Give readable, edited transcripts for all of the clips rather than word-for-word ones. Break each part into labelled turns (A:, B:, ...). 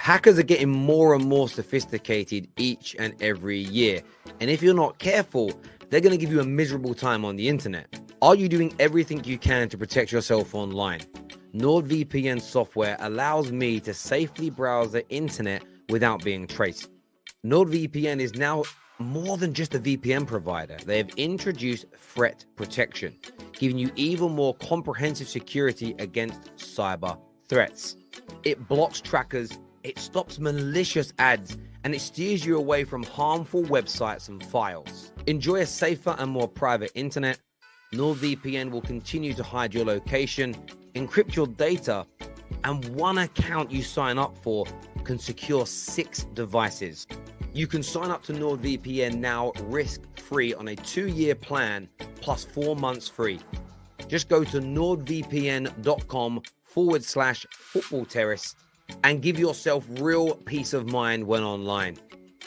A: Hackers are getting more and more sophisticated each and every year. And if you're not careful, they're going to give you a miserable time on the internet. Are you doing everything you can to protect yourself online? NordVPN software allows me to safely browse the internet without being traced. NordVPN is now more than just a VPN provider. They have introduced threat protection, giving you even more comprehensive security against cyber threats. It blocks trackers, it stops malicious ads, and it steers you away from harmful websites and files. Enjoy a safer and more private internet. NordVPN will continue to hide your location, encrypt your data, and one account you sign up for can secure 6 devices. You can sign up to NordVPN now risk-free on a 2-year plan plus 4 months free. Just go to nordvpn.com/football terrace and give yourself real peace of mind when online.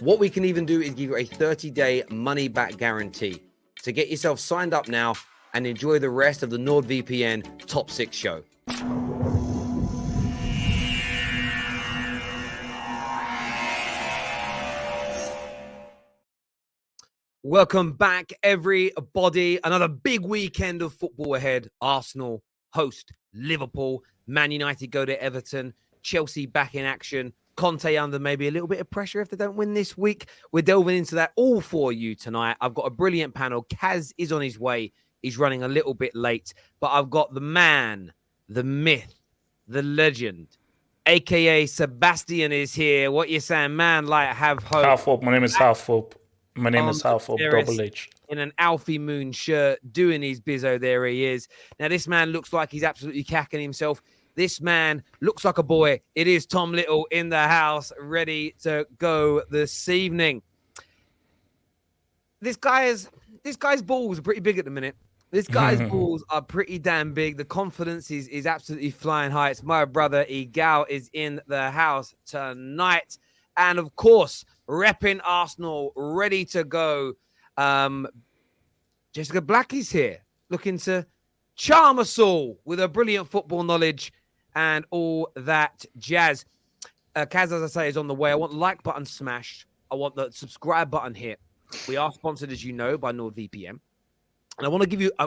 A: What we can even do is give you a 30-day money-back guarantee. So get yourself signed up now and enjoy the rest of the NordVPN Top 6 show. Welcome back, everybody. Another big weekend of football ahead. Arsenal host Liverpool. Man United go to Everton. Chelsea back in action. Conte under maybe a little bit of pressure if they don't win this week. We're delving into that all for you tonight. I've got a brilliant panel. Kaz is on his way. He's running a little bit late. But I've got the man, the myth, the legend, a.k.a. Sebastian is here. What you saying, man? Like, have hope.
B: Half Hope. My name is Half Hope. My name is Half Hope, Double H.
A: In an Alfie Moon shirt, doing his bizzo. There he is. Now, this man looks like he's absolutely cacking himself. This man looks like a boy. It is Tom Little in the house, ready to go this evening. This guy's balls are pretty big at the minute. This guy's balls are pretty damn big. The confidence is absolutely flying high. It's my brother Igal is in the house tonight. And of course, repping Arsenal, ready to go. Jessica Blackie's here, looking to charm us all with her brilliant football knowledge and all that jazz. Kaz, as I say, is on the way. I want the like button smashed. I want the subscribe button hit. We are sponsored, as you know, by NordVPN. And I want to give you a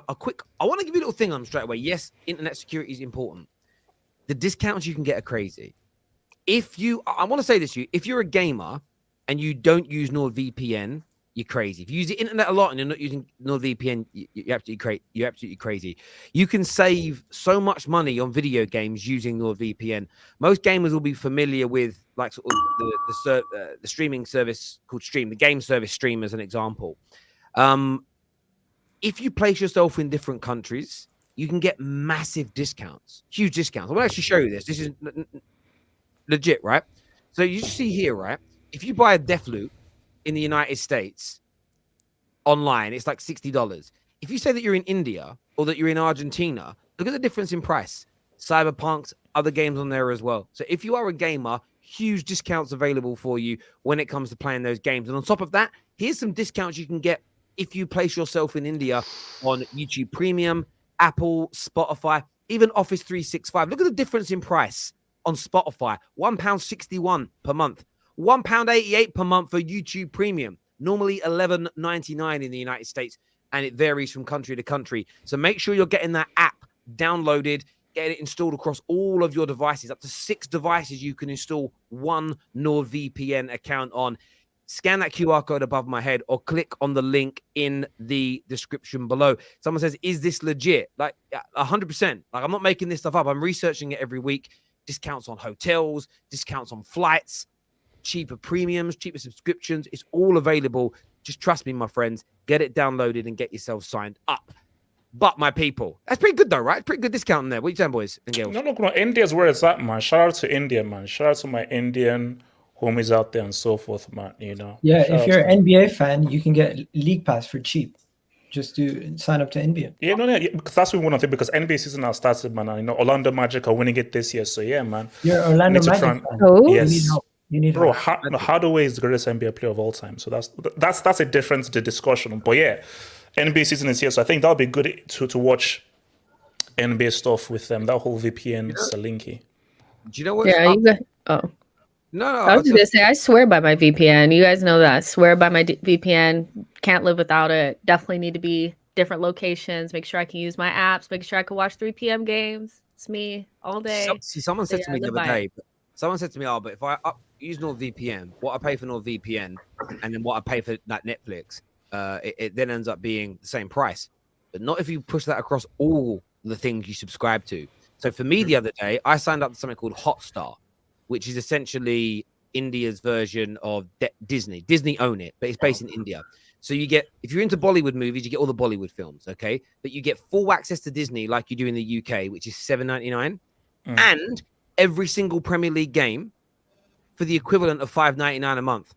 A: little thing on straight away. Yes, internet security is important. The discounts you can get are crazy. I want to say this to you, if you're a gamer and you don't use NordVPN, you're crazy. If you use the internet a lot and you're not using NordVPN, you're absolutely crazy. You can save so much money on video games using NordVPN. Most gamers will be familiar with like sort of the streaming service called Stream, the game service Stream as an example. If you place yourself in different countries, you can get massive discounts, huge discounts. I will actually show you this. This is legit, right? So you see here, right? If you buy a Deathloop in the United States online, it's like $60. If you say that you're in India or that you're in Argentina, look at the difference in price. Cyberpunk's, other games on there as well. So if you are a gamer, huge discounts available for you when it comes to playing those games. And on top of that, here's some discounts you can get if you place yourself in India on YouTube Premium, Apple, Spotify, even Office 365. Look at the difference in price on Spotify. £1.61 per month. £1.88 per month for YouTube Premium. Normally $11.99 in the United States, and it varies from country to country. So make sure you're getting that app downloaded, get it installed across all of your devices. Up to 6 devices you can install one NordVPN account on. Scan that QR code above my head or click on the link in the description below. Someone says, is this legit? Like 100%. Like, I'm not making this stuff up. I'm researching it every week. Discounts on hotels, discounts on flights, cheaper premiums, cheaper subscriptions. It's all available. Just trust me, my friends. Get it downloaded and get yourself signed up. But my people, that's pretty good though, right? Pretty good discount in there. What are you saying, boys and girls?
B: No. India's where it's at, man. Shout out to India, man. Shout out to my Indian homies out there and so forth, man. You know.
C: Yeah, if you're an NBA fan, you can get League Pass for cheap. Just to sign up to NBA.
B: Yeah, because that's what we want to do, because NBA season now started, man. You know, Orlando Magic are winning it this year, so yeah, man.
C: You're Orlando Magic fan.
B: Yes.
C: You need
B: Bro, Hardaway is the greatest NBA player of all time. So that's a difference to discussion. But yeah, NBA season is here, so I think that'll be good to watch NBA stuff with them. That whole VPN Salinki.
A: Do you know what?
D: Yeah,
A: No,
D: I was just gonna say, I swear by my VPN. You guys know that. I swear by my VPN. Can't live without it. Definitely need to be different locations. Make sure I can use my apps. Make sure I can watch 3 p.m. games. It's me all day.
A: See, someone said to me the other day. Someone said to me, "Oh, but if I use NordVPN, what I pay for NordVPN, and then what I pay for that Netflix, it then ends up being the same price. But not if you push that across all the things you subscribe to. So for me, the other day, I signed up to something called Hotstar, which is essentially India's version of Disney. Disney own it, but it's based in India. So you get, if you're into Bollywood movies, you get all the Bollywood films, okay? But you get full access to Disney like you do in the UK, which is $7.99, and every single Premier League game for the equivalent of $5.99 a month.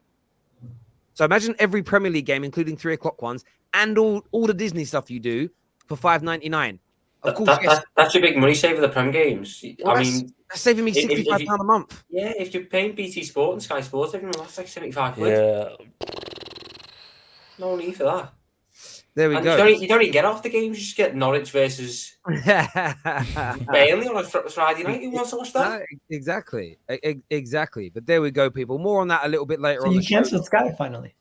A: So imagine every Premier League game, including 3 o'clock ones, and all the Disney stuff you do for $5.99. Of course,
E: that's your big money saver, the Prem games.
A: Well, I mean, that's saving me £65 a month.
E: Yeah, if you're paying BT Sport and Sky Sports every month, that's like 75 quid.
B: Yeah.
E: No need for that.
A: There we go.
E: You don't even get off the games. You just get Norwich versus Burnley on a Friday night. Who wants to watch that?
A: Exactly. Exactly. But there we go, people. More on that a little bit later on.
C: So you canceled Sky finally.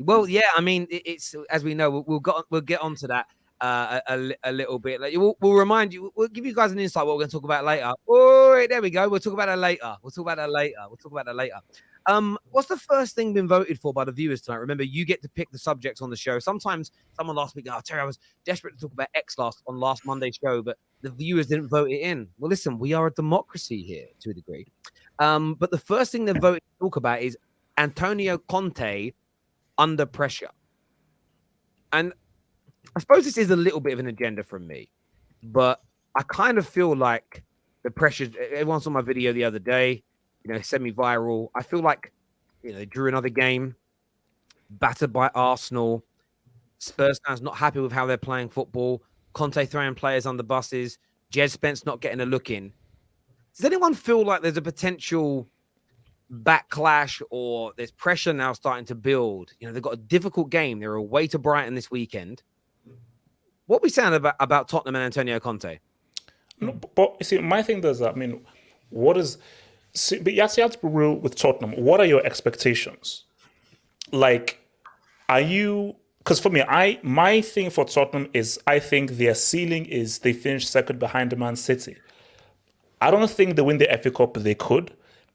A: Well, yeah. I mean, it's as we know, we'll get onto that a little bit. Like, we'll remind you. We'll give you guys an insight what we're going to talk about later. All right, there we go. We'll talk about that later. What's the first thing been voted for by the viewers tonight? Remember, you get to pick the subjects on the show. Sometimes someone last week, Terry, I was desperate to talk about X on last Monday's show, but the viewers didn't vote it in. Well, listen, we are a democracy here to a degree. But the first thing they voted to talk about is Antonio Conte under pressure. And I suppose this is a little bit of an agenda from me, but I kind of feel like the pressure, everyone saw my video the other day, semi-viral. I feel like, they drew another game, battered by Arsenal. Spurs fans not happy with how they're playing football. Conte throwing players under buses. Jed Spence not getting a look in. Does anyone feel like there's a potential backlash or there's pressure now starting to build? They've got a difficult game. They're away to Brighton this weekend. What are we saying about Tottenham and Antonio Conte?
B: No, but you see, my thing is that, but you have to be real with Tottenham. What are your expectations? Like, are you... Because for me, my thing for Tottenham is I think their ceiling is they finish second behind Man City. I don't think they win the FA Cup, they could.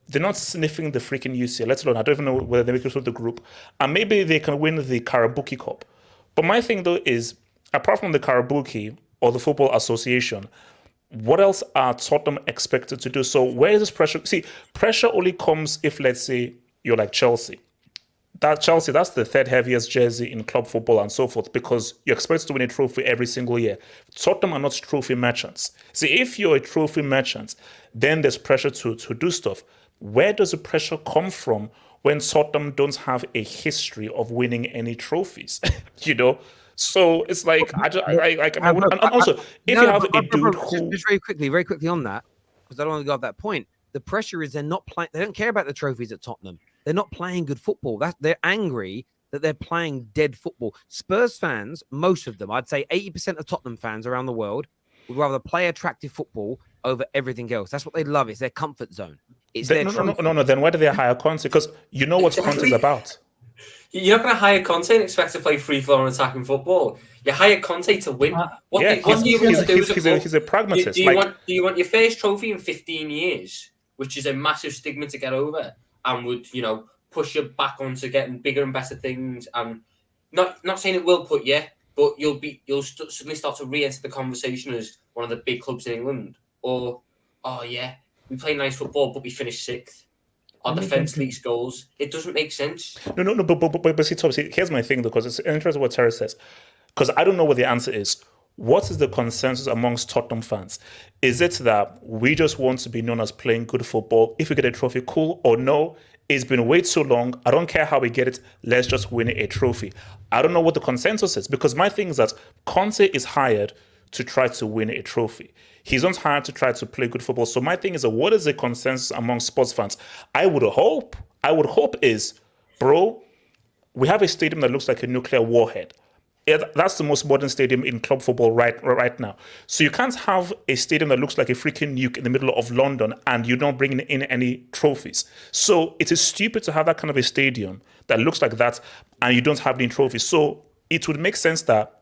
B: They're not sniffing the freaking UCL, let alone, I don't even know whether they make it through the group. And maybe they can win the Karabuki Cup. But my thing, though, is apart from the Karabuki or the Football Association, what else are Tottenham expected to do? So where is this pressure? See, pressure only comes if, let's say, you're like Chelsea. That's the third heaviest jersey in club football and so forth, because you're expected to win a trophy every single year. Tottenham are not trophy merchants. See, if you're a trophy merchant, then there's pressure to do stuff. Where does the pressure come from when Tottenham don't have a history of winning any trophies? So it's like, and also, if you have a dude who...
A: Just very quickly on that, because I don't want to go off that point, the pressure is they're not playing, they don't care about the trophies at Tottenham. They're not playing good football. They're angry that they're playing dead football. Spurs fans, most of them, I'd say 80% of Tottenham fans around the world would rather play attractive football over everything else. That's what they love. It's their comfort zone.
B: No. Then why do they hire Conte? Because you know what Conte is about.
E: You're not going to hire Conte and expect to play free-flowing attacking football. You hire Conte to win. What do you want to do as a club?
B: He's a pragmatist.
E: Do you want your first trophy in 15 years, which is a massive stigma to get over, and would, push you back onto getting bigger and better things? And not saying it will put you, but you'll suddenly start to re-enter the conversation as one of the big clubs in England. Or, oh yeah, we play nice football, but we finish 6th. Our defense leaks goals. It doesn't make sense. No.
B: But see, Tom, here's my thing, because it's interesting what Terrace says. Because I don't know what the answer is. What is the consensus amongst Tottenham fans? Is it that we just want to be known as playing good football? If we get a trophy, cool, or no? It's been way too long. I don't care how we get it. Let's just win a trophy. I don't know what the consensus is, because my thing is that Conte is hired to try to win a trophy. He's not hired to try to play good football. So my thing is that what is the consensus among sports fans? I would hope is, bro, we have a stadium that looks like a nuclear warhead. that's the most modern stadium in club football right now. So you can't have a stadium that looks like a freaking nuke in the middle of London and you don't bring in any trophies. So it is stupid to have that kind of a stadium that looks like that and you don't have any trophies. So it would make sense that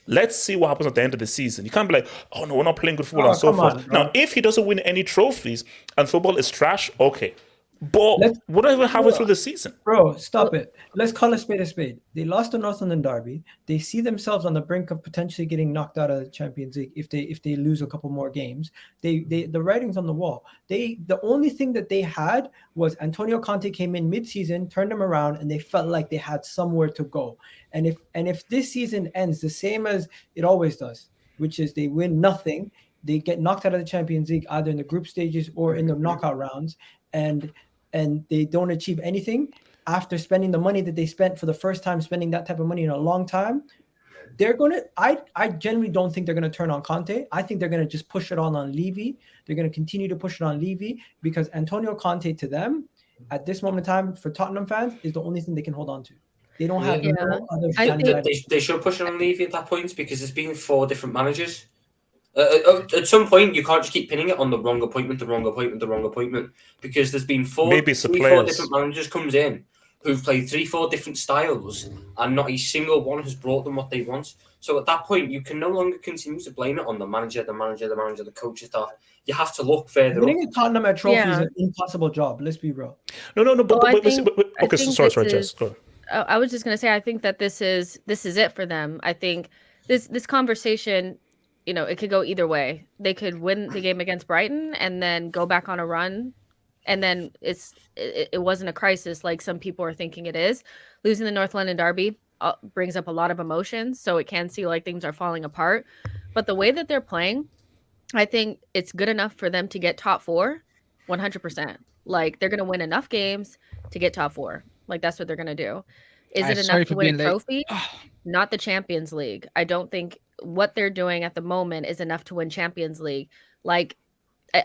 B: let's see what happens at the end of the season. You can't be like, oh no, we're not playing good football and so forth. Now, if he doesn't win any trophies and football is trash, okay. But we're not even halfway through the season.
C: Bro, stop it. Let's call a spade a spade. They lost the North London derby. They see themselves on the brink of potentially getting knocked out of the Champions League if they lose a couple more games. The writing's on the wall. The only thing that they had was Antonio Conte came in mid-season, turned them around, and they felt like they had somewhere to go. And if this season ends the same as it always does, which is they win nothing, they get knocked out of the Champions League either in the group stages or in the knockout rounds, and they don't achieve anything after spending the money that they spent for the first time, spending that type of money in a long time, I genuinely don't think they're going to turn on Conte. I think they're going to just push it on Levy. They're going to continue to push it on Levy because Antonio Conte to them at this moment in time for Tottenham fans is the only thing they can hold on to. They don't have no other.
E: They should push it on Levy at that point because there's been 4 different managers. At some point, you can't just keep pinning it on the wrong appointment, because there's been 4 different managers comes in who've played 3-4 different styles, and not a single one has brought them what they want. So at that point, you can no longer continue to blame it on the manager, the coaching staff. You have to look further.
C: Winning Tottenham at trophy is an impossible job. Let's be real.
B: No. But okay, sorry, Jess. Go on.
D: I was just going to say, I think that this is it for them. I think this conversation, it could go either way. They could win the game against Brighton and then go back on a run, and then it wasn't a crisis like some people are thinking it is. Losing the North London derby brings up a lot of emotions, so it can seem like things are falling apart. But the way that they're playing, I think it's good enough for them to get top 4, 100%. Like, they're going to win enough games to get top 4. Like, that's what they're going to do. Is it enough to win a trophy? Not the Champions League. I don't think what they're doing at the moment is enough to win Champions League. Like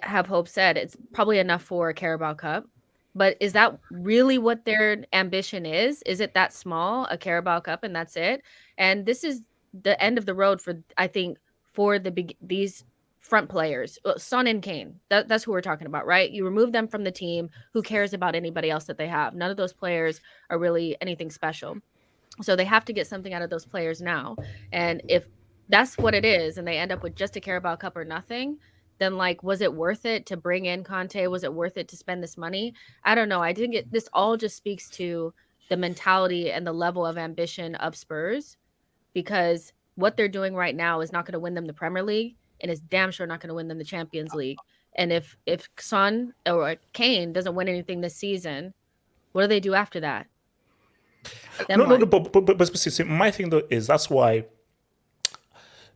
D: Have Hope said, it's probably enough for a Carabao Cup. But is that really what their ambition is? Is it that small, a Carabao Cup, and that's it? And this is the end of the road for, I think, for these front players, Son and Kane. That's who we're talking about, right? You remove them from the team. Who cares about anybody else that they have? None of those players are really anything special. So they have to get something out of those players now. And if that's what it is, and they end up with just a Carabao Cup or nothing, then was it worth it to bring in Conte? Was it worth it to spend this money? I don't know. I think this all just speaks to the mentality and the level of ambition of Spurs, because what they're doing right now is not going to win them the Premier League, and is damn sure not going to win them the Champions League. And if Son or Kane doesn't win anything this season, what do they do after that?
B: But see, my thing though is that's why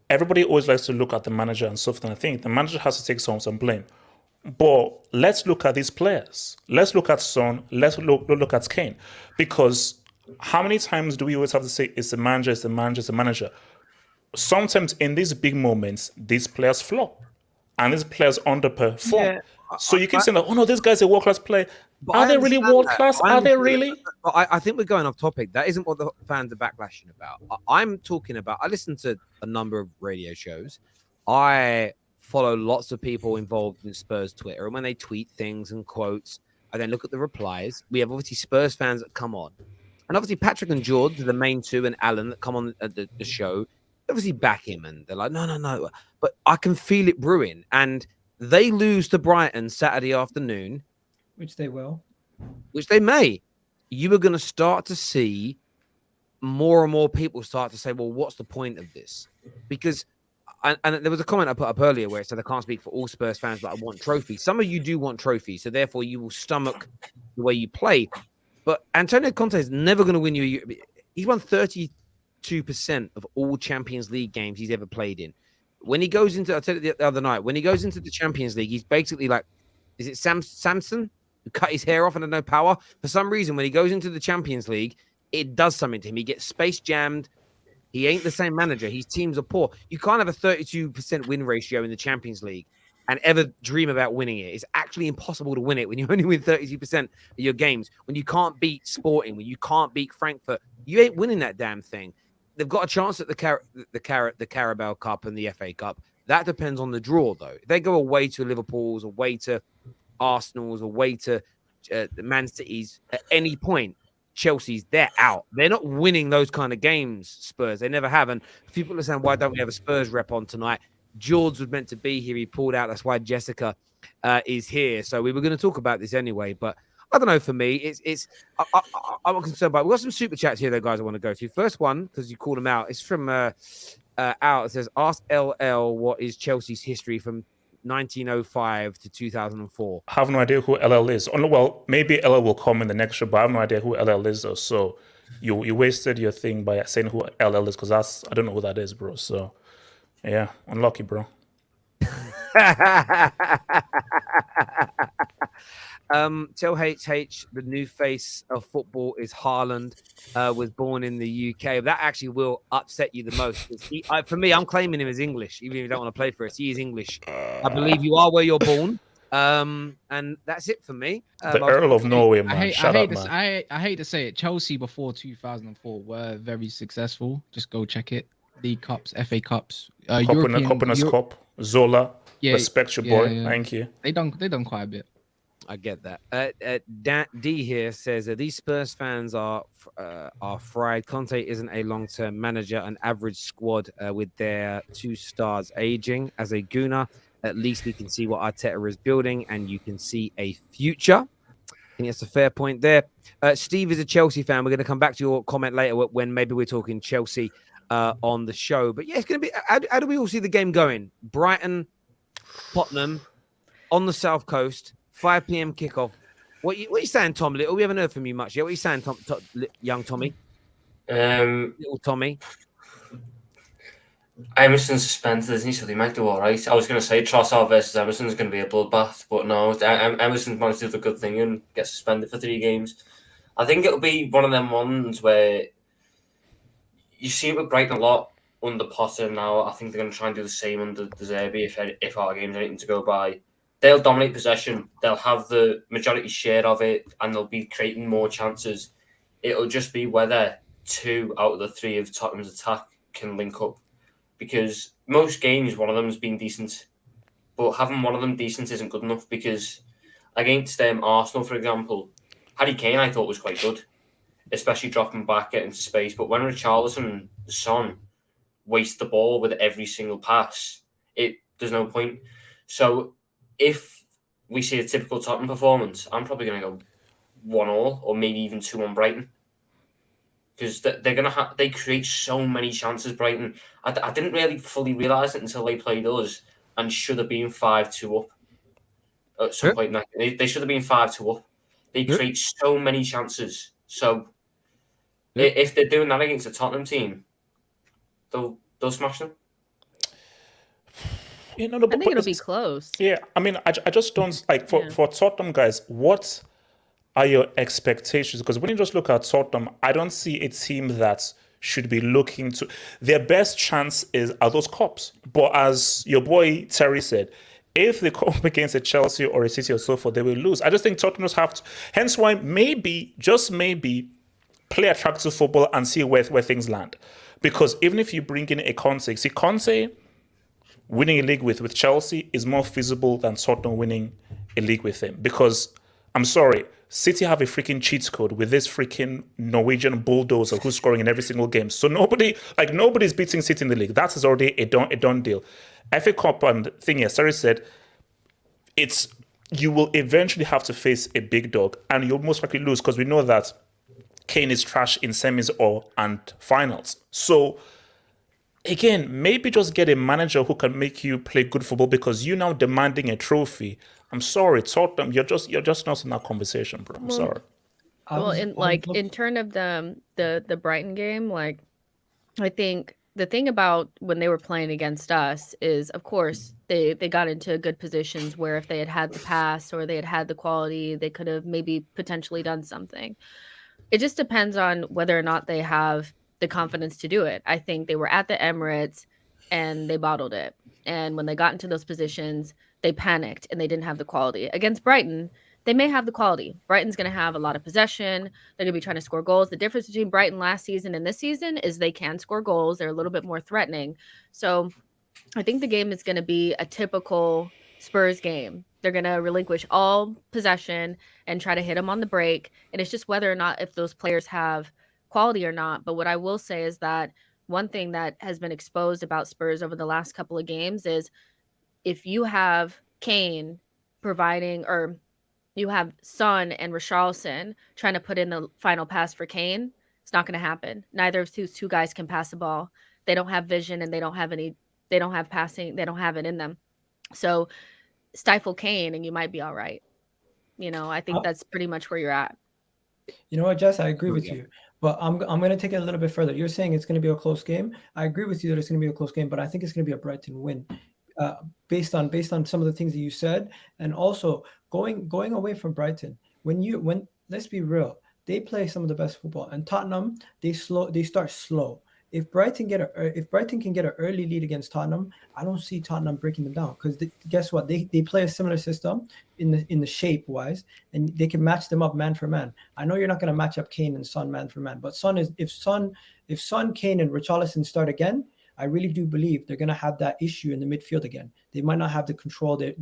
B: everybody always likes to look at the manager and stuff. And I think the manager has to take some blame. But let's look at these players. Let's look at Son. Let's look at Kane. Because how many times do we always have to say it's the manager, it's the manager, it's the manager? Sometimes in these big moments, these players flop. And these players underperform. Yeah, so you keep saying, oh no, this guy's a world-class player. Are they really world-class? Are they really?
A: I think we're going off topic. That isn't what the fans are backlashing about. I'm talking about, I listen to a number of radio shows. I follow lots of people involved in Spurs Twitter. And when they tweet things and quotes, I then look at the replies. We have obviously Spurs fans that come on. And obviously Patrick and George are the main two, and Alan that come on at the show. Obviously back him, and they're like, no. But I can feel it brewing. And they lose to Brighton Saturday afternoon.
C: Which they will. Which
A: they may. You are going to start to see more and more people start to say, well, what's the point of this? Because, and there was a comment I put up earlier where it said I can't speak for all Spurs fans, but I want trophies. Some of you do want trophies, so therefore you will stomach the way you play. But Antonio Conte is never going to win you. He's won 32% of all Champions League games he's ever played in. When he goes into, I said it the other night, when he goes into the Champions League, he's basically like, is it Samson who cut his hair off and had no power? For some reason, when he goes into the Champions League, it does something to him. He gets space jammed. He ain't the same manager. His teams are poor. You can't have a 32% win ratio in the Champions League and ever dream about winning it. It's actually impossible to win it when you only win 32% of your games. When you can't beat Sporting, when you can't beat Frankfurt, you ain't winning that damn thing. they've got a chance at the Carabao Cup and the FA Cup. That depends on the draw, though. If they go away to Liverpool's, away to Arsenal's, away to the Man City's, at any point, Chelsea's, they're out. They're not winning those kind of games, Spurs. They never have. And people are saying, why don't we have a Spurs rep on tonight? George was meant to be here. He pulled out. That's why Jessica is here. So we were going to talk about this anyway. But I don't know. For me, I'm concerned about. We've got some super chats here, though, guys. I want to go through. First one, because you called them out. It's from Al. It says, "Ask LL what is Chelsea's history from 1905 to 2004."
B: I have no idea who LL is. Well, maybe LL will come in the next show, but I have no idea who LL is, though. So you wasted your thing by saying who LL is, because I don't know who that is, bro. So yeah, unlucky, bro.
A: Tell HH the new face of football is Haaland. Was born in the UK. That actually will upset you the most. For me, I'm claiming him as English, even if you don't want to play for us. He is English. I believe you are where you're born. And that's it for me.
B: The Earl of Norway, man.
F: I hate to say it. Chelsea before 2004 were very successful. Just go check it. League Cups, FA Cups,
B: Cup, Zola.
F: Yeah,
B: respect your boy.
F: Yeah.
B: Thank you.
F: They done quite a bit.
A: I get that. D here says that these Spurs fans are fried. Conte isn't a long-term manager. An average squad with their 2 stars aging. As a Gooner, at least we can see what Arteta is building, and you can see a future. I think that's a fair point there. Steve is a Chelsea fan. We're going to come back to your comment later when maybe we're talking Chelsea on the show. But yeah, it's going to be. How do we all see the game going? Brighton, Tottenham, on the South Coast. 5 p.m. kickoff. What are you saying, Tom Little? We haven't heard from you much yet. What are you saying, young Tommy? Little Tommy.
E: Emerson's suspended, isn't he? So they might do all right. I was going to say Trossard versus Emerson is going to be a bloodbath, but no. Emerson managed to do the good thing and get suspended for 3 games. I think it'll be one of them ones where you see it with Brighton a lot under Potter now. I think they're going to try and do the same under De Zerbi if our game's anything to go by. They'll dominate possession. They'll have the majority share of it, and they'll be creating more chances. It'll just be whether 2 out of the 3 of Tottenham's attack can link up. Because most games, one of them has been decent. But having one of them decent isn't good enough, because against Arsenal, for example, Harry Kane, I thought, was quite good, especially dropping back, getting into space. But when Richarlison and Son waste the ball with every single pass, there's no point. So if we see a typical Tottenham performance, I'm probably going to go 1-1 or maybe even 2-1 Brighton. Because they create so many chances, Brighton. I didn't really fully realise it until they played us and should have been 5-2 up. At some point, they should have been 5-2 up. They create so many chances. So if they're doing that against a Tottenham team, they'll smash them.
D: I think it'll be close.
B: Yeah, I mean, I just don't like for Tottenham guys. What are your expectations? Because when you just look at Tottenham, I don't see a team that should be looking to their best chance are those cups. But as your boy Terry said, if they come up against a Chelsea or a City or so forth, they will lose. I just think Tottenham have to. Hence why just maybe, play attractive football and see where things land. Because even if you bring in a Conte, Conte winning a league with Chelsea is more feasible than Tottenham winning a league with him. Because, I'm sorry, City have a freaking cheat code with this freaking Norwegian bulldozer who's scoring in every single game. So nobody's beating City in the league. That is already a done deal. FA Cup and thing here, Sarri said, you will eventually have to face a big dog and you'll most likely lose because we know that Kane is trash in semis and finals. So again, maybe just get a manager who can make you play good football because you're now demanding a trophy. I'm sorry, Tottenham, you're just not in that conversation, bro. I'm sorry.
D: Well, in turn of the Brighton game, I think the thing about when they were playing against us is, of course, they got into good positions where if they had the pass or they had the quality, they could have maybe potentially done something. It just depends on whether or not they have the confidence to do it. I think they were at the Emirates and they bottled it. And when they got into those positions, they panicked and they didn't have the quality. Against Brighton, they may have the quality. Brighton's going to have a lot of possession. They're going to be trying to score goals. The difference between Brighton last season and this season is they can score goals. They're a little bit more threatening. So I think the game is going to be a typical Spurs game. They're going to relinquish all possession and try to hit them on the break. And it's just whether or not if those players have quality or not. But what I will say is that one thing that has been exposed about Spurs over the last couple of games is if you have Kane providing, or you have Son and Richarlison trying to put in the final pass for Kane, it's not going to happen. Neither of those two guys can pass the ball. They don't have vision and they don't have passing. They don't have it in them. So stifle Kane and you might be all right. I think that's pretty much where you're at.
C: You know what, Jess? I agree with you. But I'm going to take it a little bit further. You're saying it's going to be a close game. I agree with you that it's going to be a close game, but I think it's going to be a Brighton win. Based on some of the things that you said, and also going away from Brighton. When let's be real, they play some of the best football, and Tottenham they start slow. If Brighton can get an early lead against Tottenham, I don't see Tottenham breaking them down, because guess what? They play a similar system in the shape wise, and they can match them up man for man. I know you're not going to match up Kane and Son man for man, but if Son, Kane, and Richarlison start again, I really do believe they're going to have that issue in the midfield again. They might not have the control. The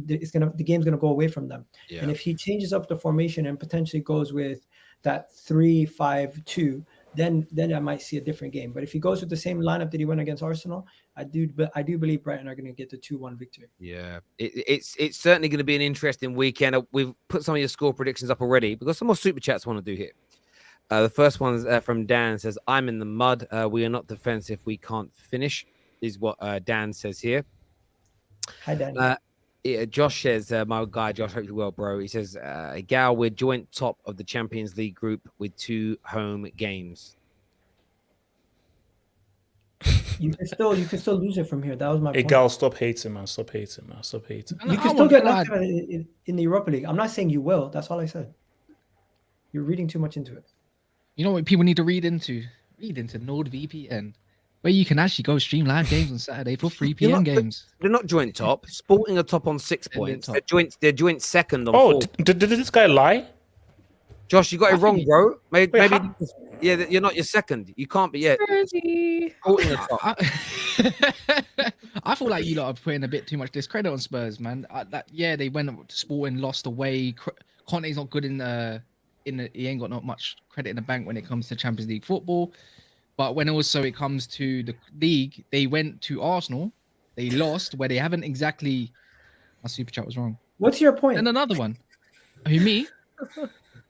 C: game's going to go away from them. Yeah. And if he changes up the formation and potentially goes with that 3-5-2, then I might see a different game. But if he goes with the same lineup that he went against Arsenal, I do believe Brighton are going to get the 2-1 victory.
A: Yeah, it's certainly going to be an interesting weekend. We've put some of your score predictions up already. We've got some more super chats I want to do here. The first one is from Dan, says, I'm in the mud. We are not defensive. We can't finish, is what Dan says here.
C: Hi, Dan.
A: Josh says, my guy, Josh, hope you're well, bro. He says, Gal, we're joint top of the Champions League group with 2 home games.
C: You can still lose it from here. That was my point.
B: Gal, stop hating, man. Stop hating.
C: You can still get knocked out in the Europa League. I'm not saying you will. That's all I said. You're reading too much into it.
F: You know what people need to read into? Read into NordVPN, where you can actually go stream live games on Saturday for 3 p.m. games.
A: They're not joint top. Sporting are top on 6 points. They're joint second on 4.
B: Did this guy lie?
A: Josh, you got it wrong, bro. Maybe you're not your second. You can't be yet. Sporting are top.
F: I feel like you lot are putting a bit too much discredit on Spurs, man. They went to Sporting, lost away. Conte's not good he ain't got not much credit in the bank when it comes to Champions League football. But when also it comes to the league, they went to Arsenal. They lost where they haven't exactly. My super chat was wrong.
C: What's your point?
F: And another one. Who, me?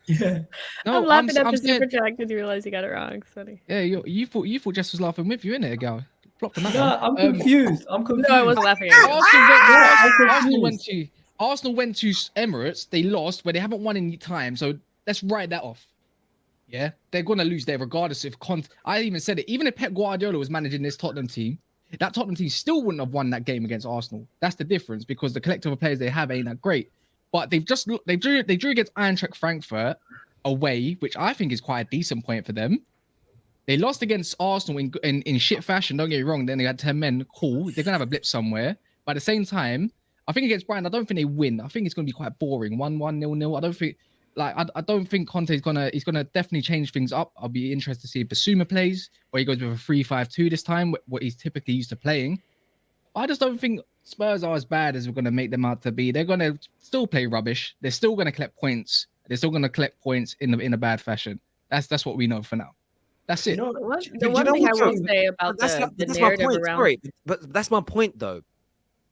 C: Yeah.
D: No, I'm laughing at the super chat because you realize you got it wrong. It's funny.
F: Yeah, you thought Jess was laughing with you, innit, gal? Plop on that
C: one. I'm confused.
D: No, I wasn't laughing at you.
F: Arsenal went to Emirates. They lost where they haven't won in time. So let's write that off. Yeah, they're going to lose there regardless if Conte. I even said it. Even if Pep Guardiola was managing this Tottenham team, that Tottenham team still wouldn't have won that game against Arsenal. That's the difference, because the collective of players they have ain't that great. But they drew against Eintracht Frankfurt away, which I think is quite a decent point for them. They lost against Arsenal in shit fashion. Don't get me wrong. Then they had 10 men. Cool. They're gonna have a blip somewhere. But at the same time, I think against Brighton, I don't think they win. I think it's gonna be quite boring. 1-1, 0-0. I don't think Conte is gonna definitely change things up. I'll be interested to see if Basuma plays or he goes with a 3-5-2 this time, what he's typically used to playing. I just don't think Spurs are as bad as we're gonna make them out to be. They're gonna still play rubbish. They're still gonna collect points. They're still gonna collect points in a bad fashion. That's what we know for now. That's it.
D: The one thing I will say about the narrative around.
A: Sorry, but that's my point though.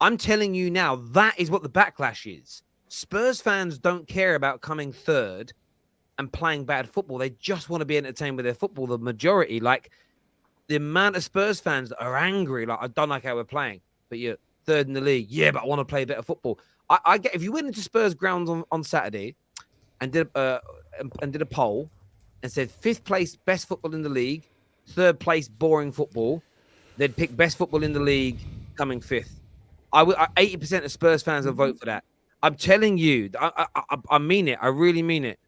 A: I'm telling you now, that is what the backlash is. Spurs fans don't care about coming third and playing bad football. They just want to be entertained with their football. The majority, like the amount of Spurs fans that are angry, like, I don't like how we're playing, but you're third in the league. Yeah, but I want to play better football. I get, if you went into Spurs grounds on Saturday and did a poll and said 5th place best football in the league, 3rd place boring football, they'd pick best football in the league coming 5th. 80% of Spurs fans will vote for that. I'm telling you, I mean it. I really mean it.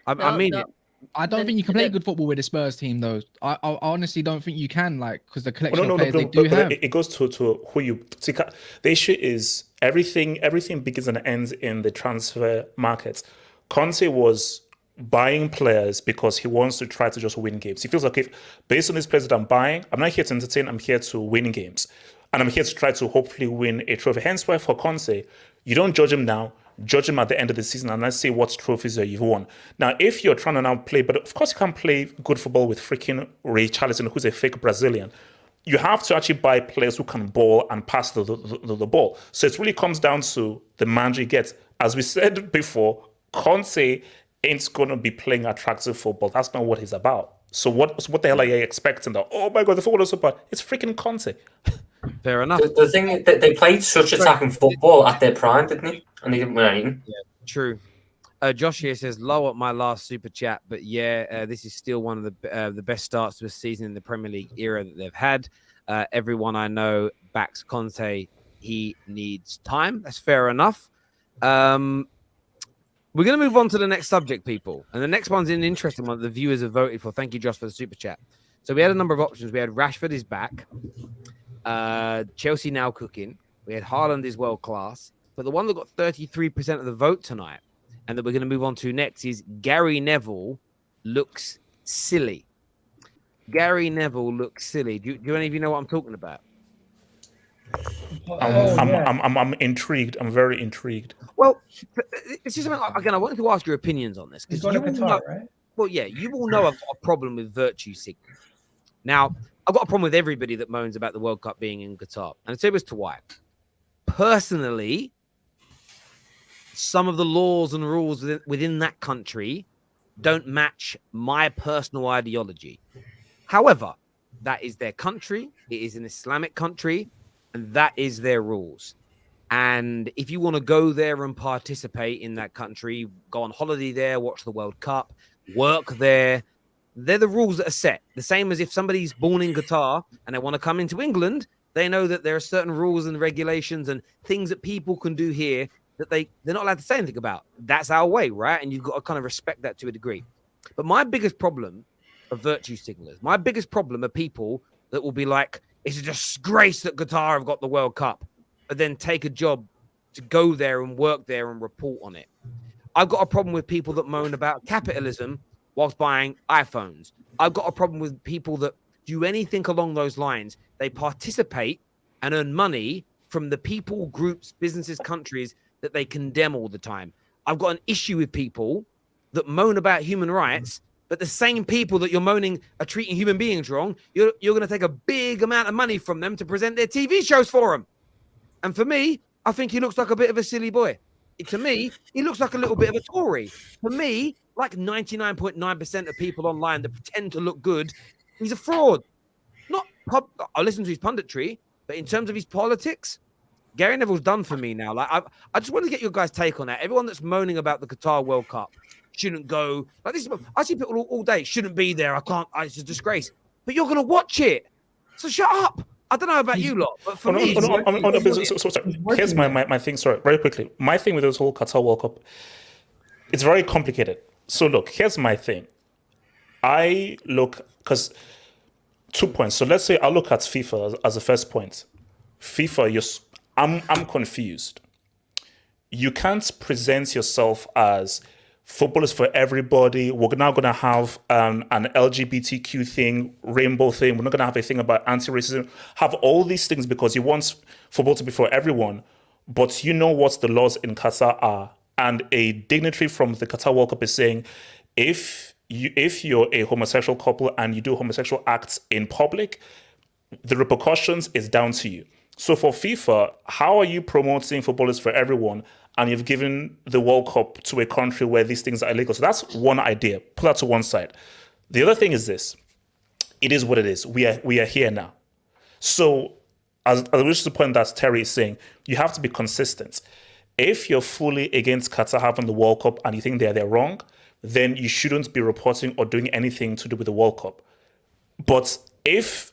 A: I mean it.
F: I don't think you can play good football with the Spurs team, though. I honestly don't think you can, because the collection of players they do have.
B: It goes to who you. The issue is, everything begins and ends in the transfer market. Conte was buying players because he wants to try to just win games. He feels like, if based on these players that I'm buying, I'm not here to entertain, I'm here to win games. And I'm here to try to hopefully win a trophy. Hence why for Conte, you don't judge him now, judge him at the end of the season, and let's see what trophies you've won. Now, if you're trying to now play, but of course you can't play good football with freaking Richarlison, who's a fake Brazilian. You have to actually buy players who can ball and pass the ball. So it really comes down to the manager you get. As we said before, Conte ain't going to be playing attractive football. That's not what he's about. So what the hell are you expecting? That, oh my God, the football is so bad. It's freaking Conte.
A: Fair enough.
E: The thing is that they played such attacking football at their prime, didn't they? And they didn't win anything.
A: Yeah, true. Josh here says, low at my last super chat, but yeah, this is still one of the best starts to a season in the Premier League era that they've had. Everyone I know backs Conte. He needs time. That's fair enough. We're going to move on to the next subject, people. And the next one's an interesting one that the viewers have voted for. Thank you, Josh, for the super chat. So we had a number of options. We had Rashford is back. Chelsea now cooking. We had Haaland is world class. But the one that got 33% of the vote tonight and that we're going to move on to next is Gary Neville looks silly. Gary Neville looks silly. Do any of you know what I'm talking about?
B: I'm intrigued. I'm very intrigued.
A: Well, it's just something, again, I wanted to ask your opinions on this.
C: He's going to Qatar, right?
A: Well, yeah, you all know I've got a problem with virtue signaling. Now, I've got a problem with everybody that moans about the World Cup being in Qatar. And I'll tell you as to why. Personally, some of the laws and rules within that country don't match my personal ideology. However, that is their country. It is an Islamic country, and that is their rules. And if you want to go there and participate in that country, go on holiday there, watch the World Cup, work there, they're the rules that are set. The same as if somebody's born in Qatar and they want to come into England, they know that there are certain rules and regulations and things that people can do here that they're not allowed to say anything about. That's our way, right? And you've got to kind of respect that to a degree. But my biggest problem are virtue signalers. My biggest problem are people that will be like, it's a disgrace that Qatar have got the World Cup, but then take a job to go there and work there and report on it. I've got a problem with people that moan about capitalism whilst buying iPhones. I've got a problem with people that do anything along those lines. They participate and earn money from the people, groups, businesses, countries that they condemn all the time. I've got an issue with people that moan about human rights, but the same people that you're moaning are treating human beings wrong, you're going to take a big amount of money from them to present their TV shows for them. And for me, I think he looks like a bit of a silly boy. To me, he looks like a little bit of a Tory. For me, like 99.9% of people online that pretend to look good, he's a fraud. I listen to his punditry, but in terms of his politics, Gary Neville's done for me now. Like I just want to get your guys' take on that. Everyone that's moaning about the Qatar World Cup shouldn't go. Like this, I see people all day shouldn't be there. It's a disgrace. But you're gonna watch it, so shut up. I don't know about you lot, but for me,
B: here's my thing. Sorry, very quickly. My thing with this whole Qatar World Cup, it's very complicated. So look, here's my thing. I look because 2 points. So let's say I look at FIFA as a first point. FIFA, I'm confused. You can't present yourself as football is for everybody. We're now going to have an LGBTQ thing, rainbow thing. We're not going to have a thing about anti-racism. Have all these things because you want football to be for everyone. But you know what the laws in Qatar are. And a dignitary from the Qatar World Cup is saying, if you're a homosexual couple and you do homosexual acts in public, the repercussions is down to you. So for FIFA, how are you promoting football is for everyone and you've given the World Cup to a country where these things are illegal? So that's one idea. Put that to one side. The other thing is this. It is what it is. We are here now. So as I wish to point that Terry is saying, you have to be consistent. If you're fully against Qatar having the World Cup and you think they're wrong, then you shouldn't be reporting or doing anything to do with the World Cup. But if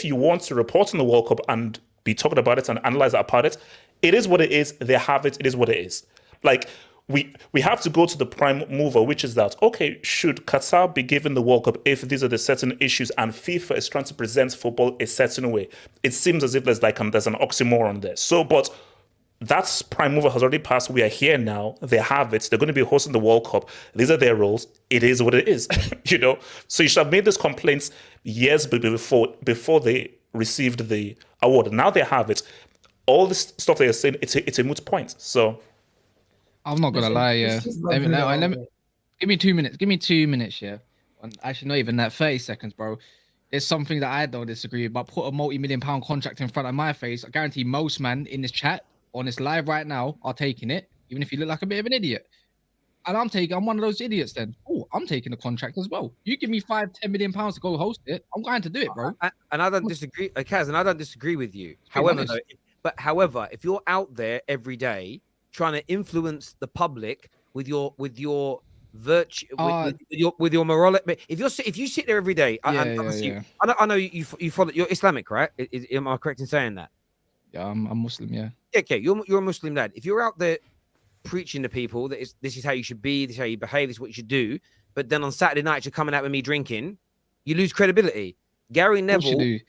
B: you want to report on the World Cup and be talking about it and analyze it about it, it is what it is. They have it. It is what it is. Like we have to go to the prime mover, which is that, okay, should Qatar be given the World Cup if these are the certain issues and FIFA is trying to present football a certain way? It seems as if there's an oxymoron there. So, but That's prime mover has already passed. We are here now. They have it. They're going to be hosting the World Cup. These are their roles. It is what it is, you know. So you should have made these complaints years before they received the award. Now they have it. All this stuff they are saying, it's a moot point. So
F: I'm not gonna lie, yeah.
C: It's just
F: Let me,
C: not
F: let me-
C: good.
F: give me 2 minutes. Give me 2 minutes, yeah. Actually, not even that. 30 seconds, bro. There's something that I don't disagree with, but put a multi-million-pound contract in front of my face. I guarantee most man in this chat, on this live right now, are taking it, even if you look like a bit of an idiot. And I'm one of those idiots then. Oh, I'm taking the contract as well. You give me 5-10 million pounds to go host it, I'm going to do it, bro.
A: And I don't disagree, Kaz, and I don't disagree with you.
F: Being
A: However,
F: honest.
A: however, if you're out there every day trying to influence the public with your virtue, with your moral, if you sit there every day,
F: Yeah.
A: I know you follow, you're Islamic, right? Am I correct in saying that?
F: Yeah, I'm Muslim, yeah.
A: Okay, you're a Muslim lad. If you're out there preaching to people that this is how you should be, this is how you behave, this is what you should do, but then on Saturday night you're coming out with me drinking, you lose credibility. Gary
F: Of course you
A: Neville,
F: do.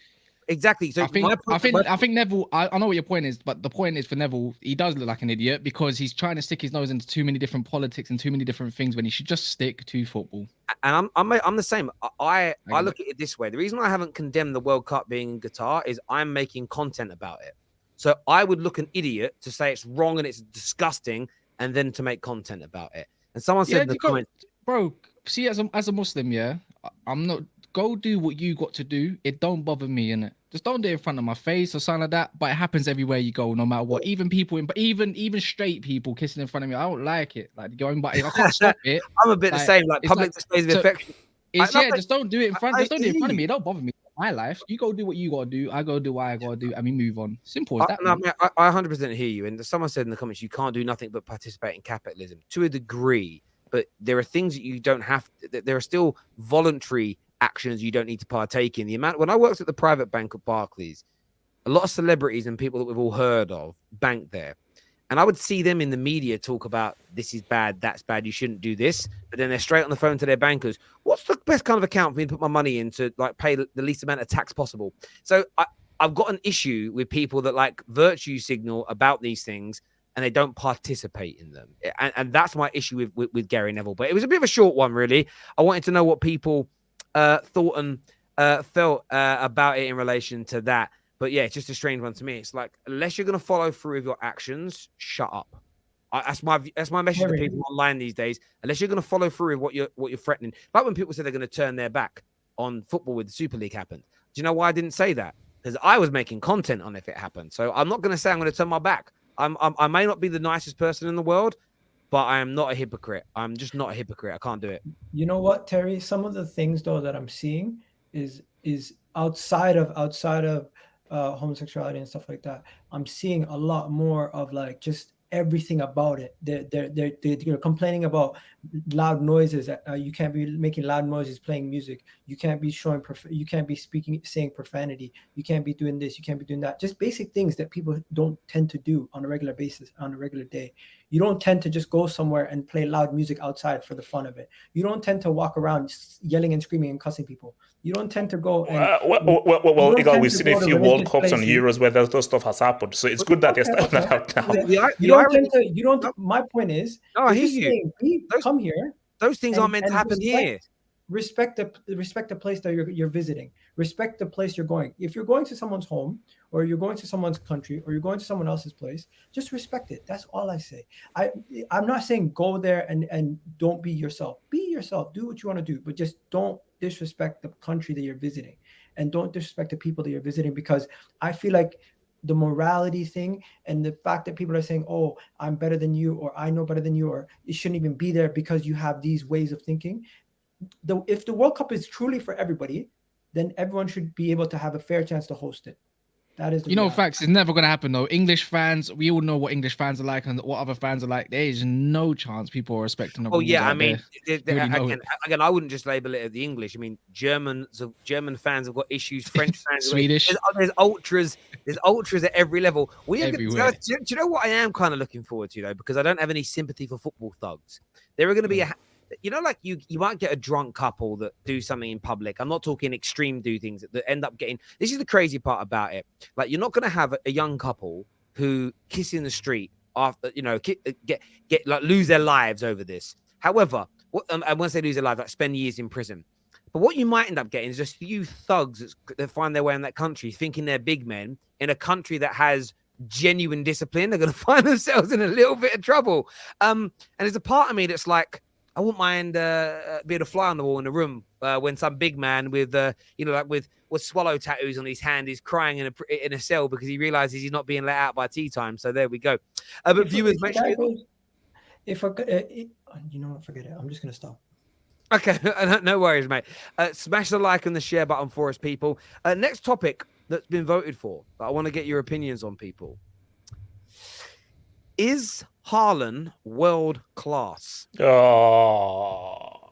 A: exactly. So
F: I think Neville. I know what your point is, but the point is for Neville, he does look like an idiot because he's trying to stick his nose into too many different politics and too many different things when he should just stick to football.
A: And I'm the same. I look at it this way. The reason I haven't condemned the World Cup being in Qatar is I'm making content about it. So I would look an idiot to say it's wrong and it's disgusting, and then to make content about it. And someone said in the comments,
F: bro. See, as a Muslim, yeah, I'm not. Go do what you got to do. It don't bother me, innit? Just don't do it in front of my face or something like that. But it happens everywhere you go, no matter what. Even people even straight people kissing in front of me, I don't like it. Like going, but I can't stop it.
A: I'm a bit the same. Like public displays of affection.
F: Just don't do it in front. Just don't do it in front of me. It don't bother me. My life. You go do what you gotta do. I go do what I gotta do, and we move on. Simple as that.
A: I 100% hear you. And someone said in the comments, you can't do nothing but participate in capitalism to a degree. But there are things that you don't have. There are still voluntary actions you don't need to partake in. When I worked at the private bank at Barclays, a lot of celebrities and people that we've all heard of banked there. And I would see them in the media talk about this is bad, that's bad, you shouldn't do this. But then they're straight on the phone to their bankers. What's the best kind of account for me to put my money in to like pay the least amount of tax possible? So I've got an issue with people that like virtue signal about these things and they don't participate in them. And that's my issue with Gary Neville. But it was a bit of a short one, really. I wanted to know what people thought and felt about it in relation to that. But yeah, it's just a strange one to me. It's like, unless you're going to follow through with your actions, shut up. That's my message to people online these days. Unless you're going to follow through with what you're threatening. Like when people say they're going to turn their back on football with the Super League happened. Do you know why I didn't say that? Because I was making content on if it happened. So I'm not going to say I'm going to turn my back. I may not be the nicest person in the world, but I am not a hypocrite. I'm just not a hypocrite. I can't do it.
C: You know what, Terry? Some of the things though that I'm seeing is outside of homosexuality and stuff like that. I'm seeing a lot more of like just everything about it. They're complaining about loud noises. You can't be making loud noises playing music. You can't be showing you can't be saying profanity. You can't be doing this. You can't be doing that. Just basic things that people don't tend to do on a regular basis, on a regular day. You don't tend to just go somewhere and play loud music outside for the fun of it. You don't tend to walk around yelling and screaming and cussing people. You don't tend to go and
B: well, Igor, we've seen a few World Cups and Euros where that stuff has happened. So it's good that they're starting that out now.
C: My point is,
A: I hear you.
C: Come here.
A: Those things aren't meant to happen here.
C: Respect the place that you're visiting. Respect the place you're going. If you're going to someone's home, or you're going to someone's country, or you're going to someone else's place, just respect it. That's all I say. I'm not saying go there and don't be yourself. Be yourself. Do what you want to do, but just don't disrespect the country that you're visiting, and don't disrespect the people that you're visiting, because I feel like the morality thing and the fact that people are saying, oh, I'm better than you, or I know better than you, or it shouldn't even be there because you have these ways of thinking. If the World Cup is truly for everybody, then everyone should be able to have a fair chance to host it. That is,
F: facts. It's never going to happen though. English fans, we all know what English fans are like and what other fans are like. There is no chance people are respecting them.
A: Oh yeah, I mean, again, I wouldn't just label it as the English. I mean, German fans have got issues. French fans,
F: Swedish.
A: There's ultras at every level. Do you know what I am kind of looking forward to though? Because I don't have any sympathy for football thugs. There are going to be like you might get a drunk couple that do something in public. I'm not talking extreme do things that end up getting. This is the crazy part about it. Like, you're not going to have a young couple who kiss in the street after, get like lose their lives over this. However, and once they lose their lives, like spend years in prison. But what you might end up getting is just a few thugs that find their way in that country, thinking they're big men in a country that has genuine discipline. They're going to find themselves in a little bit of trouble. And there's a part of me that's like, I wouldn't mind being a fly on the wall in the room when some big man with, with swallow tattoos on his hand is crying in a cell because he realizes he's not being let out by tea time. So there we go. But viewers, make sure.
C: You know what? Forget it. I'm just gonna stop.
A: Okay, no worries, mate. Smash the like and the share button for us, people. Next topic that's been voted for, but I want to get your opinions on, people. Is Haaland world class?
B: Oh.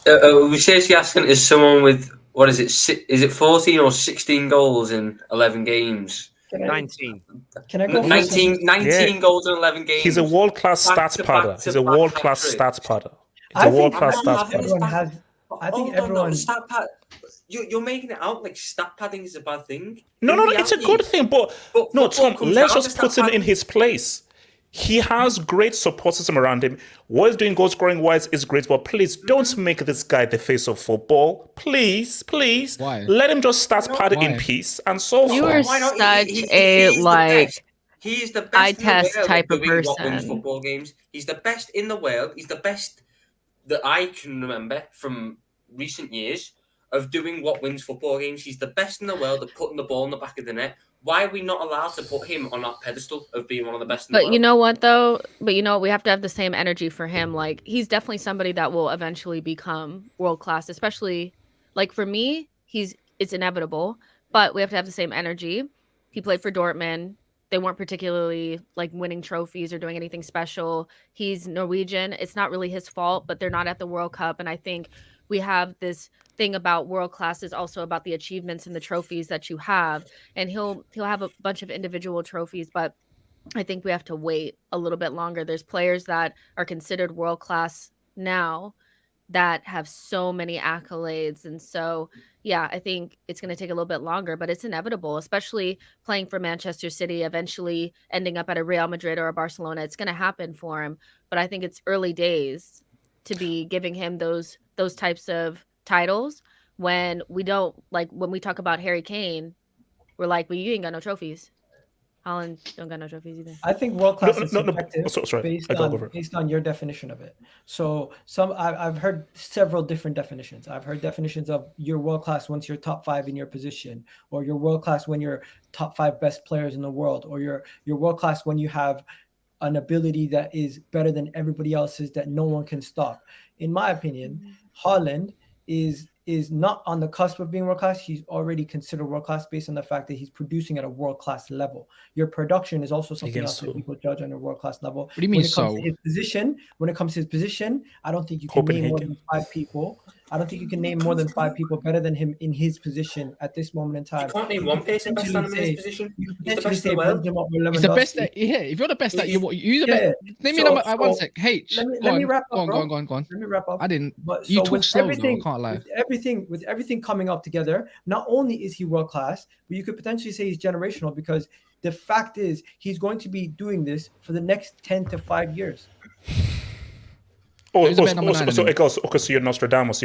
E: We seriously asking, is someone with, what is it? Is it 14 or 16 goals in 11 games?
A: 19.
C: Can I go?
E: 19 goals in 11 games.
B: He's a world-class stats padder. He's a world-class stats padder. He's a world-class stats padder.
C: I think everyone.
E: Stat pad. You're making it out like stat padding is a bad thing.
B: No, it's a good thing. But no, Tom, let's just put him in his place. He has great support system around him. What he's doing goal scoring wise is great, but please don't make this guy the face of football. Please.
F: Why?
B: Let him just start padding in peace and so
D: You
B: forth.
D: are such a
E: He's the best
D: eye
E: in the
D: test
E: world
D: type
E: at
D: of
E: doing what wins
D: person.
E: football games. He's the best in the world. He's the best that I can remember from recent years of doing what wins football games. He's the best in the world at putting the ball in the back of the net. Why are we not allowed to put him on that pedestal of being one of the best in the world?
D: But you know what, though? We have to have the same energy for him. Like, he's definitely somebody that will eventually become world class, especially, like, for me, it's inevitable, but we have to have the same energy. He played for Dortmund. They weren't particularly, like, winning trophies or doing anything special. He's Norwegian. It's not really his fault, but they're not at the World Cup, and I think we have this thing about world class is also about the achievements and the trophies that you have, and he'll have a bunch of individual trophies, but I think we have to wait a little bit longer. There's players that are considered world class now that have so many accolades, and so yeah, I think it's going to take a little bit longer, but it's inevitable, especially playing for Manchester City, eventually ending up at a Real Madrid or a Barcelona. It's going to happen for him, but I think it's early days to be giving him those types of titles when we don't, like, when we talk about Harry Kane, we're like, well, you ain't got no trophies. Haaland don't got no trophies either.
C: I think world class is subjective
B: Sorry.
C: based on your definition of it. So I've heard several different definitions. I've heard definitions of you're world class once you're top 5 in your position, or you're world class when you're top 5 best players in the world, or you're world class when you have an ability that is better than everybody else's that no one can stop. In my opinion, Haaland is not on the cusp of being world class. He's already considered world class based on the fact that he's producing at a world class level. Your production is also something else that people judge on a world class level.
F: What do you mean?
C: When it comes to his position, I don't think you can name more than 5 people. I don't think you can name more than 5 people better than him in his position at this moment in time.
E: You can't name one person best than him in his position. He's the best in the world.
F: He's the best at, if you're the best at, you're the best. Name me number. One sec. H.
C: Let me wrap up.
F: Go on.
C: Let me wrap up.
F: I didn't.
C: But
F: you talk slow, though, I can't lie.
C: With everything coming up together, not only is he world class, but you could potentially say he's generational, because the fact is he's going to be doing this for the next 10 to 5 years.
B: So you're Nostradamus,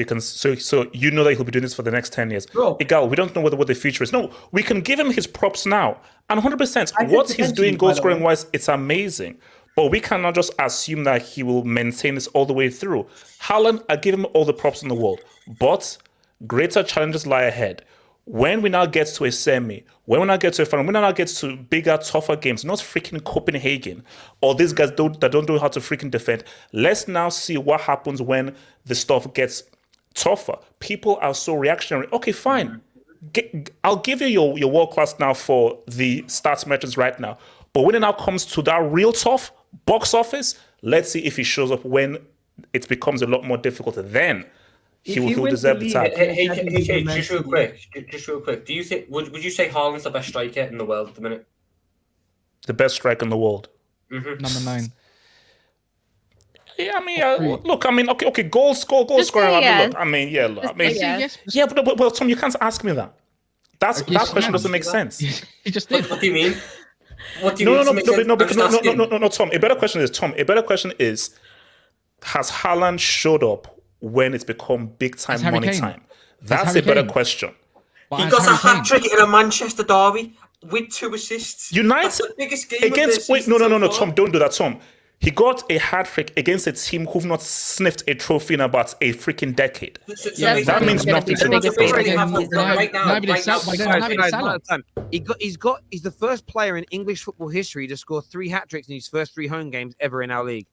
B: so you know that he'll be doing this for the next 10 years.
C: Bro,
B: Egal, we don't know what the future is. No, we can give him his props now. And 100%, what he's doing goal scoring wise, it's amazing. But we cannot just assume that he will maintain this all the way through. Haaland, I give him all the props in the world. But greater challenges lie ahead. When we now get to a semi, when we now get to a final, when we now get to bigger, tougher games, not freaking Copenhagen, or these guys that don't know how to freaking defend, let's now see what happens when the stuff gets tougher. People are so reactionary. Okay, fine. I'll give you your world class now for the stats metrics right now. But when it now comes to that real tough box office, let's see if he shows up when it becomes a lot more difficult. Then he'll deserve the tag.
E: Hey, just real quick. Do you think would you say Haaland's the best striker in the world at the minute?
B: The best striker in the world.
E: Mm-hmm.
F: Number 9.
B: Yeah, I mean, okay, goal scoring.
D: Yes.
B: Yeah, but Tom, you can't ask me that. That question doesn't make sense.
F: He just did.
E: What do you mean? What do you mean?
B: No, Tom. A better question is, has Haaland showed up when it's become big time
F: Harry
B: money
F: Kane.
B: time?
F: That's
B: That's
F: Harry
B: a better
F: Kane.
B: question.
F: But
E: He
F: as
E: got a
F: Harry
E: hat
F: Kane-
E: trick in a Manchester derby with 2 assists. That's
B: United
E: the biggest game
B: against.
E: of their
B: Wait,
E: season so
B: no,
E: far.
B: Tom, don't do that, Tom. He got a hat trick against a team who've not sniffed a trophy in about a freaking decade.
E: So
D: Yeah,
E: basically-
B: that means nothing to me.
E: So basically,
F: Now-
E: have hope
F: now-
E: right now.
F: now
E: Right
F: it's
E: now.
F: Salah, but then-
A: Guys,
F: now it's
A: guys,
F: Salah.
A: one at a time. He's the first player in English football history to score 3 hat tricks in his first 3 home games ever in our league.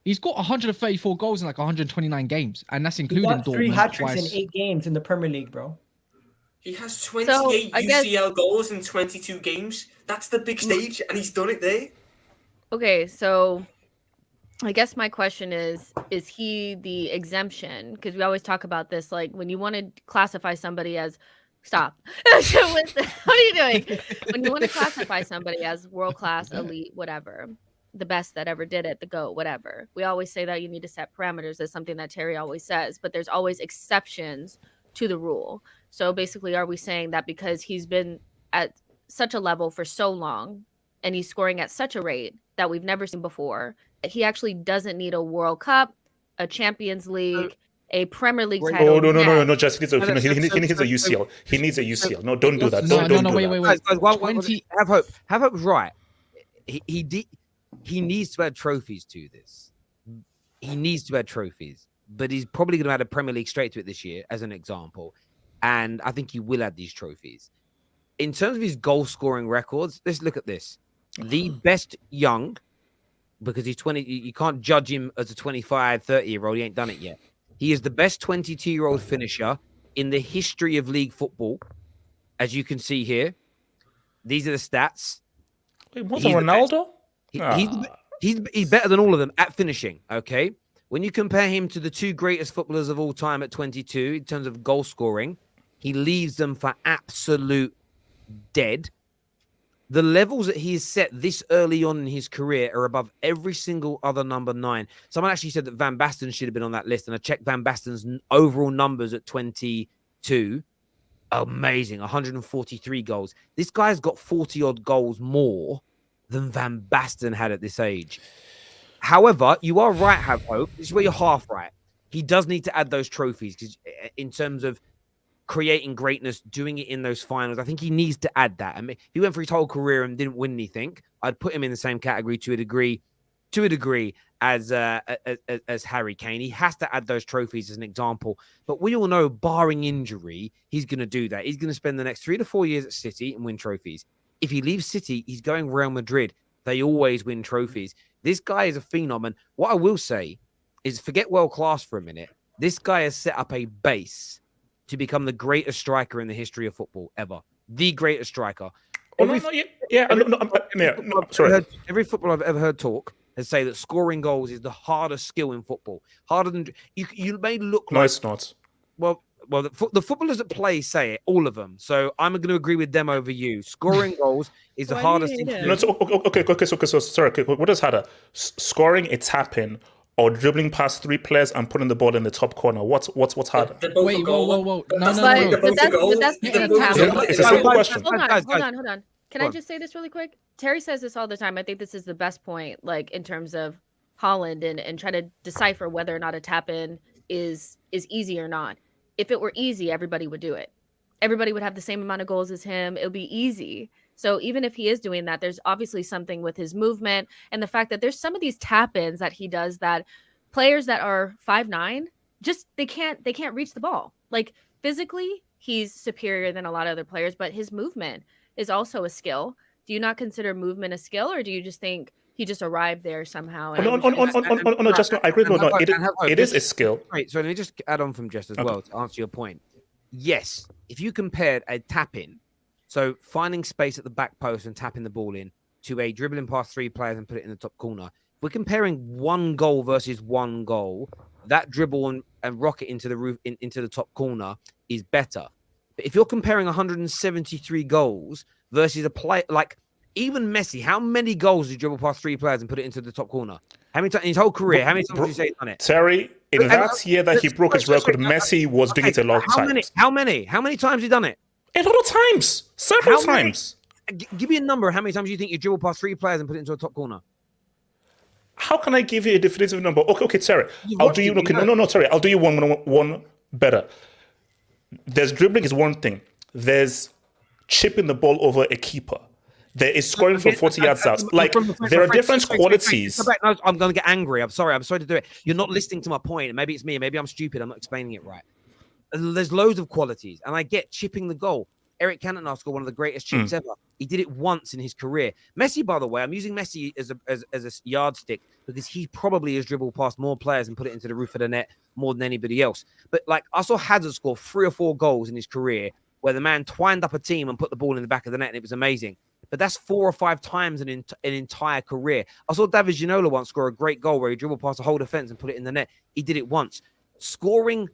F: He's got 134 goals in like 129 games, and that's
C: He
F: including
C: got 3
F: Dortmund
C: hat tricks in
F: twice.
C: 8 games in the Premier League, bro.
E: He has 28
D: I guess-
E: UCL goals in 22 games. That's the big stage, and he's done it there.
D: Okay, so I guess my question is he the exemption? Because we always talk about this, like when you want to classify somebody as stop. What are you doing? When you want to classify somebody as world class, elite, whatever, the best that ever did it, the GOAT, whatever. We always say that you need to set parameters. That's something that Terry always says, but there's always exceptions to the rule. So basically, are we saying that because he's been at such a level for so long and he's scoring at such a rate that we've never seen before, he actually doesn't need a World Cup, a Champions League, a Premier League title?
B: Oh no,
D: next?
B: just he needs a UCL. He needs a UCL. No, don't do that. Don't do
F: wait,
B: that.
F: wait,
A: Guys,
F: wait.
A: guys,
F: 20
A: have hope. Have hope's right. He needs to add trophies to this. He needs to add trophies, but he's probably going to add a Premier League straight to it this year, as an example. And I think he will add these trophies. In terms of his goal scoring records, let's look at this. The best young, because he's 20, you can't judge him as a 25, 30-year-old. He ain't done it yet. He is the best 22-year-old finisher in the history of league football, as you can see here. These are the stats.
B: Wait, more
A: He's
B: than
A: the best.
B: Ronaldo?
A: He's better than all of them at finishing, okay? When you compare him to the 2 greatest footballers of all time at 22 in terms of goal scoring, he leaves them for absolute dead. The levels that he has set this early on in his career are above every single other number 9. Someone actually said that Van Basten should have been on that list, and I checked Van Basten's overall numbers at 22. Amazing, 143 goals. This guy's got 40-odd goals more than Van Basten had at this age. However, you are right, have hope. This is where you're half right. He does need to add those trophies because in terms of creating greatness, doing it in those finals, I think he needs to add that. I mean, he went for his whole career and didn't win anything. I'd put him in the same category to a degree as Harry Kane. He has to add those trophies as an example. But we all know, barring injury, he's going to do that. He's going to spend the next 3 to 4 years at City and win trophies. If he leaves City, he's going Real Madrid. They always win trophies. This guy is a phenom. And what I will say is, forget world class for a minute. This guy has set up a base to become the greatest striker in the history of football ever. The greatest striker.
B: Sorry.
A: Every footballer I've ever heard talk has say that scoring goals is the hardest skill in football. Harder than you may look like.
B: No, it's not.
A: Well, the footballers that play say it, all of them. So I'm going to agree with them over you. Scoring goals is the hardest thing.
B: No, so sorry. Okay, what is harder? Scoring a tap in or dribbling past 3 players and putting the ball in the top corner? What's harder?
F: Wait, whoa. No.
D: That's
B: It's a simple question.
D: Hold on. Can
A: Go
D: I
A: on.
D: just say this really quick? Terry says this all the time. I think this is the best point, like in terms of Haaland and try to decipher whether or not a tap in is easy or not. If it were easy, everybody would do it. Everybody would have the same amount of goals as him. It would be easy. So even if he is doing that, there's obviously something with his movement and the fact that there's some of these tap-ins that he does that players that are 5'9", just they can't reach the ball. Like physically, he's superior than a lot of other players, but his movement is also a skill. Do you not consider movement a skill, or do you just think he just arrived there somehow?
B: No, just no. I agree. No, it is a skill.
A: Right. So let me just add on from Jess as well to answer your point. Yes, if you compared a tap in, so finding space at the back post and tapping the ball in, to a dribbling past 3 players and put it in the top corner, we're comparing 1 goal versus 1 goal. That dribble and rocket into the roof into the top corner is better. But if you're comparing 173 goals versus a play like even Messi, how many goals did he dribble past 3 players and put it into the top corner? How many times in his whole career? How many times did you say he's done it?
B: Terry, in that year that he broke his record, Messi was doing it a lot of times.
A: How many times has he done it?
B: A lot of times. Several times.
A: Give me a number. How many times do you think you dribble past 3 players and put it into a top corner?
B: How can I give you a definitive number? Okay, Terry. I'll do you. Okay, no, Terry. I'll do you one better. There's dribbling is one thing. There's chipping the ball over a keeper. There is scoring from 40 yards out. Like, there are different qualities.
A: I'm going to get angry. I'm sorry to do it. You're not listening to my point. Maybe it's me. Maybe I'm stupid. I'm not explaining it right. There's loads of qualities, and I get chipping the goal. Eric Cantona scored one of the greatest chips ever. He did it once in his career. Messi, by the way, I'm using Messi as a yardstick because he probably has dribbled past more players and put it into the roof of the net more than anybody else. But like, I saw Hazard score 3 or 4 goals in his career where the man twined up a team and put the ball in the back of the net, and it was amazing. But that's 4 or 5 times in an entire career. I saw David Ginola once score a great goal where he dribbled past the whole defense and put it in the net. He did it once. Scoring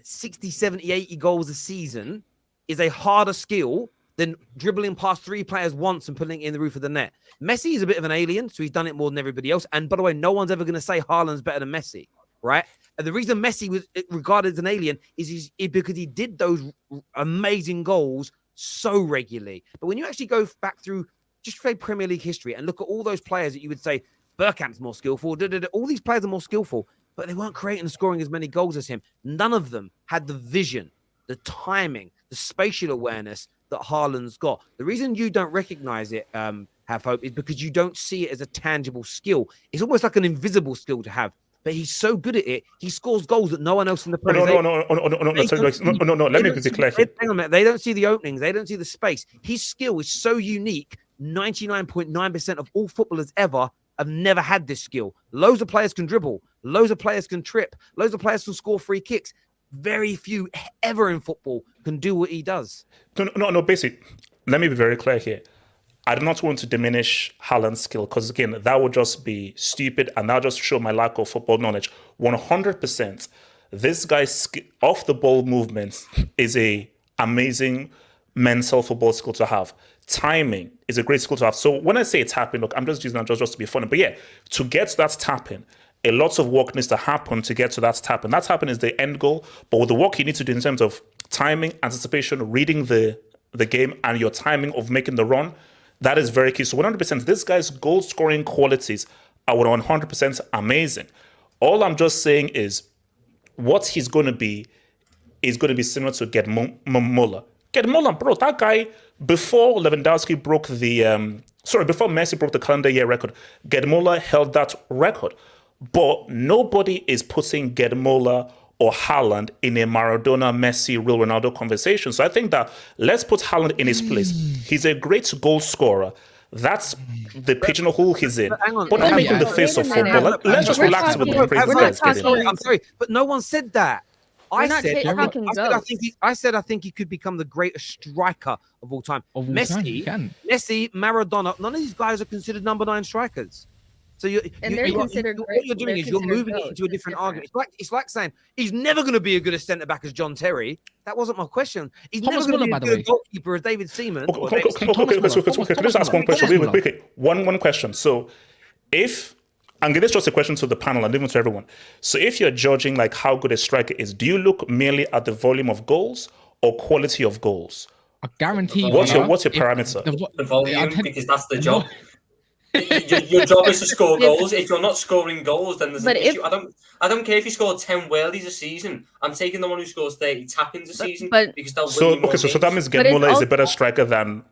A: 60, 70, 80 goals a season is a harder skill than dribbling past 3 players once and putting it in the roof of the net. Messi is a bit of an alien, so he's done it more than everybody else. And by the way, no one's ever going to say Haaland's better than Messi, right? And the reason Messi was regarded as an alien is because he did those amazing goals so regularly. But when you actually go back through just play Premier League history and look at all those players that you would say Bergkamp's more skillful, all these players are more skillful, but they weren't creating and scoring as many goals as him. None of them had the vision, the timing, the spatial awareness that Haaland's got. The reason you don't recognize it, Have Hope, is because you don't see it as a tangible skill. It's almost like an invisible skill to have. But he's so good at it, he scores goals that no one else in the Premier League.
B: No. Let me be clear here.
A: Hang on a minute. They don't see the openings. They don't see the space. His skill is so unique. 99.9% of all footballers ever have never had this skill. Loads of players can dribble. Loads of players can trip. Loads of players can score free kicks. Very few ever in football can do what he does.
B: No. Basically, let me be very clear here. I do not want to diminish Haaland's skill because, again, that would just be stupid and that would just show my lack of football knowledge. 100%. This guy's off-the-ball movements is a amazing mental football skill to have. Timing is a great skill to have. So when I say tapping, look, I'm just using that just to be funny. But yeah, to get to that tapping, a lot of work needs to happen to get to that tapping. That tapping is the end goal. But with the work you need to do in terms of timing, anticipation, reading the game, and your timing of making the run, that is very key. So 100%, this guy's goal scoring qualities are 100% amazing. All I'm just saying is what he's going to be is going to be similar to Gerd Müller. Gerd Müller, bro, that guy, before Lewandowski broke before Messi broke the calendar year record, Gerd Müller held that record. But nobody is putting Gerd Müller or Haaland in a Maradona, Messi, Real Ronaldo conversation. So I think that let's put Haaland in his place. He's a great goal scorer. That's the pigeonhole he's in. But not making the face of football. Let's just relax with the praise guys getting.
A: I'm sorry, but no one said that. I said I think he could become the greatest striker of all time. Messi, Maradona, none of these guys are considered number 9 strikers. So what you're doing is you're moving it into a different argument. It's like saying he's never going to be as good a centre back as John Terry. That wasn't my question. He's never going to be as good a goalkeeper as David Seaman.
B: Okay, can I just ask one question? Really quickly. One question. So if, and this is just a question to the panel and even to everyone. So if you're judging like how good a striker is, do you look merely at the volume of goals or quality of goals?
F: I guarantee.
B: What's your parameter?
E: The volume, because that's the job. Your job is to score goals. If you're not scoring goals, then there's an issue. I don't care if you score 10 worldies a season. I'm taking the one who scores 30 tap-ins a season because they'll win you more games.
B: So that means Gerd Müller is a better striker than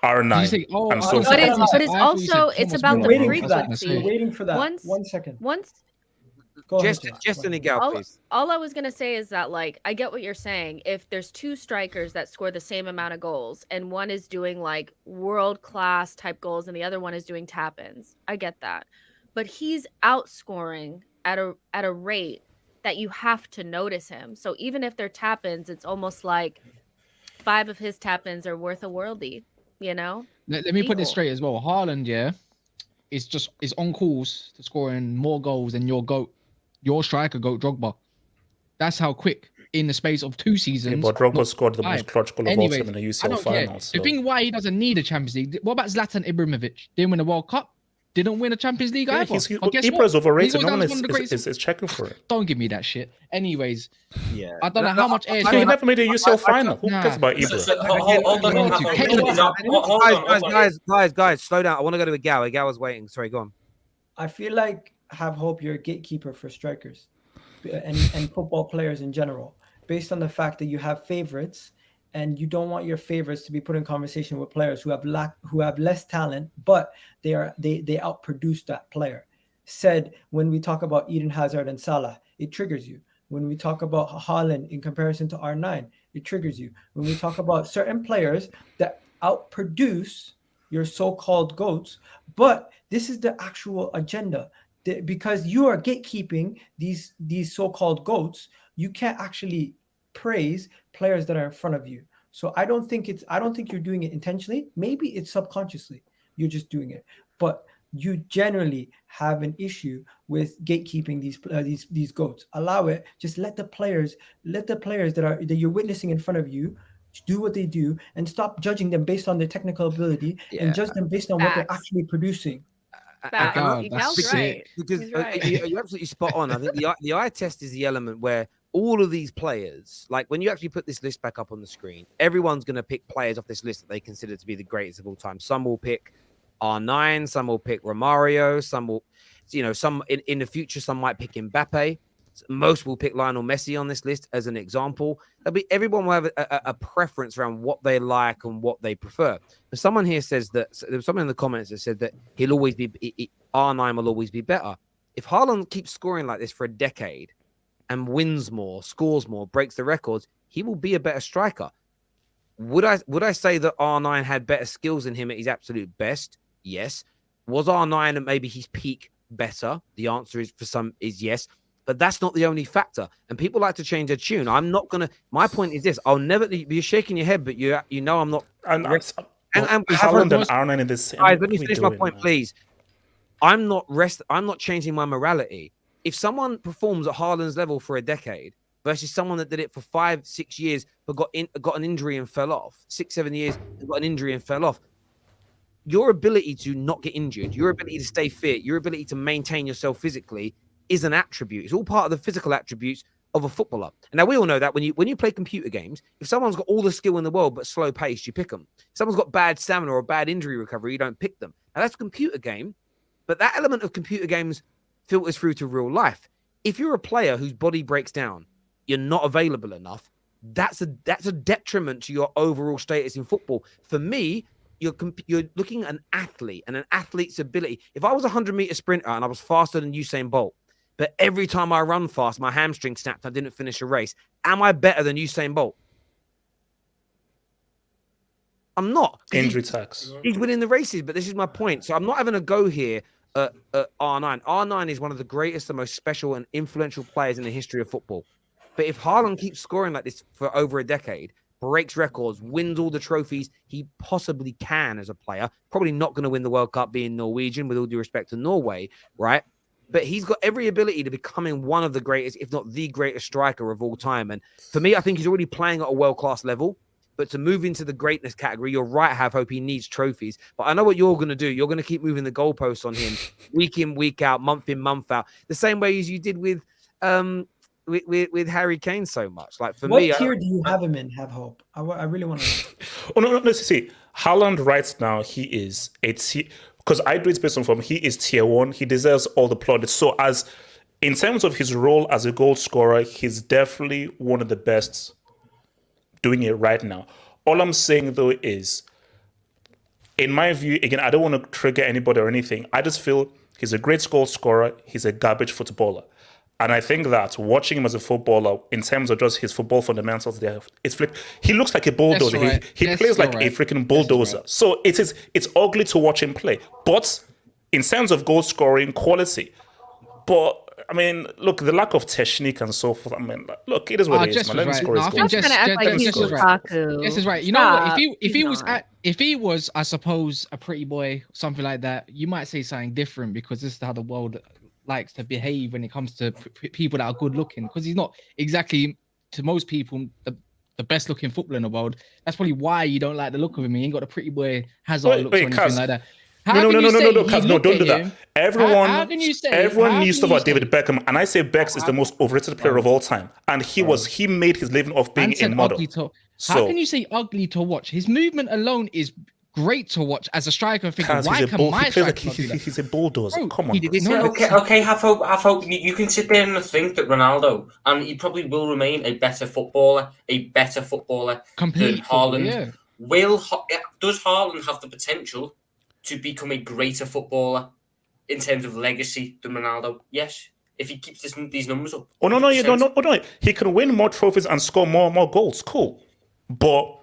B: R9.
D: But it's also about the frequency.
C: We're waiting for that. 1 second.
A: Just an egal, please.
D: All I was gonna say is that, like, I get what you're saying. If there's 2 strikers that score the same amount of goals, and one is doing like world-class type goals, and the other one is doing tap-ins, I get that. But he's outscoring at a rate that you have to notice him. So even if they're tap-ins, it's almost like 5 of his tap-ins are worth a worldie. You know.
F: Let me put this straight as well. Haaland, is on course to scoring more goals than your striker GOAT Drogba. That's how quick in the space of 2 seasons.
B: Yeah, but Drogba scored the most clutch goal of all time in the UCL finals.
F: The thing why he doesn't need a Champions League. What about Zlatan Ibrahimovic? Didn't win the World Cup. didn't win a Champions League either. But guess
B: Ibra
F: what?
B: is overrated.
F: He goes
B: No
F: down
B: one
F: as one of the greatest-
B: is checking for it.
F: Don't give me that shit. Anyways,
A: Yeah.
F: I don't know how much air.
B: He never made a UCL final. Who cares about
E: So,
B: Ibra?
E: hold on.
A: Guys, slow down. I want to go to Agal. Agal was waiting. Sorry, go on.
C: I feel like have hope you're a gatekeeper for strikers and football players in general, based on the fact that you have favorites and you don't want your favorites to be put in conversation with players who have less talent, but they outproduce that player. Said when we talk about Eden Hazard and Salah, it triggers you. When we talk about Haaland in comparison to R9, it triggers you. When we talk about certain players that outproduce your so-called GOATs, but this is the actual agenda. Because you are gatekeeping these so-called GOATs, you can't actually praise players that are in front of you. So I don't think you're doing it intentionally. Maybe it's subconsciously. You're just doing it. But you generally have an issue with gatekeeping these GOATs. Allow it. Just let the players that you're witnessing in front of you do what they do, and stop judging them based on their technical ability and judge them based on what they're actually producing.
D: Miguel's right.
A: Because
D: He's right.
A: you're absolutely spot on. I think the eye test is the element where all of these players, like when you actually put this list back up on the screen, everyone's going to pick players off this list that they consider to be the greatest of all time. Some will pick R9, some will pick Romario, some will, some in the future, some might pick Mbappe. Most will pick Lionel Messi on this list as an example. Everyone will have a preference around what they like and what they prefer. But someone here says that there was someone in the comments that said that he'll always be R9 will always be better. If Haaland keeps scoring like this for a decade and wins more, scores more, breaks the records, he will be a better striker. Would I say that R9 had better skills than him at his absolute best? Yes. Was R9 at maybe his peak better? The answer is yes. But that's not the only factor. And people like to change their tune. I'm not going to... My point is this. I'll never... You're shaking your head, but you know I'm not...
B: And Haaland and R9 in this...
A: Guys, let me finish my point, please. I'm not changing my morality. If someone performs at Haaland's level for a decade versus someone that did it for 5-6 years but got an injury and fell off, 6-7 years and got an injury and fell off, your ability to not get injured, your ability to stay fit, your ability to maintain yourself physically is an attribute. It's all part of the physical attributes of a footballer. And now we all know that when you play computer games, if someone's got all the skill in the world but slow paced, you pick them. If someone's got bad stamina or bad injury recovery, you don't pick them. Now that's a computer game, but that element of computer games filters through to real life. If you're a player whose body breaks down, you're not available enough, that's a detriment to your overall status in football. For me, you're looking at an athlete and an athlete's ability. If I was a 100-meter sprinter and I was faster than Usain Bolt, but every time I run fast, my hamstring snapped, I didn't finish a race, am I better than Usain Bolt? I'm not.
B: Injury tax.
A: He's winning the races, but this is my point. So I'm not having a go here at R9. R9 is one of the greatest and most special and influential players in the history of football. But if Haaland keeps scoring like this for over a decade, breaks records, wins all the trophies he possibly can as a player, probably not going to win the World Cup being Norwegian, with all due respect to Norway, right? But he's got every ability to becoming one of the greatest, if not the greatest striker of all time. And for me, I think he's already playing at a world-class level. But to move into the greatness category, you're right, have hope he needs trophies. But I know what you're going to do. You're going to keep moving the goalposts on him week in, week out, month in, month out. The same way as you did with Harry Kane so much. Like for me,
C: what tier do you have him in? Have hope. I really want to know.
B: Oh no. See, Haaland right now he is because I do it based on form. He is tier 1. He deserves all the plaudits. So as in terms of his role as a goal scorer, he's definitely one of the best doing it right now. All I'm saying though is, in my view, again, I don't want to trigger anybody or anything. I just feel he's a great goal scorer. He's a garbage footballer. And I think that watching him as a footballer, in terms of just his football fundamentals, he looks like a bulldozer.
F: Right.
B: He plays like a freaking bulldozer. Right. So it's ugly to watch him play. But in terms of goal scoring quality, but I mean, look, the lack of technique and so forth. I mean, look, it is what it is. Man. Let me score his goal.
D: Jess
F: is right. You know what? If he was, I suppose, a pretty boy, something like that, you might say something different because this is how the world likes to behave when it comes to people that are good looking, because he's not exactly, to most people, the best looking footballer in the world. That's probably why you don't like the look of him. He ain't got a pretty boy Hazard looks or anything like that. How
B: No,
F: can you say he
B: Kaz, no,
F: looked
B: don't
F: at
B: do that.
F: him?
B: Everyone,
F: How can you say?
B: everyone
F: how
B: knew
F: can
B: stuff
F: you
B: about David
F: say-
B: Beckham, and I say Becks is the most overrated player of all time, and he made his living off being
F: Man
B: a
F: said
B: model.
F: ugly to. How
B: So,
F: can you say ugly to watch? His movement alone is great to watch as a striker. Thinking,
B: Kaz,
F: why
B: he
F: can
B: plays
F: my
B: like
F: striker not do that?
B: he's a bulldozer.
F: Bro,
B: Come on,
F: he
B: bro.
F: did-
E: Yeah,
F: no,
E: okay. Have hope. You can sit there and think that Ronaldo, and he probably will remain a better footballer than
F: complete footballer,
E: Haaland.
F: yeah.
E: Does Haaland have the potential to become a greater footballer in terms of legacy than Ronaldo? Yes, if he keeps these numbers up.
B: Oh no,
E: 100%.
B: no. He can win more trophies and score more goals. Cool, but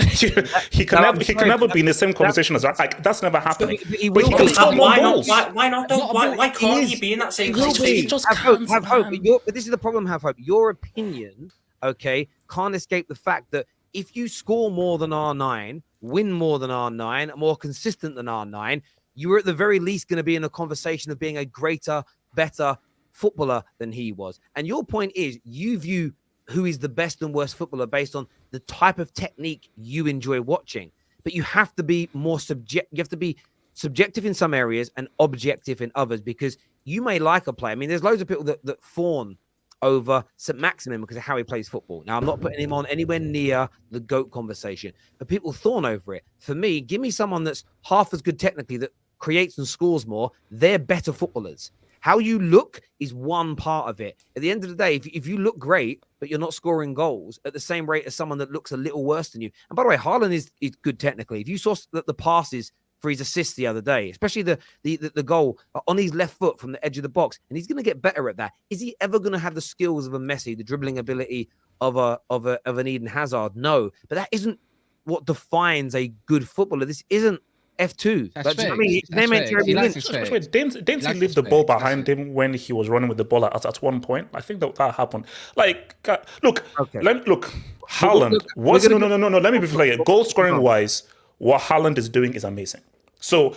B: he can never be in the same conversation as like that's never happening.
A: But he
B: But
A: will
B: he can
A: be.
B: score more
E: Why not?
B: goals.
E: Why not?
F: Not a ball.
E: Why can't
A: He
E: he
A: is.
E: be in that same
A: He will
E: conversation?
A: be.
B: just
A: Have hope.
B: can't,
A: Have hope.
B: man.
A: But this is the problem. Have hope. Your opinion, okay, can't escape the fact that if you score more than R9, win more than R9, more consistent than R9, you were at the very least going to be in a conversation of being a greater, better footballer than he was. And your point is, you view who is the best and worst footballer based on the type of technique you enjoy watching. But you have to be more subjective. You have to be subjective in some areas and objective in others, because you may like a player. I mean, there's loads of people that fawn over St. Maximin because of how he plays football. Now, I'm not putting him on anywhere near the GOAT conversation, but people fawn over it. For me, give me someone that's half as good technically, that creates and scores more. They're better footballers. How you look is one part of it. At the end of the day, if you look great, but you're not scoring goals at the same rate as someone that looks a little worse than you. And by the way, Haaland is good technically. If you saw the passes for his assists the other day, especially the goal on his left foot from the edge of the box, and he's going to get better at that. Is he ever going to have the skills of a Messi, the dribbling ability of an Eden Hazard? No, but that isn't what defines a good footballer. This isn't F2.
F: That's
A: I mean,
F: facts.
A: they meant
F: He likes
A: Terrace.
F: his facts.
B: Wait, didn't he
F: Like
B: leave the
F: his
B: ball
F: facts.
B: behind him when he was running with the ball at one point? I think that happened. Like, look,
A: Okay.
B: look, Haaland. No. Let me be clear. Goal scoring wise, what Haaland is doing is amazing. So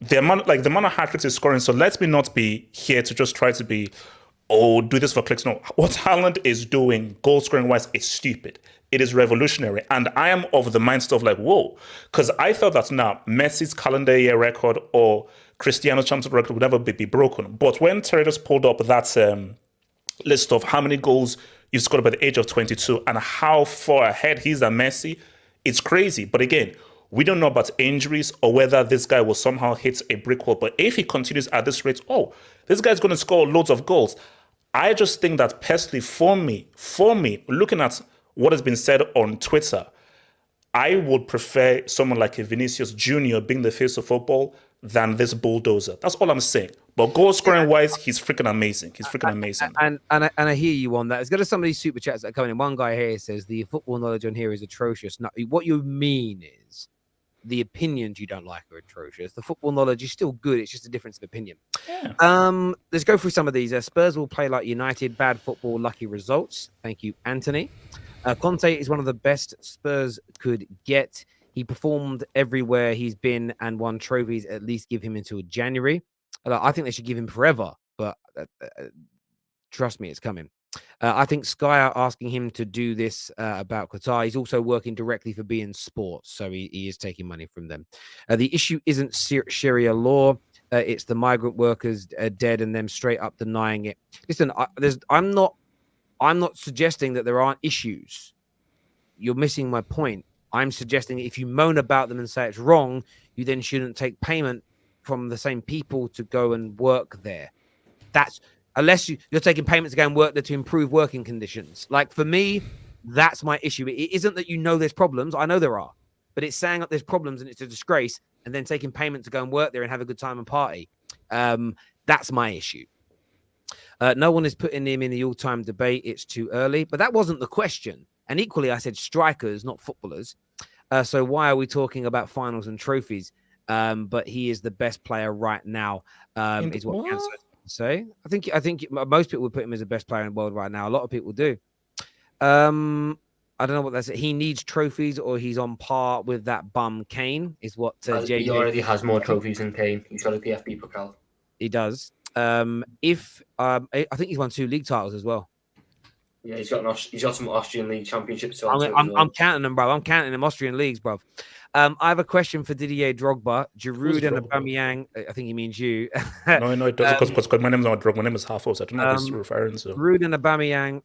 B: the amount of hat tricks he's scoring. So let me not be here to just try to be, do this for clicks. No, what Haaland is doing, goal scoring wise, is stupid. It is revolutionary. And I am of the mindset of like, whoa, because I thought that now Messi's calendar year record or Cristiano's Champions League record would never be broken. But when Terrace pulled up that list of how many goals you've scored by the age of 22 and how far ahead he's than Messi, it's crazy. But again, we don't know about injuries or whether this guy will somehow hit a brick wall. But if he continues at this rate, this guy's going to score loads of goals. I just think that personally, for me, looking at what has been said on Twitter, I would prefer someone like a Vinicius Jr. being the face of football than this bulldozer. That's all I'm saying. But goal scoring wise, he's freaking amazing.
A: And I hear you on that. Let's go to some of these super chats that are coming in. One guy here says the football knowledge on here is atrocious. No, what you mean is the opinions you don't like are atrocious. The football knowledge is still good. It's just a difference of opinion.
B: Yeah.
A: Let's go through some of these. Spurs will play like United. Bad football, lucky results. Thank you, Anthony. Conte is one of the best Spurs could get. He performed everywhere he's been and won trophies. At least give him until January. I think they should give him forever, but trust me, it's coming. I think Sky are asking him to do this about Qatar. He's also working directly for beIN Sports, so he is taking money from them. The issue isn't Sharia law. It's the migrant workers dead and them straight up denying it. Listen, I'm not suggesting that there aren't issues. You're missing my point. I'm suggesting if you moan about them and say it's wrong, you then shouldn't take payment from the same people to go and work there. That's unless you're taking payment to go and work there to improve working conditions. Like for me, that's my issue. It isn't that there's problems. I know there are, but it's saying that there's problems and it's a disgrace, and then taking payment to go and work there and have a good time and party. That's my issue. No one is putting him in the all-time debate. It's too early, but that wasn't the question. And equally, I said strikers, not footballers. So why are we talking about finals and trophies? But he is the best player right now. Is what Cancer say. I think most people would put him as the best player in the world right now. A lot of people do. I don't know what that's. He needs trophies, or he's on par with that bum Kane. Is what
E: he already has more trophies than Kane. He's got a PFP Pokal.
A: He does. I think he's won 2 league titles as well.
E: Yeah, he's got some Austrian League championships to answer as well.
A: I'm counting them, bro. I'm counting them Austrian leagues, bro. I have a question for Didier Drogba. Giroud and
B: Drogba?
A: Aubameyang. I think he means you.
B: No, it doesn't, because my name's not Drogba. My name is Half-Off, so I don't know what he's referring to.
A: Giroud and Aubameyang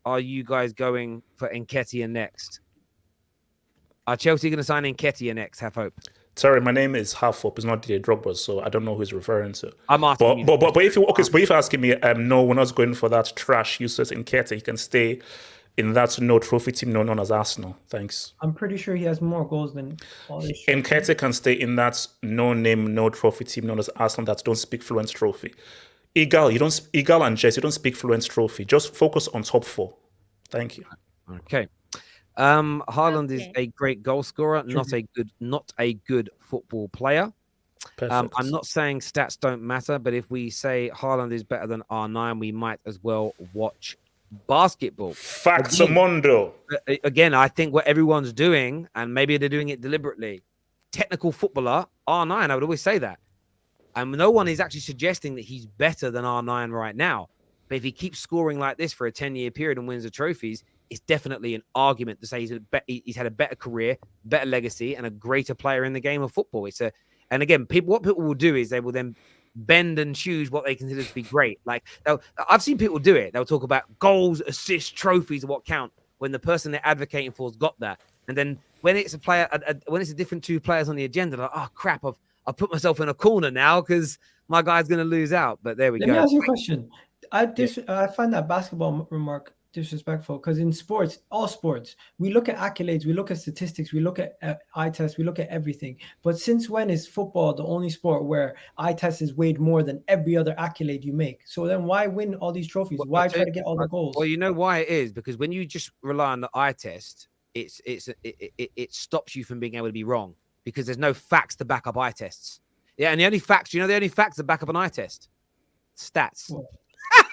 A: are you guys going for Nketiah next? Are Chelsea going to sign Nketiah next? Have hope.
B: Sorry, my name is Half-Off. It's not Didier Drogba, so I don't know who he's referring to.
A: I'm asking
B: but if you're asking me, no, we're not going for that trash useless Nketiah. He can stay in that no trophy team known as Arsenal. Thanks.
C: I'm pretty sure he has more goals than all this.
B: Nketiah can stay in that no name, no trophy team known as Arsenal that don't speak fluent trophy. Igal and Jess, you don't speak fluent trophy. Just focus on top 4. Thank you.
A: Okay. Haaland is a great goal scorer, not a good football player.
B: Perfect.
A: I'm not saying stats don't matter, but if we say Haaland is better than R9, we might as well watch basketball.
B: Factamundo.
A: Again, I think what everyone's doing, and maybe they're doing it deliberately, technical footballer, R9, I would always say that. And no one is actually suggesting that he's better than R9 right now. But if he keeps scoring like this for a 10-year period and wins the trophies, it's definitely an argument to say he's had a better career, better legacy, and a greater player in the game of football. And again, what people will do is they will then bend and choose what they consider to be great. Like, I've seen people do it. They'll talk about goals, assists, trophies, what count when the person they're advocating for has got that. And then when it's a player, when it's a different 2 players on the agenda, like, oh crap, I've put myself in a corner now because my guy's going to lose out. But there we go.
C: Let me ask you a question. I find that basketball remark disrespectful because in sports, all sports, we look at accolades, we look at statistics, we look at eye test, we look at everything. But since when is football the only sport where eye test is weighed more than every other accolade you make? So then why win all these trophies? Why try to get all the goals?
A: Well, you know why it is, because when you just rely on the eye test, it stops you from being able to be wrong because there's no facts to back up eye tests. Yeah, and the only facts that back up an eye test, stats.
B: No.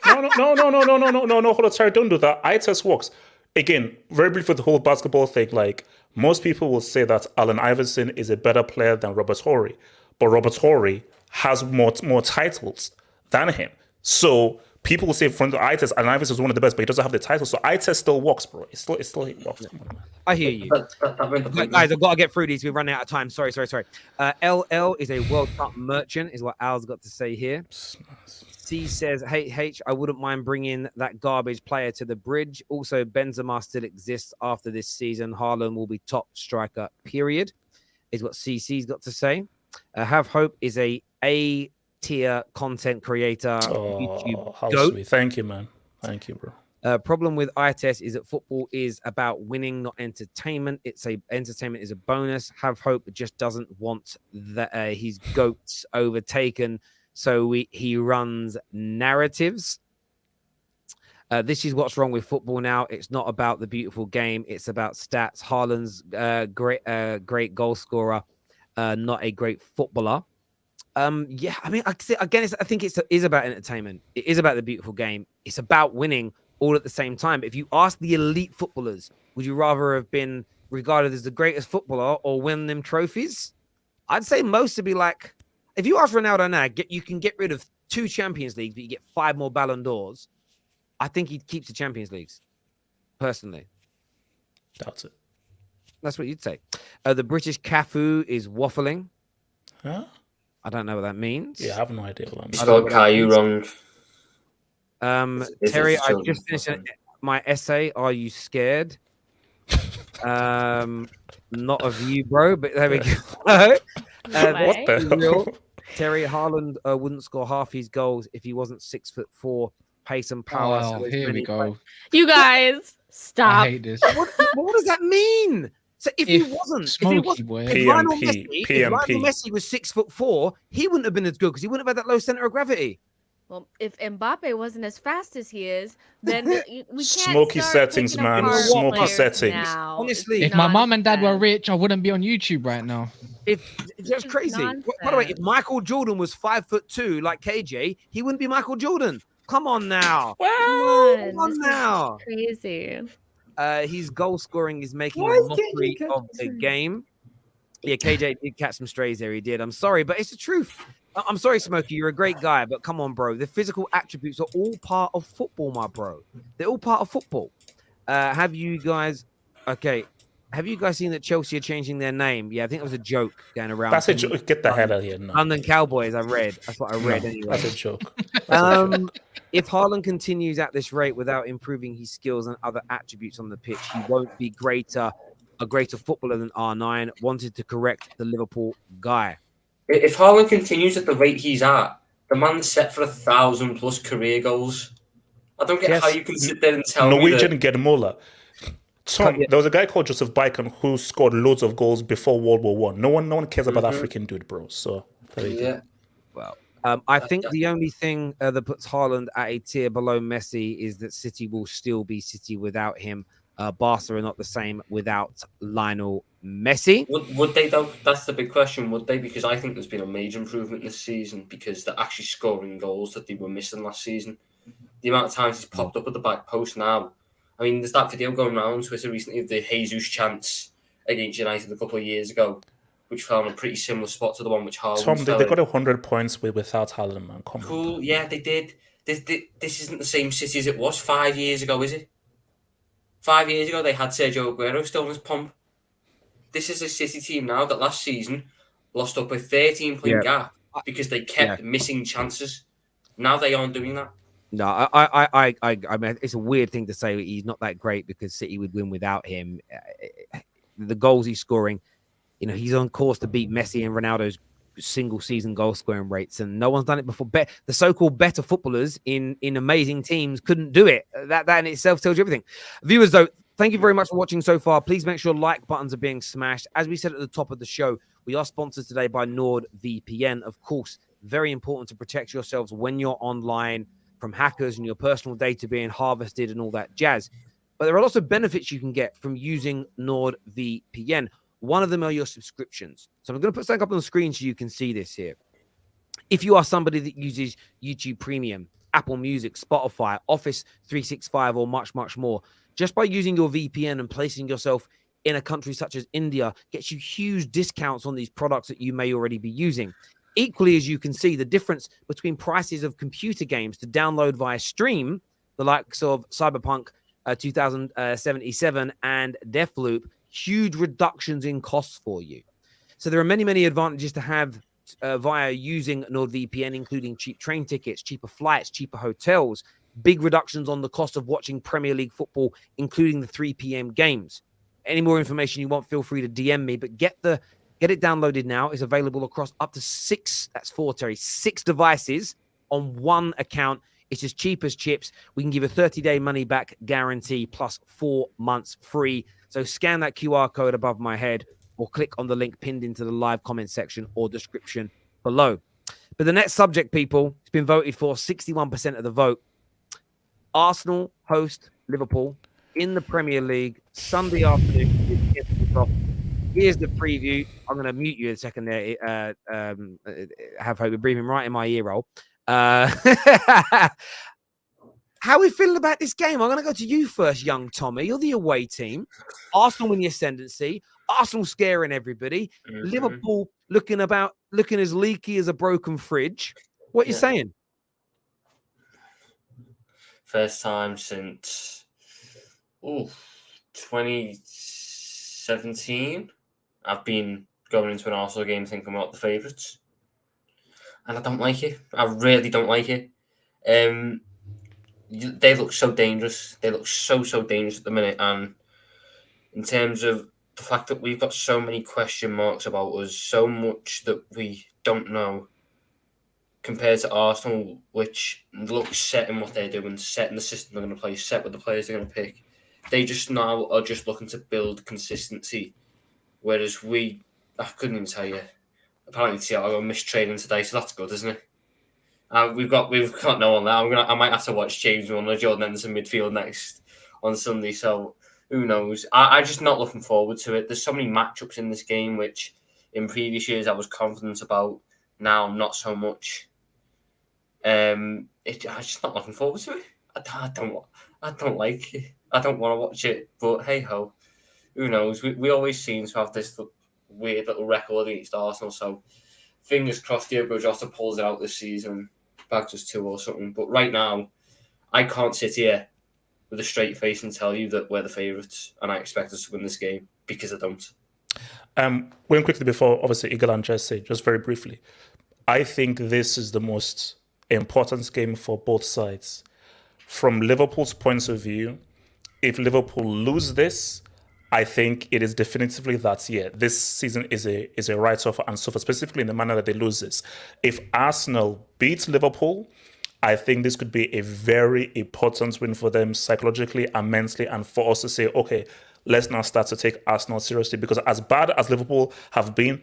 B: Hold on, sorry, don't do that. Eye test works. Again, very brief with the whole basketball thing. Like, most people will say that Allen Iverson is a better player than Robert Horry, but Robert Horry has more titles than him. So people will say from the eye test, Allen Iverson is one of the best, but he doesn't have the title. So eye test still works, bro. It still works.
A: I hear you. Guys, I've got to get through these. We're running out of time. Sorry. LL is a World Cup merchant, is what Al's got to say here. C says, hey, H, I wouldn't mind bringing that garbage player to the bridge. Also, Benzema still exists after this season. Haaland will be top striker, period, is what CC's got to say. Have Hope is a A-tier content creator. YouTube
B: how
A: goat.
B: sweet. Thank you, man. Thank you, bro.
A: Problem with eye test is that football is about winning, not entertainment. Entertainment is a bonus. Have Hope just doesn't want his goats overtaken. So he runs narratives. This is what's wrong with football now. It's not about the beautiful game. It's about stats. Haaland's great goal scorer, not a great footballer. Yeah, I mean, I think it is about entertainment. It is about the beautiful game. It's about winning all at the same time. But if you ask the elite footballers, would you rather have been regarded as the greatest footballer or win them trophies? I'd say most would be like, if you ask Ronaldo now, you can get rid of 2 Champions Leagues, but you get 5 more Ballon d'Ors. I think he keeps the Champions Leagues, personally.
B: That's it.
A: That's what you'd say. The British Cafu is waffling.
B: Huh?
A: I don't know what that means.
B: Yeah, I have no idea what that means.
E: You spelled Caillou wrong.
A: Terry, I just finished my essay. Are you scared? Not of you, bro, but there we go.
B: What the hell?
A: Terry, Haaland wouldn't score half his goals if he wasn't 6'4", pace and power.
F: Oh, here we go.
D: You guys, stop.
F: I hate this.
A: What does that mean? So if he wasn't, if Lionel Messi was 6'4", he wouldn't have been as good because he wouldn't have had that low center of gravity.
D: Well, if Mbappe wasn't as fast as he is, then we can't
B: Smoky settings, man. Smoky settings.
D: Now.
A: Honestly,
F: if my mom and dad were rich, I wouldn't be on YouTube right now.
A: It's just crazy. By the way, if Michael Jordan was 5'2" like KJ, he wouldn't be Michael Jordan. Come on now. Come on now.
D: Crazy.
A: His goal scoring is making a mockery of the game. Yeah, KJ did catch some strays there. He did. I'm sorry, but it's the truth. I'm sorry, Smokey, you're a great guy, but come on, bro. The physical attributes are all part of football, my bro. They're all part of football. Have you guys seen that Chelsea are changing their name? Yeah, I think it was a joke going around.
B: That's a joke. Get the hell out of here. No,
A: London Cowboys, I read. That's what I read
B: no,
A: anyway.
B: that's a joke. That's a joke.
A: If Haaland continues at this rate without improving his skills and other attributes on the pitch, he won't be a greater footballer than R9. Wanted to correct the Liverpool guy.
E: If Haaland continues at the rate he's at, the man's set for 1,000+ career goals. I don't get how you can sit there and tell
B: Norwegian
E: me
B: Gerd Tom, there was a guy called Joseph Bacon who scored loads of goals before World War One. No one cares about that freaking dude, bro. So
E: yeah.
A: Well, I think the only thing that puts Haaland at a tier below Messi is that City will still be City without him. Barca are not the same without Lionel Messi.
E: Would they though? That's the big question. Would they? Because I think there's been a major improvement this season because they're actually scoring goals that they were missing last season. The amount of times he's popped up at the back post now. I mean, there's that video going around Twitter recently of the Jesus chance against United a couple of years ago, which fell in a pretty similar spot to the one which Haaland.
B: Tom, they got 100 points without Haaland, man. Come
E: cool.
B: on.
E: Yeah, they did. This isn't the same City as it was 5 years ago, is it? 5 years ago, they had Sergio Aguero still in his pump. This is a City team now that last season lost up a 13-point gap because they kept missing chances. Now they aren't doing that.
A: No, I mean, it's a weird thing to say he's not that great because City would win without him. The goals he's scoring, he's on course to beat Messi and Ronaldo's single season goal scoring rates, and no one's done it before. The so-called better footballers in amazing teams couldn't do it. That in itself tells you everything. Viewers, though, thank you very much for watching so far. Please make sure like buttons are being smashed. As we said at the top of the show, we are sponsored today by NordVPN. Of course, very important to protect yourselves when you're online from hackers and your personal data being harvested and all that jazz. But there are lots of benefits you can get from using NordVPN. One of them are your subscriptions. So I'm going to put something up on the screen so you can see this here. If you are somebody that uses YouTube Premium, Apple Music, Spotify, Office 365, or much, much more, just by using your VPN and placing yourself in a country such as India gets you huge discounts on these products that you may already be using. Equally, as you can see, the difference between prices of computer games to download via stream, the likes of Cyberpunk 2077 and Deathloop, huge reductions in costs for you. So there are many, many advantages to have via using NordVPN, including cheap train tickets, cheaper flights, cheaper hotels, big reductions on the cost of watching Premier League football, including the 3 p.m. games. Any more information you want, feel free to DM me, but get it downloaded now. It's available across up to 6 devices on one account. It's as cheap as chips. We can give a 30-day money-back guarantee plus 4 months free. So scan that QR code above my head or click on the link pinned into the live comment section or description below. But the next subject, people, it's been voted for 61% of the vote. Arsenal host Liverpool in the Premier League Sunday afternoon. Here's the preview. I'm going to mute you in a second there. Have hope. You're breathing right in my ear roll. How are we feeling about this game? I'm going to go to you first, young Tommy. You're the away team. Arsenal in the ascendancy. Arsenal scaring everybody. Mm-hmm. Liverpool looking as leaky as a broken fridge. What are you saying?
E: First time since 2017. I've been going into an Arsenal game thinking about the favourites. And I don't like it. I really don't like it. They look so dangerous. They look so dangerous at the minute. And in terms of the fact that we've got so many question marks about us, so much that we don't know, compared to Arsenal, which looks set in what they're doing, set in the system they're going to play, set with the players they're going to pick. They just now are just looking to build consistency. Whereas I couldn't even tell you. Apparently, Thiago missed training today, so that's good, isn't it? We've got no one there. I might have to watch James Milner, Jordan Henderson midfield next on Sunday. So who knows? I'm just not looking forward to it. There's so many matchups in this game, which in previous years I was confident about. Now not so much. I'm just not looking forward to it. I don't like it. I don't want to watch it. But hey ho, who knows? We always seem to have this weird little record against Arsenal. So fingers crossed Diogo Jota pulls it out this season, bags us 2 or something. But right now, I can't sit here with a straight face and tell you that we're the favourites and I expect us to win this game, because I don't.
B: Going quickly before, obviously, Eagle and Jess say, just very briefly, I think this is the most important game for both sides. From Liverpool's point of view, if Liverpool lose this, I think it is definitively that, this season is a write-off and suffer, specifically in the manner that they lose this. If Arsenal beats Liverpool, I think this could be a very important win for them psychologically and mentally, and for us to say, okay, let's now start to take Arsenal seriously, because as bad as Liverpool have been,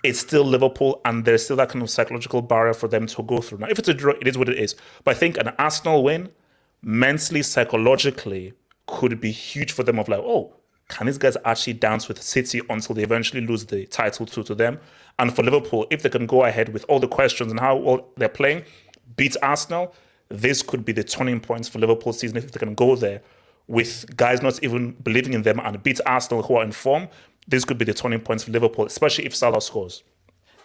B: it's still Liverpool, and there's still that kind of psychological barrier for them to go through. Now, if it's a draw, it is what it is. But I think an Arsenal win, mentally, psychologically, could be huge for them, of like, oh, can these guys actually dance with City until they eventually lose the title to them? And for Liverpool, if they can go ahead with all the questions and how well they're playing, beat Arsenal, this could be the turning points for Liverpool season. If they can go there with guys not even believing in them and beat Arsenal, who are in form, this could be the turning points for Liverpool, especially if Salah scores.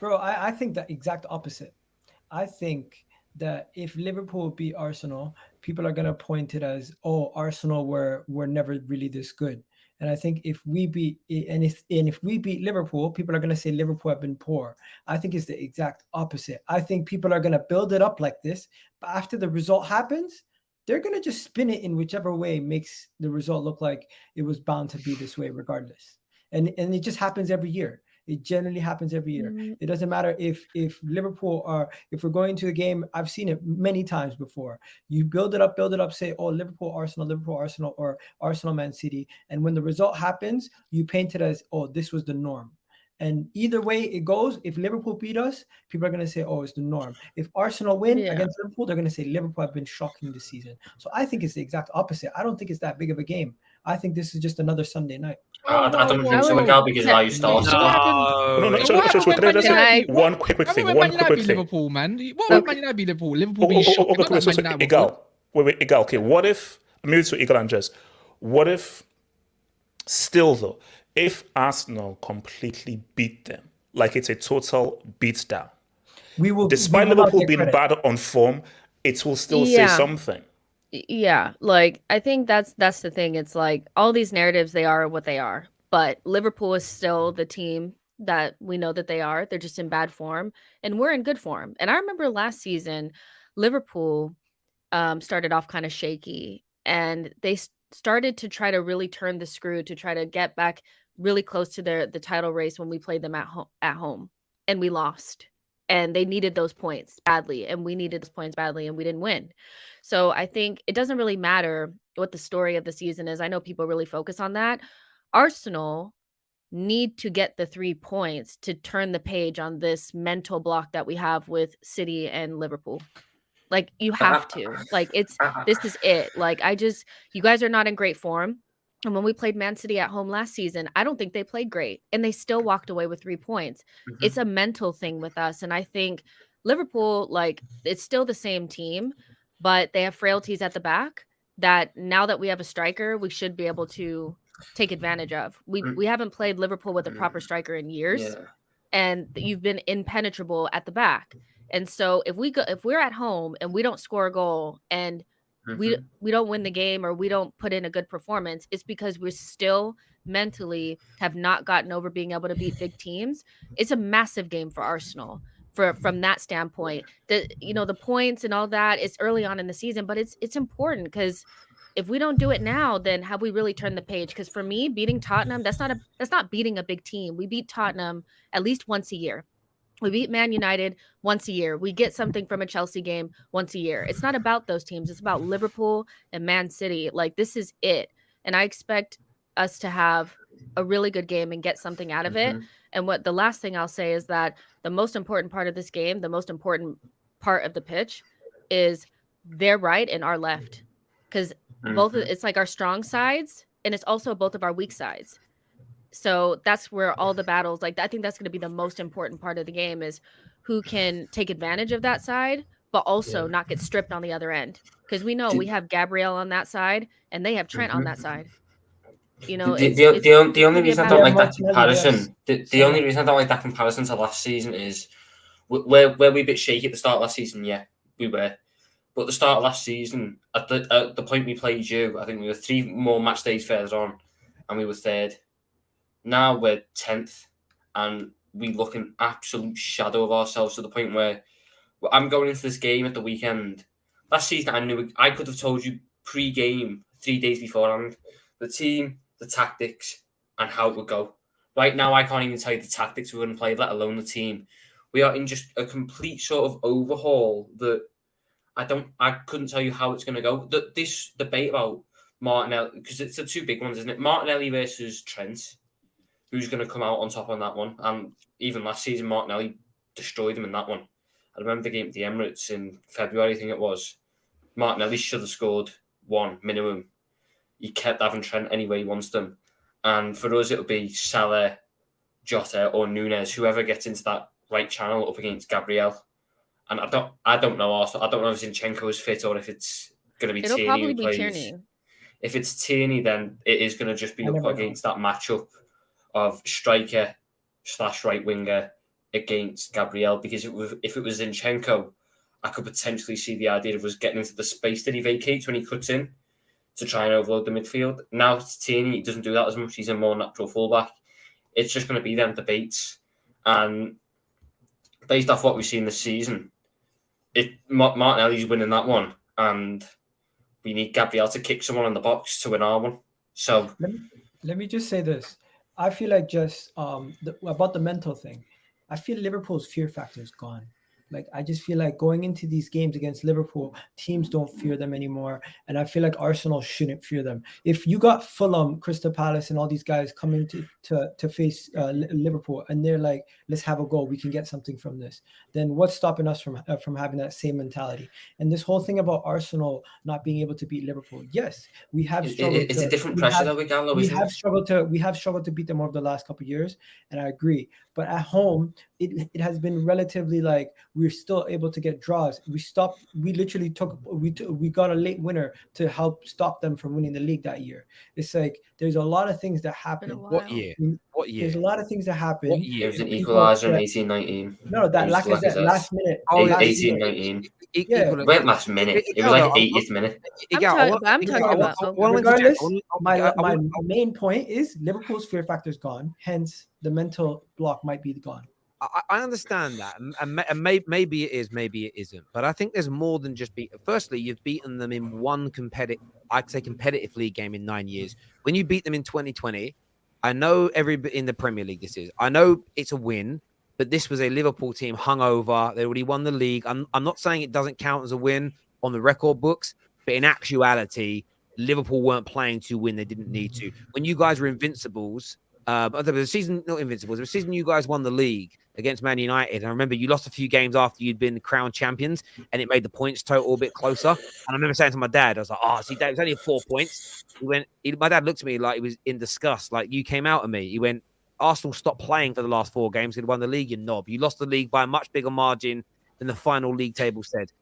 C: Bro, I think the exact opposite. I think that if Liverpool beat Arsenal, people are going to point it as, oh, Arsenal were never really this good. And I think if we beat Liverpool, people are going to say Liverpool have been poor. I think it's the exact opposite. I think people are going to build it up like this, but after the result happens, they're going to just spin it in whichever way makes the result look like it was bound to be this way regardless. And it just happens every year. It generally happens every year. It doesn't matter if Liverpool are, if we're going to a game, I've seen it many times before. You build it up, say, oh, Liverpool, Arsenal, or Arsenal, Man City. And when the result happens, you paint it as, oh, this was the norm. And either way it goes, if Liverpool beat us, people are going to say, oh, it's the norm. If Arsenal win against Liverpool, they're going to say Liverpool have been shocking this season. So I think it's the exact opposite. I don't think it's that big of a game. I think this is just another Sunday night.
E: I don't think so, Miguel, because how you start.
B: One quick thing.
F: Liverpool, man. What about Man United beat Liverpool? Liverpool beat shocking.
B: Egal. Wait. Okay, what if, maybe to Eagle and Jess, what if, still though, if Arsenal completely beat them, like it's a total beatdown, despite Liverpool being bad on form, it will still say something.
D: Yeah, like I think that's the thing. It's like all these narratives, they are what they are, but Liverpool is still the team that we know that they are. They're just in bad form, and we're in good form. And I remember last season, Liverpool started off kind of shaky, and they started to try to really turn the screw to try to get back really close to the title race when we played them at home, and we lost. And they needed those points badly, and we needed those points badly, and we didn't win. So I think it doesn't really matter what the story of the season is. I know people really focus on that. Arsenal need to get the 3 points to turn the page on this mental block that we have with City and Liverpool. Like, you have to. Like, this is it. Like, you guys are not in great form. And when we played Man City at home last season, I don't think they played great, and they still walked away with 3 points. It's a mental thing with us. And I think Liverpool, like, it's still the same team, but they have frailties at the back that now that we have a striker, we should be able to take advantage of. We haven't played Liverpool with a proper striker in years, and you've been impenetrable at the back. And so if we're at home and we don't score a goal and we don't win the game, or we don't put in a good performance, it's because we're still mentally have not gotten over being able to beat big teams. It's a massive game for Arsenal from that standpoint. The points and all that, it's early on in the season, but it's important, because if we don't do it now, then have we really turned the page? Because for me, beating Tottenham, that's not beating a big team. We beat Tottenham at least once a year. We beat Man United once a year. We get something from a Chelsea game once a year. It's not about those teams. It's about Liverpool and Man City. Like, this is it. And I expect us to have a really good game and get something out of it. And the last thing I'll say is that the most important part of this game, the most important part of the pitch, is their right and our left. Because it's like our strong sides, and it's also both of our weak sides. So that's where all the battles, like, I think that's going to be the most important part of the game, is who can take advantage of that side, but also not get stripped on the other end. Because we know we have Gabriel on that side, and they have Trent on that side. You know,
E: the only reason I don't like that comparison, the only reason I don't like that comparison to last season is Were we a bit shaky at the start of last season? Yeah, we were. But at the start of last season, at the point we played you, I think we were 3 more match days further on, and we were 3rd. Now we're 10th, and we look an absolute shadow of ourselves to the point where I'm going into this game at the weekend. Last season, I could have told you pre-game 3 days beforehand the team, the tactics, and how it would go. Right now, I can't even tell you the tactics we're going to play, let alone the team. We are in just a complete sort of overhaul that I couldn't tell you how it's going to go. This debate about Martinelli, because it's the 2 big ones, isn't it? Martinelli versus Trent. Who's going to come out on top on that one? And even last season, Martinelli destroyed him in that one. I remember the game at the Emirates in February, I think it was. Martinelli should have scored 1 minimum. He kept having Trent anyway he wants them. And for us, it'll be Salah, Jota, or Nunez, whoever gets into that right channel up against Gabriel. And I don't know also. I don't know if Zinchenko is fit or if it's going to be
D: It'll
E: Tierney
D: probably
E: who
D: be
E: plays.
D: Tierney.
E: If it's Tierney, then it is going to just be
C: I
E: up
C: never
E: against that matchup of striker / right winger against Gabriel. Because if it was Zinchenko, I could potentially see the idea of us getting into the space that he vacates when he cuts in to try and overload the midfield. Now it's Tierney, he doesn't do that as much. He's a more natural fullback. It's just going to be them debates. And based off what we've seen this season, Martinelli's winning that one, and we need Gabriel to kick someone in the box to win our one. So
C: let me just say this. I feel like just about the mental thing. I feel Liverpool's fear factor is gone. Like, I just feel like going into these games against Liverpool, teams don't fear them anymore. And I feel like Arsenal shouldn't fear them. If you got Fulham, Crystal Palace, and all these guys coming to face Liverpool, and they're like, let's have a go, we can get something from this, then what's stopping us from having that same mentality? And this whole thing about Arsenal not being able to beat Liverpool, yes, we have struggled.
E: It's a different pressure though, Gallo,
C: we
E: isn't
C: have
E: it?
C: struggled to beat them over the last couple of years, and I agree. But at home, it has been relatively like we're still able to get draws. We literally got a late winner to help stop them from winning the league that year. It's like there's a lot of things that happen.
A: What year?
C: There's a lot of things that happen.
A: What year?
E: It was an equaliser in 18-19.
C: No, that
E: It was
C: last minute.
A: Oh, yeah,
E: 18-19.
C: Yeah.
E: It went last minute. It was like 80th minute.
D: I'm talking about.
C: Regardless, my main point is Liverpool's fear factor is gone. Hence, the mental block might be gone.
A: I understand that, and maybe it is, maybe it isn't. But I think there's more than just beat. Firstly, you've beaten them in one competitive league game in 9 years. When you beat them in 2020, I know in the Premier League this is. I know it's a win, but this was a Liverpool team hungover. They already won the league. I'm not saying it doesn't count as a win on the record books, but in actuality, Liverpool weren't playing to win. They didn't need to. When you guys were invincibles. The season, not invincibles, the season you guys won the league against Man United. And I remember you lost a few games after you'd been crowned champions, and it made the points total a bit closer. And I remember saying to my dad, I was like, "Oh, see, Dad, it was only 4 points." My dad looked at me like he was in disgust, like, "You came out at me." He went, "Arsenal stopped playing for the last 4 games. They'd won the league, you knob. You lost the league by a much bigger margin than the final league table said."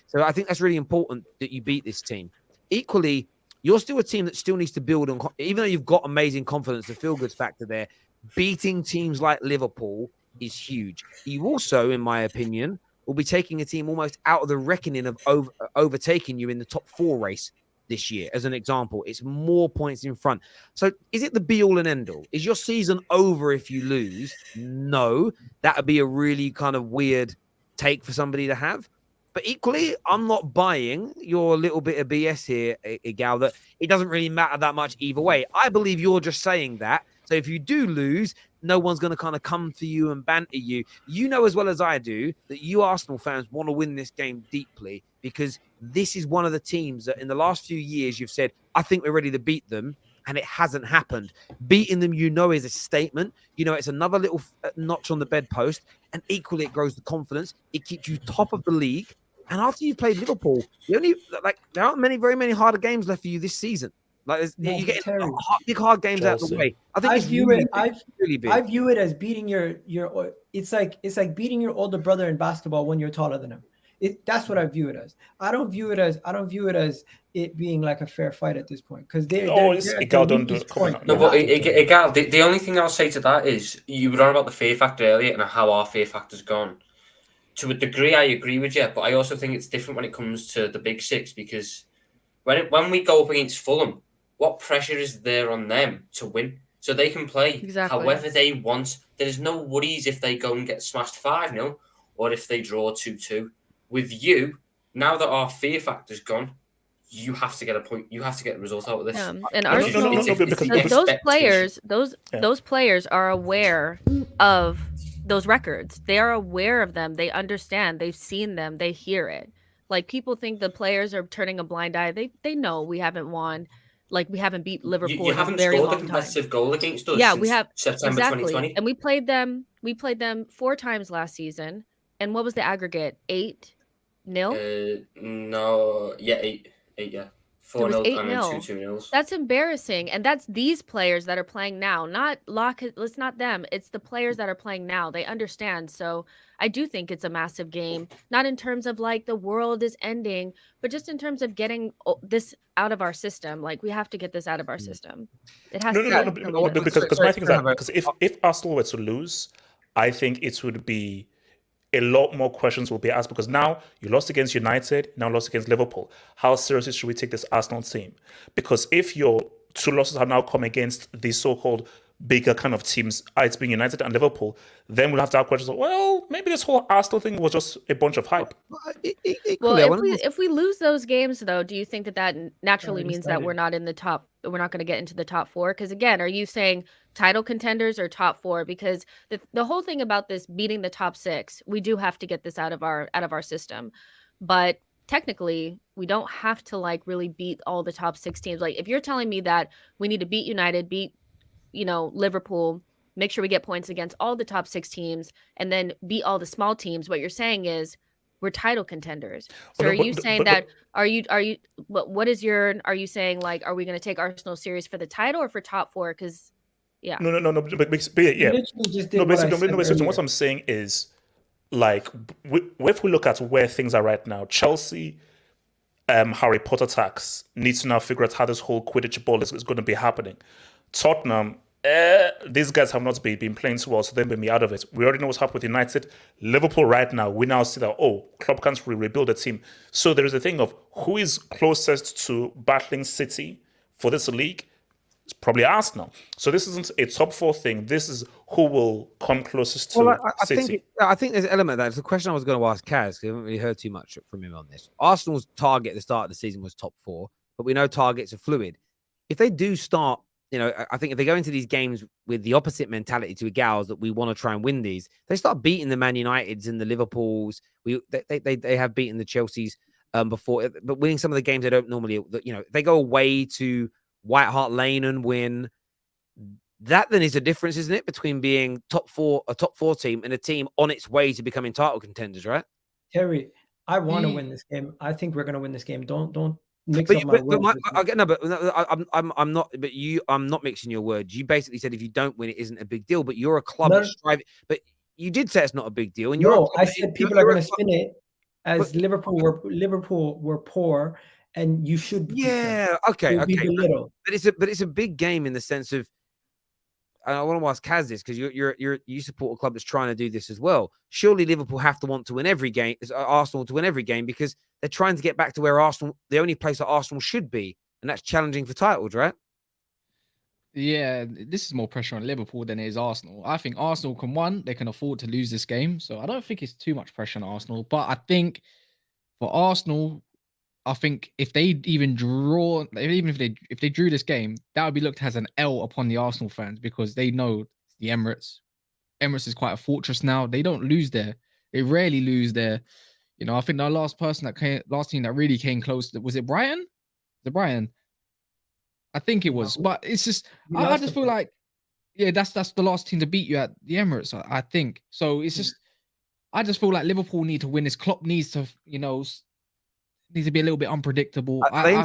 A: So I think that's really important that you beat this team. Equally, you're still a team that still needs to build on, even though you've got amazing confidence, the feel-good factor there. Beating teams like Liverpool is huge. You also, in my opinion, will be taking a team almost out of the reckoning of overtaking you in the top 4 race this year. As an example, it's more points in front. So is it the be-all and end-all? Is your season over if you lose? No. That would be a really kind of weird take for somebody to have. But equally, I'm not buying your little bit of BS here, Gal, that it doesn't really matter that much either way. I believe you're just saying that. So if you do lose, no one's going to kind of come to you and banter you. You know as well as I do that you Arsenal fans want to win this game deeply, because this is one of the teams that in the last few years you've said, I think we're ready to beat them, and it hasn't happened. Beating them, is a statement. It's another little notch on the bedpost, and equally it grows the confidence. It keeps you top of the league. And after you've played Liverpool, there aren't very many harder games left for you this season. You get big hard games out of the way. I think
C: I view it as beating your. It's like beating your older brother in basketball when you're taller than him. That's what I view it as. I don't view it as it being like a fair fight at this point, because
B: Igal don't do it.
E: No, but Igal, the only thing I'll say to that is you were on about the fear factor earlier and how our fear factor's gone. to a degree, I agree with you, but I also think it's different when it comes to the big six because when we go up against Fulham, what pressure is there on them to win? So they can play however they want. There's no worries if they go and get smashed 5-0 or if they draw 2-2. With you, now that our fear factor's gone, you have to get a point. You have to get a result out of this.
D: Yeah. And
B: No,
D: Arsenal, those players are aware of those records. They are aware of them. They understand. They've seen them. They hear it. Like people think the players are turning a blind eye. They know we haven't won. Like we haven't beat Liverpool
E: You
D: in
E: haven't
D: a very
E: scored a
D: long
E: competitive
D: time.
E: goal against us.
D: Yeah,
E: since
D: we have
E: September 2020,
D: and we played them. We played them 4 times last season. And what was the aggregate? 8-0.
E: No, yeah, 8, yeah. 4-0 and then 2-2-0.
D: That's embarrassing. And that's these players that are playing now. Not Locke, it's not them. It's the players that are playing now. They understand. So I do think it's a massive game. Not in terms of like the world is ending, but just in terms of getting this out of our system. Like we have to get this out of our system. It has to be.
B: Because my thing is that because if Arsenal were to lose, I think it would be a lot more questions will be asked because now you lost against United, now lost against Liverpool. How seriously should we take this Arsenal team? Because if your 2 losses have now come against these so-called bigger kind of teams, it's being United and Liverpool, then we'll have to have questions of, well, maybe this whole Arsenal thing was just a bunch of hype.
D: Well, if we lose those games, though, do you think that naturally means that we're not in the top? We're not going to get into the top 4? Because again, are you saying title contenders or top 4? Because the whole thing about this beating the top 6, we do have to get this out of our system. But technically, we don't have to like really beat all the top 6 teams. Like if you're telling me that we need to beat United, beat Liverpool, make sure we get points against all the top 6 teams, and then beat all the small teams, what you're saying is we're title contenders. So are you saying that are you what is your are you saying like are we going to take Arsenal serious for the title or for top 4? Because yeah.
B: No. What I'm saying is like if we look at where things are right now, Chelsea, Harry Potter tax needs to now figure out how this whole Quidditch ball is going to be happening. Tottenham, these guys have not been playing too well, so they'll be out of it. We already know what's happened with United. Liverpool right now, we now see that, Klopp can't rebuild a team. So there is a thing of who is closest to battling City for this league. It's probably Arsenal. So this isn't a top 4 thing. This is who will come closest to City.
A: I think there's an element of that. It's a question I was going to ask Kaz, because I haven't really heard too much from him on this. Arsenal's target at the start of the season was top 4, but we know targets are fluid. If they do start, I think if they go into these games with the opposite mentality to Gals that we want to try and win these, they start beating the Man Uniteds and the Liverpools. They have beaten the Chelseas before, but winning some of the games they don't normally. If they go away to White Hart Lane and win, that then is a difference, isn't it, between being a top 4 team and a team on its way to becoming title contenders, right?
C: Terry, I want to win this game. I think we're going to win this game. Don't. I'm not mixing your words. You basically said if you don't win, it isn't a big deal. But you're a club that's striving. But you did say it's not a big deal. And I said people are going to spin it as Liverpool were poor, and you should.
A: Okay. But it's a big game in the sense of. And I want to ask Kaz this because you support a club that's trying to do this as well. Surely Liverpool have to want to win every game, Arsenal to win every game, because they're trying to get back to where Arsenal, the only place that Arsenal should be, and that's challenging for titles, right?
F: Yeah, this is more pressure on Liverpool than it is Arsenal. I think Arsenal they can afford to lose this game, so I don't think it's too much pressure on Arsenal. But I think for Arsenal, I think if they even draw, if they drew this game, that would be looked as an L upon the Arsenal fans because they know the Emirates. Emirates is quite a fortress now. They don't lose there. They rarely lose there. I think the last team that really came close, was it Brighton? I think it was. But it's just, I just feel like, that's the last team to beat you at the Emirates, I think. So it's just, I just feel like Liverpool need to win this. Klopp needs to, needs to be a little bit unpredictable.
A: Are they in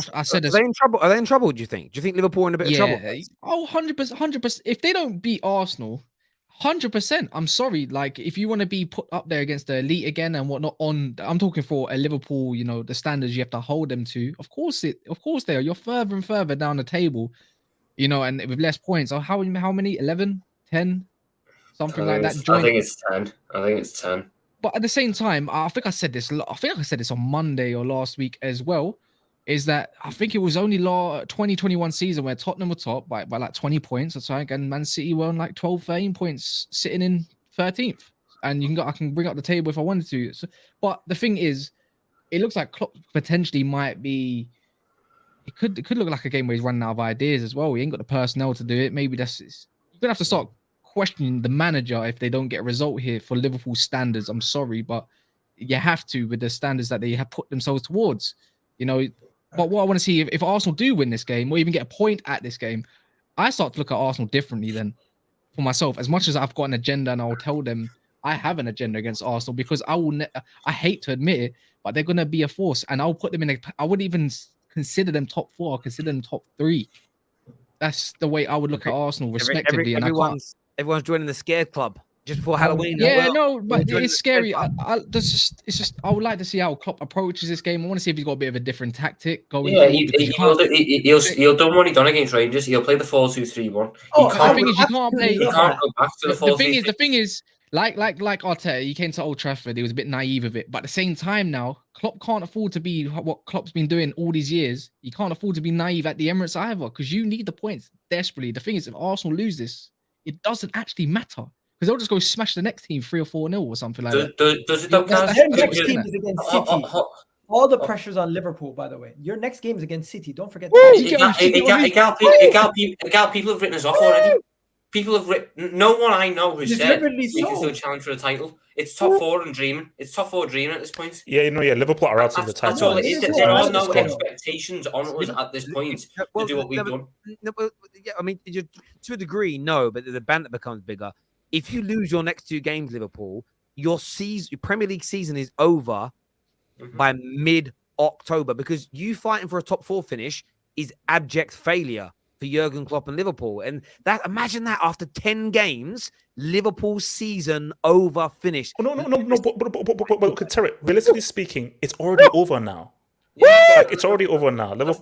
A: trouble? Are they in trouble, do you think? Do you think Liverpool are in a bit of trouble?
F: Oh, 100%. If they don't beat Arsenal, 100%. I'm sorry. Like, if you want to be put up there against the elite again and whatnot, I'm talking for a Liverpool, the standards you have to hold them to. Of course they are. You're further and further down the table, and with less points. How many? 11, 10, something like that.
E: I think it's 10.
F: But at the same time, I think I said this. I think I said this on Monday or last week as well. Is that I think it was only 2021 season where Tottenham were top by like 20 points or something, and Man City were on like 12, 13 points, sitting in 13th. And I can bring up the table if I wanted to. So, but the thing is, it looks like Klopp potentially might be. It could look like a game where he's running out of ideas as well. He ain't got the personnel to do it. Maybe you're gonna have to start questioning the manager if they don't get a result here for Liverpool standards. I'm sorry, but you have to with the standards that they have put themselves towards. You know. But what I want to see, if Arsenal do win this game or even get a point at this game, I start to look at Arsenal differently then for myself. As much as I've got an agenda and I'll tell them I have an agenda against Arsenal because I hate to admit it, but they're going to be a force. And I'll put them I wouldn't even consider them top 4. I'll consider them top 3. That's the way I would look at Arsenal respectively.
A: Everyone's joining the scared club. Just before Halloween.
F: Yeah, no, but it's scary. I would like to see how Klopp approaches this game. I want to see if he's got a bit of a different tactic going.
E: Yeah, he'll done what he done against Rangers. He'll play the 4-2-3-1.
F: The thing is, you can't play.
E: He can't go back to the 4-3-3.
F: The thing is, like Arteta, he came to Old Trafford. He was a bit naive of it, but at the same time, now Klopp can't afford to be what Klopp's been doing all these years. He can't afford to be naive at the Emirates either, because you need the points desperately. The thing is, if Arsenal lose this, it doesn't actually matter. Because they'll just go smash the next team 3 or 4-0 or something like that.
E: Does it though,
C: Their next game is against City. All the pressure's on Liverpool, by the way. Your next game is against City. Don't forget
E: that. People have written us off already. People have written. No one I know has said we can still challenge for a title. It's top 4 and dreaming. It's top 4 dreaming at this point.
B: Yeah, Liverpool are out of the title.
E: That's all it is. There are no expectations on us at this point to do what we've done.
A: Yeah, I mean, to a degree, no, but the banter becomes bigger. If you lose your next 2 games, Liverpool, your Premier League season is over by mid-October, because you fighting for a top 4 finish is abject failure for Jurgen Klopp and Liverpool. And imagine that after 10 games, Liverpool's season over finished.
B: Oh, no. But Terrace, realistically speaking, it's already over now. It's already over now. It's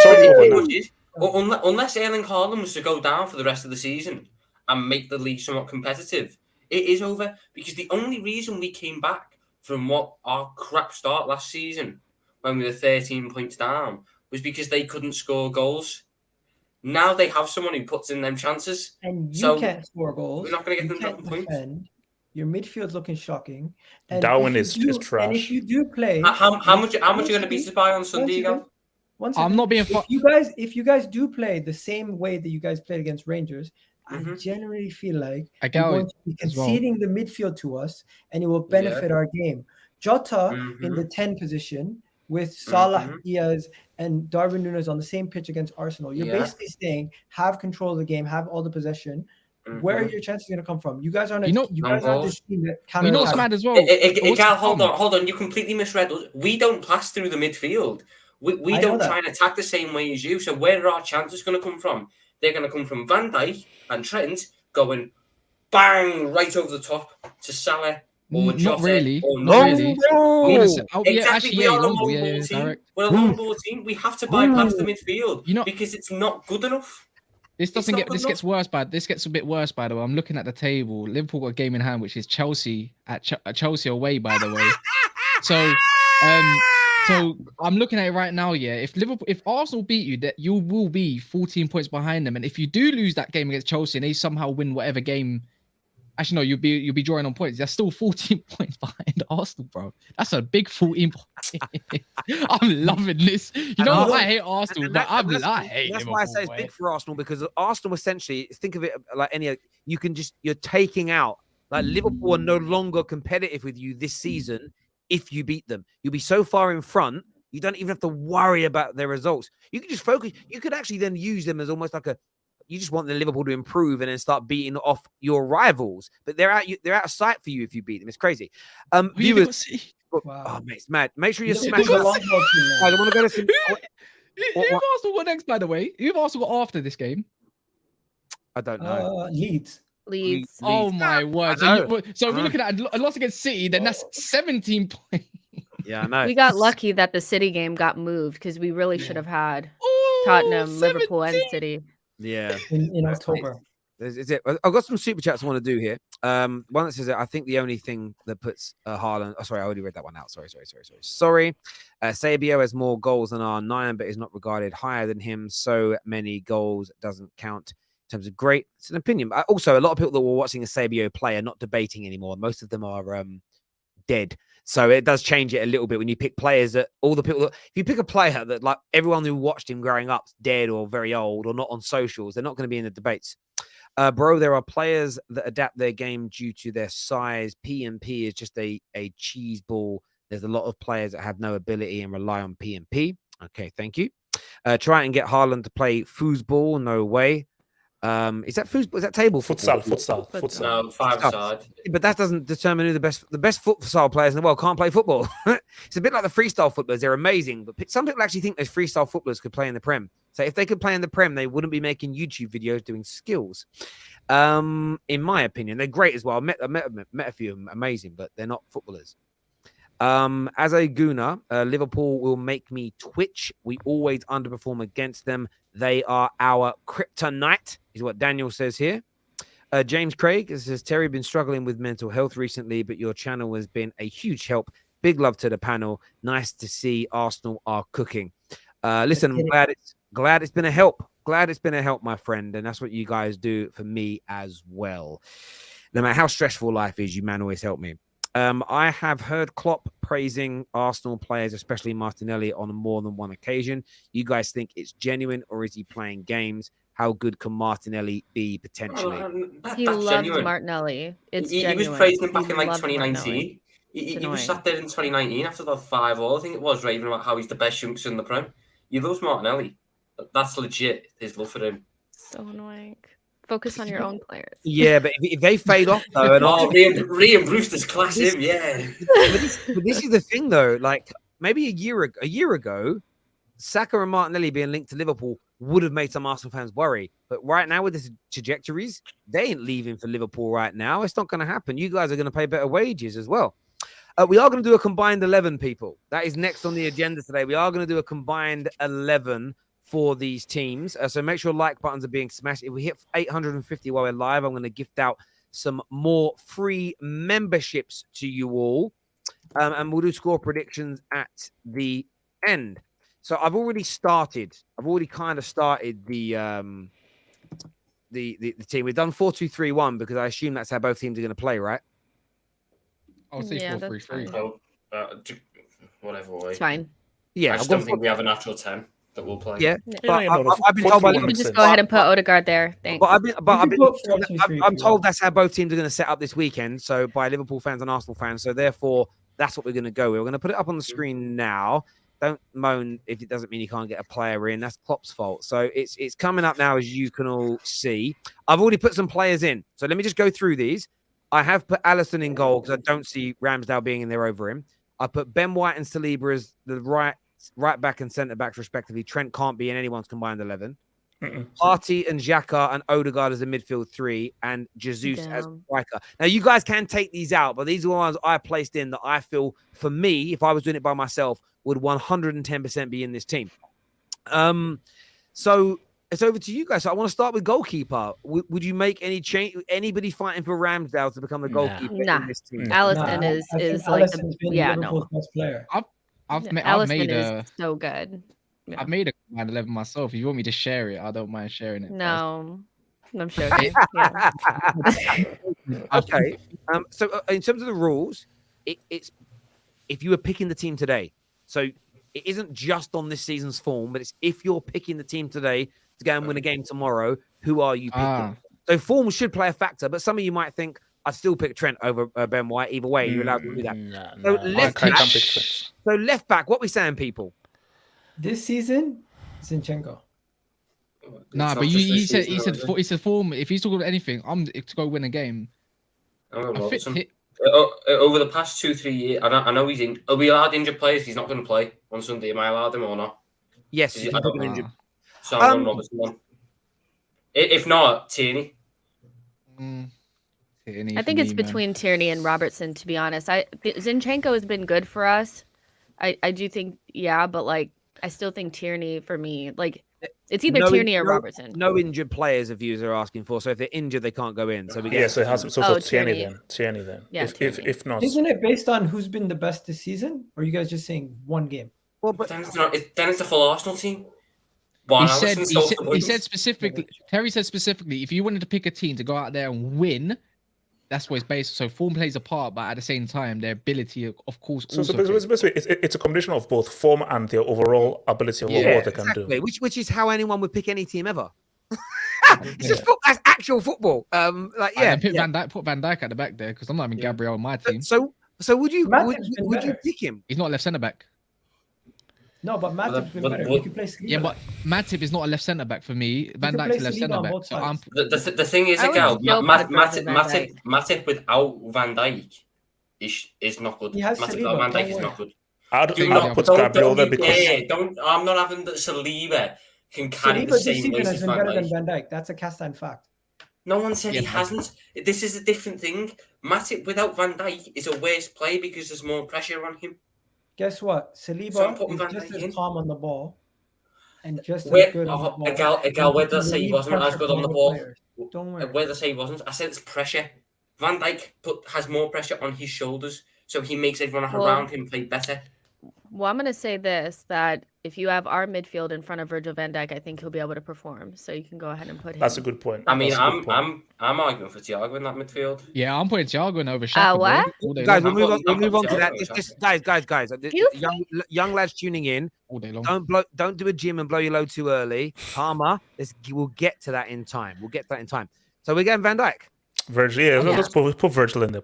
B: already over now.
E: Unless Erling Haaland was to go down for the rest of the season and make the league somewhat competitive, it is over, because the only reason we came back from what our crap start last season, when we were 13 points down, was because they couldn't score goals. Now they have someone who puts in them chances.
C: And you can't score goals.
E: We're not going to get them dropping points.
C: Your midfield's looking shocking. And
B: Darwin is trash.
C: And if you do play...
E: How much are you going to beat us by on Sunday again?
F: I'm not being...
C: If you guys do play the same way that you guys played against Rangers, I generally feel like you're going to be conceding the midfield to us, and it will benefit our game. Jota in the 10 position with Salah, Diaz, and Darwin Nunez on the same pitch against Arsenal. You're basically saying, have control of the game, have all the possession. Where are your chances going to come from? You guys aren't. You guys aren't this team that counter.
F: You know what's mad as well?
E: Hold on. You completely misread us. We don't pass through the midfield. We don't try and attack the same way as you. So where are our chances going to come from? They're going to come from Van Dijk and Trent going bang right over the top to Salah or Jota.
F: Not really.
E: Exactly. We are a long ball team. We're a long ball team. We have to bypass the midfield because it's not good enough.
F: This gets worse. This gets a bit worse, by the way. I'm looking at the table. Liverpool got a game in hand, which is Chelsea at Chelsea away, by the way. So I'm looking at it right now. Yeah, if Arsenal beat you, that you will be 14 points behind them. And if you do lose that game against Chelsea and they somehow win whatever game, actually no, you'll be drawing on points. They're still 14 points behind Arsenal, bro. That's a big 14 points. I'm loving this. You know what? I hate Arsenal, but I hate Liverpool.
A: That's why I say it's big for Arsenal, because Arsenal essentially, think of it like you're taking out, like, Liverpool are no longer competitive with you this season. If you beat them, you'll be so far in front, you don't even have to worry about their results. You can just focus. You could actually then use them as almost like you just want the Liverpool to improve and then start beating off your rivals. But they're out of sight for you if you beat them. It's crazy. Viewers, oh mate, it's mad. Make sure you smash. I want to go to some.
F: Who Arsenal got next, by the way? Who Arsenal got after this game?
A: I don't know.
C: Leeds.
F: Oh my word! So we're looking at a loss against City. Then that's 17 points.
A: Yeah, I know.
D: We got lucky that the City game got moved, because we really should have had Tottenham, 17. Liverpool, and City.
A: Yeah,
C: in October.
A: Is it? I've got some super chats I want to do here. One that says I think the only thing that puts Haaland. Oh, sorry, I already read that one out. Sorry. Sabio has more goals than R9, but is not regarded higher than him. So many goals doesn't count in terms of great. It's an opinion. Also, a lot of people that were watching a Sabio play are not debating anymore. Most of them are dead. So it does change it a little bit when you pick players that all the people that, if you pick a player that like everyone who watched him growing up dead or very old or not on socials, they're not going to be in the debates. Bro, there are players that adapt their game due to their size. P&P is just a cheese ball. There's a lot of players that have no ability and rely on P&P. Okay, thank you. Try and get Haaland to play foosball. No way. Is that foosball? Is that table football?
B: Futsal.
E: No, 5-side.
A: But that doesn't determine who the best futsal players in the world can't play football. It's a bit like the freestyle footballers. They're amazing, but some people actually think those freestyle footballers could play in the Prem. So if they could play in the Prem, they wouldn't be making YouTube videos doing skills. In my opinion, they're great as well. I met a few of them, amazing, but they're not footballers. As a Gooner, Liverpool will make me twitch. We always underperform against them. They are our kryptonite, is what Daniel says here. James Craig says, Terry, been struggling with mental health recently, but your channel has been a huge help. Big love to the panel. Nice to see Arsenal are cooking. Listen, I'm glad it's been a help. Glad it's been a help, my friend. And that's what you guys do for me as well. No matter how stressful life is, you man always help me. I have heard Klopp praising Arsenal players, especially Martinelli, on more than one occasion. You guys think it's genuine or is he playing games? How good can Martinelli be potentially?
D: He loves
E: genuine.
D: Martinelli.
E: He was praising him back in like 2019. He was sat there in 2019 after the 5-0. I think it was raving about how he's the best youngster in the Prem. He loves Martinelli. That's legit. His love for him.
D: So annoying. Focus on your own players.
A: Yeah, but if they fade off though, and
E: Ryan Brewster's class him, yeah.
A: But this is the thing though. Like maybe a year ago, Saka and Martinelli being linked to Liverpool would have made some Arsenal fans worry. But right now with this trajectories, they ain't leaving for Liverpool right now. It's not going to happen. You guys are going to pay better wages as well. We are going to do a combined 11, people. That is next on the agenda today. We are going to do a combined 11 for these teams. So make sure like buttons are being smashed. If we hit 850 while we're live, I'm going to gift out some more free memberships to you all. And we'll do score predictions at the end. So I've already kind of started the team. We've done 4-2-3-1 because I assume that's how both teams are going to play, right?
F: I'll say 4-3-3.
E: So, whatever way.
D: It's fine.
A: Yeah,
E: I just don't think we have a natural 10 that will play.
A: Yeah,
B: Yeah,
A: I've been told by
D: You just go ahead and put Odegaard there. Thanks.
A: I'm told that's how both teams are going to set up this weekend. So by Liverpool fans and Arsenal fans. So therefore, that's what we're going to go with. We're going to put it up on the screen now. Don't moan if it doesn't mean you can't get a player in. That's Klopp's fault. So it's coming up now, as you can all see. I've already put some players in. So let me just go through these. I have put Alisson in goal because I don't see Ramsdale being in there over him. I put Ben White and Saliba as the right back and centre backs respectively. Trent can't be in anyone's combined 11. Partey and Xhaka and Odegaard as a midfield 3 and Jesus as striker. Now you guys can take these out, but these are the ones I placed in that I feel, for me, if I was doing it by myself, would 110% be in this team. So it's over to you guys. So I want to start with goalkeeper. Would you make any change? Anybody fighting for Ramsdale to become the goalkeeper in this team?
D: Alisson is like
C: Liverpool's best player.
F: I've made
D: is so good. Yeah.
F: I've made a combined 11 myself. If you want me to share it, I don't mind sharing it.
D: No, I'm joking. Yeah.
A: Okay. So in terms of the rules, it's if you were picking the team today. So it isn't just on this season's form, but it's if you're picking the team today to go and win a game tomorrow, who are you picking? So form should play a factor, but some of you might think I'd still pick Trent over Ben White. Either way, you're allowed to do that. So left back, what we saying, people?
C: This season, Zinchenko.
F: Nah, but he said form. If he's talking about anything, I'm to go win a game.
E: Over the past 2-3 years, I know he's in. Are we allowed injured players? He's not going to play on Sunday. Am I allowed him or not?
A: Yes,
E: I don't know. So I'm going Robertson on. If not, Tierney.
D: I think it's between Tierney and Robertson, to be honest. Zinchenko has been good for us. I do think, but like I still think Tierney for me, like It's either Tierney or Robertson.
A: No injured players of views are asking for. So if they're injured, they can't go in. So we get
B: Yeah, so it has so Tierney
D: Tierney.
B: then.
D: Yeah,
B: If not,
C: Isn't it based on who's been the best this season? Or are you guys just saying one game?
A: well, but
E: Then it's the full Arsenal team.
F: He said specifically, Terry said specifically, if you wanted to pick a team to go out there and win, that's what it's based. So form plays a part, but at the same time, their ability, of course,
B: so basically, it's a combination of both form and their overall ability of what they can do.
A: Which is how anyone would pick any team ever. It's just that's actual football. Van
F: Dijk at the back there because I'm not having Gabriel on my team.
A: So would you pick him?
F: He's not a left centre back.
C: No, but Matip's been better. You can play Saliba.
F: Yeah, but Matip is not a left centre back for me. Van Dijk's a left centre back. So
E: the thing is, Matip without Van Dijk is not good. Matip without Van Dijk is not good.
B: I don't think I'll put Gabriel there because
E: I'm not having that Saliba can carry the same weight as Van
C: better
E: Dijk.
C: than Van Dijk. That's a cast iron fact.
E: No one said he hasn't. This is a different thing. Matip without Van Dijk is a worse play because there's more pressure on him.
C: Guess what? Saliba is just as calm on the ball and just as good on the ball.
E: Where did I say he wasn't as good on the ball?
C: Don't worry.
E: Where did I say he wasn't? I said it's pressure. Van Dijk has more pressure on his shoulders, so he makes everyone around him play better.
D: Well, I'm going to say this, that if you have our midfield in front of Virgil van Dijk, I think he'll be able to perform. So you can go ahead and put him.
B: That's a good point.
E: I mean, I'm arguing for Thiago in that midfield.
F: Yeah, I'm putting Thiago in over Xhaka.
D: What?
A: Guys, we'll move on to that. Guys. Young lads tuning in.
F: All day long.
A: Don't do a gym and blow your load too early. Palmer, we'll get to that in time. So we're getting Van Dijk.
B: Virgil, let's put Virgil in there.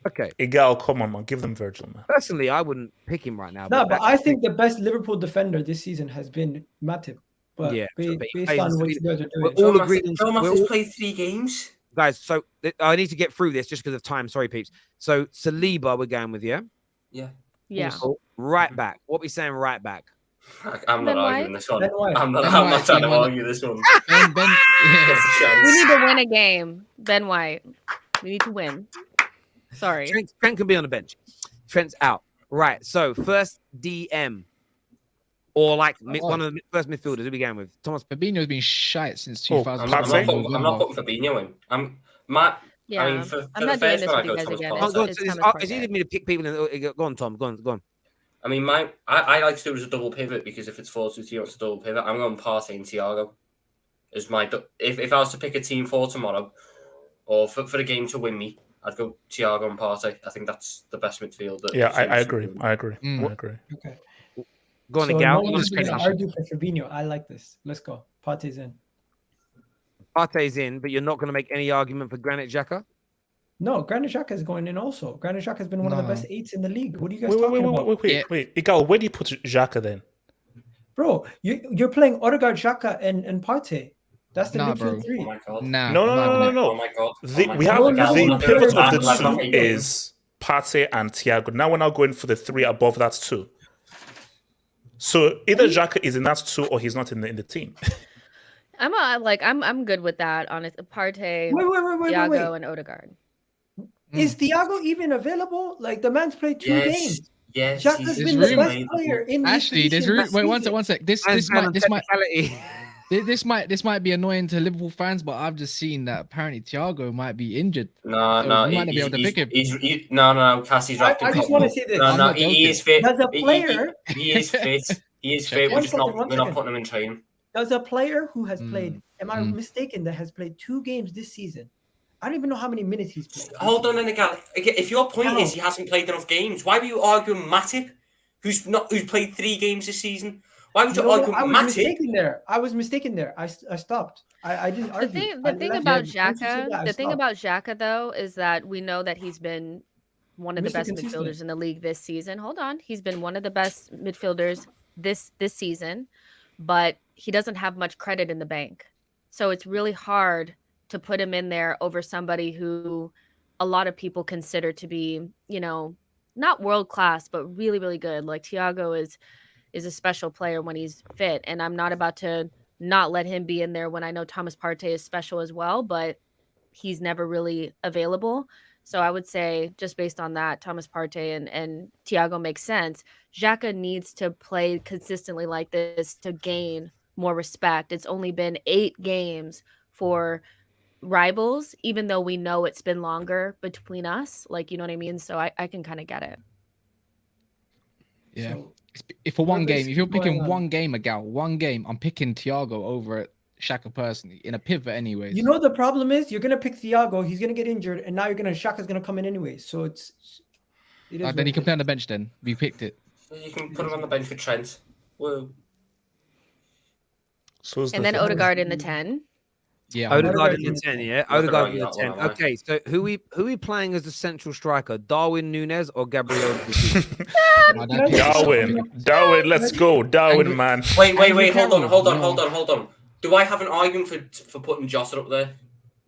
A: Okay.
B: Igal, come on, man. Give them Virgil, man.
A: Personally, I wouldn't pick him right now.
C: No, but I think the best Liverpool defender this season has been Matip. But based on what you guys are doing.
A: We're all agreed.
E: Thomas has played 3 games.
A: Guys, so I need to get through this just because of time. Sorry, peeps. So Saliba, we're going with, yeah?
D: Yeah.
A: Cool. Right back. What we saying right back?
E: I'm not arguing this one. I'm not
F: trying
E: to argue this one.
F: Ben,
D: We need to win a game. Ben White. We need to win. Sorry.
A: Trent can be on the bench. Trent's out. Right. So first DM. Or like one of the first midfielders. Who we going with? Thomas.
F: Fabinho's been shite since 2000.
E: I'm not putting Fabinho in. I'm not doing this with you guys again.
A: It's easy for me to pick people in. Go on, Tom. Go on.
E: I mean, I like to do it as a double pivot because if it's 4-2-3, it's a double pivot. I'm going Partey and Thiago. As my if I was to pick a team for tomorrow or for the game to win me, I'd go Thiago and Partey. I think that's the best midfield.
B: I agree. I agree.
C: Okay.
A: Go on, Gal.
C: No one's going to argue for Fabinho. I like this. Let's go. Partey's in.
A: Partey's in, but you're not going to make any argument for Granit Xhaka?
C: No, Granit Xhaka is going in also. Granit Xhaka has been one of the best 8s in the league. What are you guys talking about?
B: Wait. Igal, where do you put Xhaka then?
C: Bro, you're playing Odegaard, Xhaka, and Partey. That's the midfield 3.
E: Oh my god.
B: No.
E: Oh my god.
B: We have the pivot of the 2 is Partey and Thiago. Now we're now going for the 3 above that 2. So either Xhaka is in that 2 or he's not in the team.
D: I'm good with that. Honest, Partey, Thiago, and Odegaard.
C: Is Thiago even available? Like the man's played 2 games.
E: Yes,
C: Xhaka's been the best player in
F: Actually, there's room. Wait, one sec. This might be annoying to Liverpool fans, but I've just seen that apparently Thiago might be injured.
E: No,
F: he might not be able to pick him.
E: No, Cassie's right.
C: I just want to say this.
E: No, he is fit.
C: As a player,
E: he is fit. He is fit. We're not putting him in training.
C: As a player who has played, am I mistaken, that has played 2 games this season? I don't even know how many minutes he's played.
E: Hold on, again. If your point is he hasn't played enough games, why were you arguing Matip, who's played 3 games this season? Why would you argue Matip?
C: I was mistaken there. I stopped. I didn't argue.
D: The thing about Xhaka, though, is that we know that he's been one of the best midfielders in the league this season. Hold on, he's been one of the best midfielders this season, but he doesn't have much credit in the bank, so it's really hard to put him in there over somebody who a lot of people consider to be, not world class, but really, really good. Like Thiago is a special player when he's fit, and I'm not about to not let him be in there when I know Thomas Partey is special as well, but he's never really available. So I would say, just based on that, Thomas Partey and Thiago makes sense. Xhaka needs to play consistently like this to gain more respect. It's only been 8 games for rivals, even though we know it's been longer between us. Like, you know what I mean? So I can kind of get it.
F: Yeah.
C: So,
F: If for one
C: what
F: game,
C: is
F: if you're
C: going
F: picking
C: on?
F: one game, one game, I'm picking Thiago over it. Xhaka personally in a pivot anyways.
C: you know the problem is you're gonna pick Thiago, he's gonna get injured, and now Xhaka's gonna come in anyway. So it is
F: then
C: what
F: he
C: it
F: can
C: is.
F: play on the bench then. We picked it.
E: You can put him on the bench for Trent. Whoa.
B: So
D: And then Odegaard in the 10.
F: Yeah.
A: Odegaard
C: Odegaard
A: in the
C: in
A: 10,
C: the
A: yeah.
E: Not gonna
A: Odegaard
E: argue
A: in the
E: that
A: 10.
E: one, am I?
A: Okay, so who we playing as the central striker? Darwin Nunez or Gabriel Jesus?
B: Darwin, let's go, Darwin, man.
E: Wait,
F: Andrew
E: hold on,
F: Carroll,
E: hold on. Do I have an argument for putting Jota up there?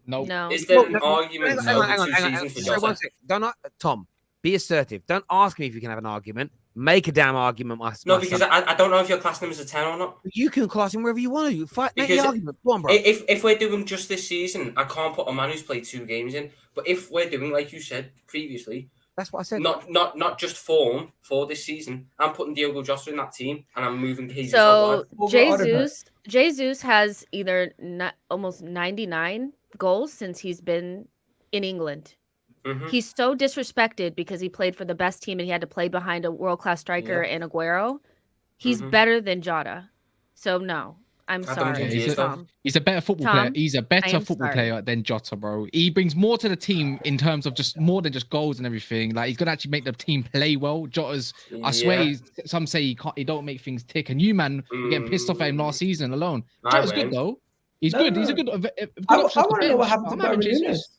F: No.
D: No.
E: Is there an
A: No,
E: argument
A: hang on,
E: over 2
A: hang on.
E: seasons for
A: Sorry, one
E: Jota?
A: sec. Don't Tom, be assertive. Don't ask me if you can have an argument. Make a damn argument, my
E: No,
A: my
E: because
A: son.
E: I don't know if you're classing him as a 10 or not.
A: You can class him wherever you want to. You fight, make the
E: Because
A: argument. Go on, bro.
E: If we're doing just this season, I can't put a man who's played 2 games in. But if we're doing, like you said previously,
A: That's what I said.
E: not just form for this season, I'm putting Diogo Jota in that team, and I'm moving Jesus.
D: So
C: Over Odegaard.
D: Jesus has either almost 99 goals since he's been in England.
E: Mhm.
D: He's so disrespected because he played for the best team and he had to play behind a world-class striker in Aguero. He's
E: Mhm.
D: better than Jota. So no, I'm
E: I don't
D: sorry,
E: think
F: he is, though.
D: Tom.
F: He's a better football
D: Tom,
F: player. He's a
D: I
F: better
D: am
F: football
D: sorry.
F: player than Jota, bro. He brings more to the team in terms of just more than just goals and everything. Like he's gonna actually make the team play well. Jota's, I swear,
E: Yeah.
F: some say he can't. He don't make things tick. And you, man, were getting pissed off at him last season alone.
E: I
F: Jota's
E: win.
F: good though. He's
C: No,
F: good.
C: no,
F: He's a
C: no.
F: good. A good
C: I
F: option off
C: want
F: the
C: to know what
F: bench.
C: happened to
F: I'm having
C: Darwin
F: Jesus.
C: Nunez.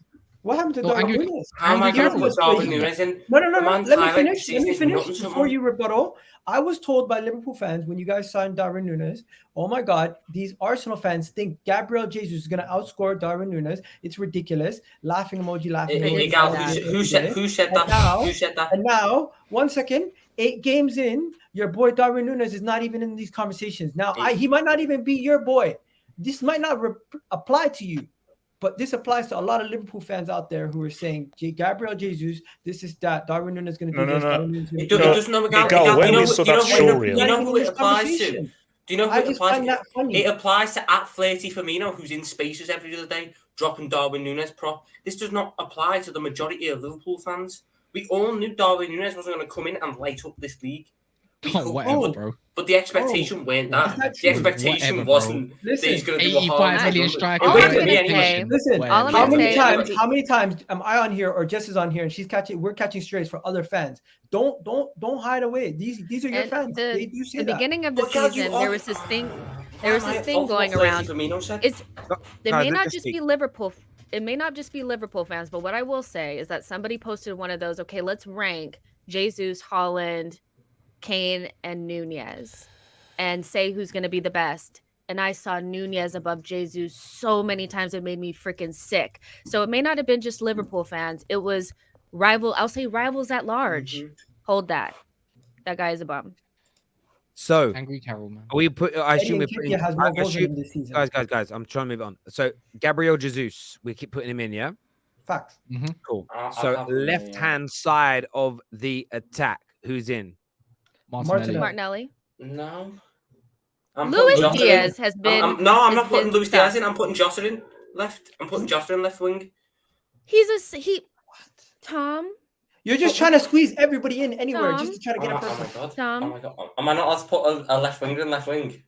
C: What happened to
F: No,
C: Darwin
F: Andrew-
C: Nunez?
E: How am I
F: Andrew
E: going to
F: Carroll.
E: put Darwin
C: Wait,
E: Nunez in?
C: No.
E: The man
C: Let me
E: Tyler
C: finish. Let me
E: Season's
C: finish
E: nothing
C: before
E: someone.
C: you rebuttal. I was told by Liverpool fans when you guys signed Darwin Nunez, oh my God, these Arsenal fans think Gabriel Jesus is going to outscore Darwin Nunez. It's ridiculous. Laughing emoji, laughing
D: Hey,
C: emoji.
E: Egal,
D: that.
E: who said
C: And
E: that?
C: now-
E: Who said that?
C: And now, 1 second, 8 games in, your boy Darwin Nunez is not even in these conversations. Now, he might not even be your boy. This might not apply to you. But this applies to a lot of Liverpool fans out there who are saying, Gabriel Jesus, this is that. Darwin Nunez is going to do this. Darwin Nunez is gonna
E: It
C: do
E: doesn't know
B: Miguel,
E: Egal,
B: when
E: you know,
B: we saw
E: you know,
B: that
E: you know,
B: showreel-
E: you know
C: Not
E: who
C: even in
E: it
C: this
E: applies to?
C: conversation.
E: Do you know who
C: I
E: it
C: just
E: applies
C: find
E: to?
C: that funny.
E: It applies to at Flirty Firmino, who's in spaces every other day, dropping Darwin Nunez prop. This does not apply to the majority of Liverpool fans. We all knew Darwin Nunez wasn't going to come in and light up this league. We
F: Oh,
E: hoped-
F: whatever, bro.
E: But the expectation weren't
C: Is
E: that.
C: that
E: The
C: true?
E: expectation
F: Whatever, bro.
E: wasn't that
C: Listen,
E: he's going to do a
F: 85
E: Haaland
F: million
E: numbers.
F: striker.
E: It
D: All
E: wasn't
D: I'm
E: going to be
D: gonna
E: anyway.
D: say-
C: Listen,
F: Whatever.
D: all I'm
C: how
D: gonna
C: many
D: say
C: times?
D: is-
C: How many times am I on here or Jess is on here and we're catching strays for other fans? Don't hide away. These are your
D: And
C: fans. They do say
D: the
C: that.
D: beginning of the
E: But God, you
D: season,
E: are-
D: there was this thing. There was
E: Why am
D: this
E: I
D: thing
E: fault for
D: going
E: what Flirty
D: around.
E: Firmino said?
D: It may
A: Guys,
D: not
A: let's
D: just
A: speak.
D: be Liverpool. It may not just be Liverpool fans, but what I will say is that somebody posted one of those. Okay, let's rank Jesus, Haaland, Kane, and Nunez, and say who's going to be the best. And I saw Nunez above Jesus so many times it made me freaking sick. So it may not have been just Liverpool fans. It was I'll say rivals at large.
E: Mhm.
D: Hold that. That guy is a bum.
A: So
F: Angry Carroll, man.
A: we put. I assume we're
C: Eddie
A: putting.
C: Nketiah has more goals than him this season.
A: Guys. I'm trying to move on. So Gabriel Jesus, we keep putting him in. Yeah.
C: Facts.
A: Cool.
E: I'll
A: So
E: have him,
A: left
E: yeah.
A: hand side of the attack, who's in?
F: Martinelli.
D: Martinelli.
E: No. I'm
D: Luis
E: putting Jota in.
D: Diaz has been.
E: I'm
D: has
E: not putting
D: been
E: Luis Diaz
D: tough.
E: in. I'm putting Jota in left. I'm putting Jota in left wing.
D: Tom.
C: You're just trying to squeeze everybody in anywhere
D: Tom?
C: just to try to get a
E: Oh my
C: person.
E: god.
D: Tom?
E: Oh my god. Am I not allowed to put a left winger in left wing?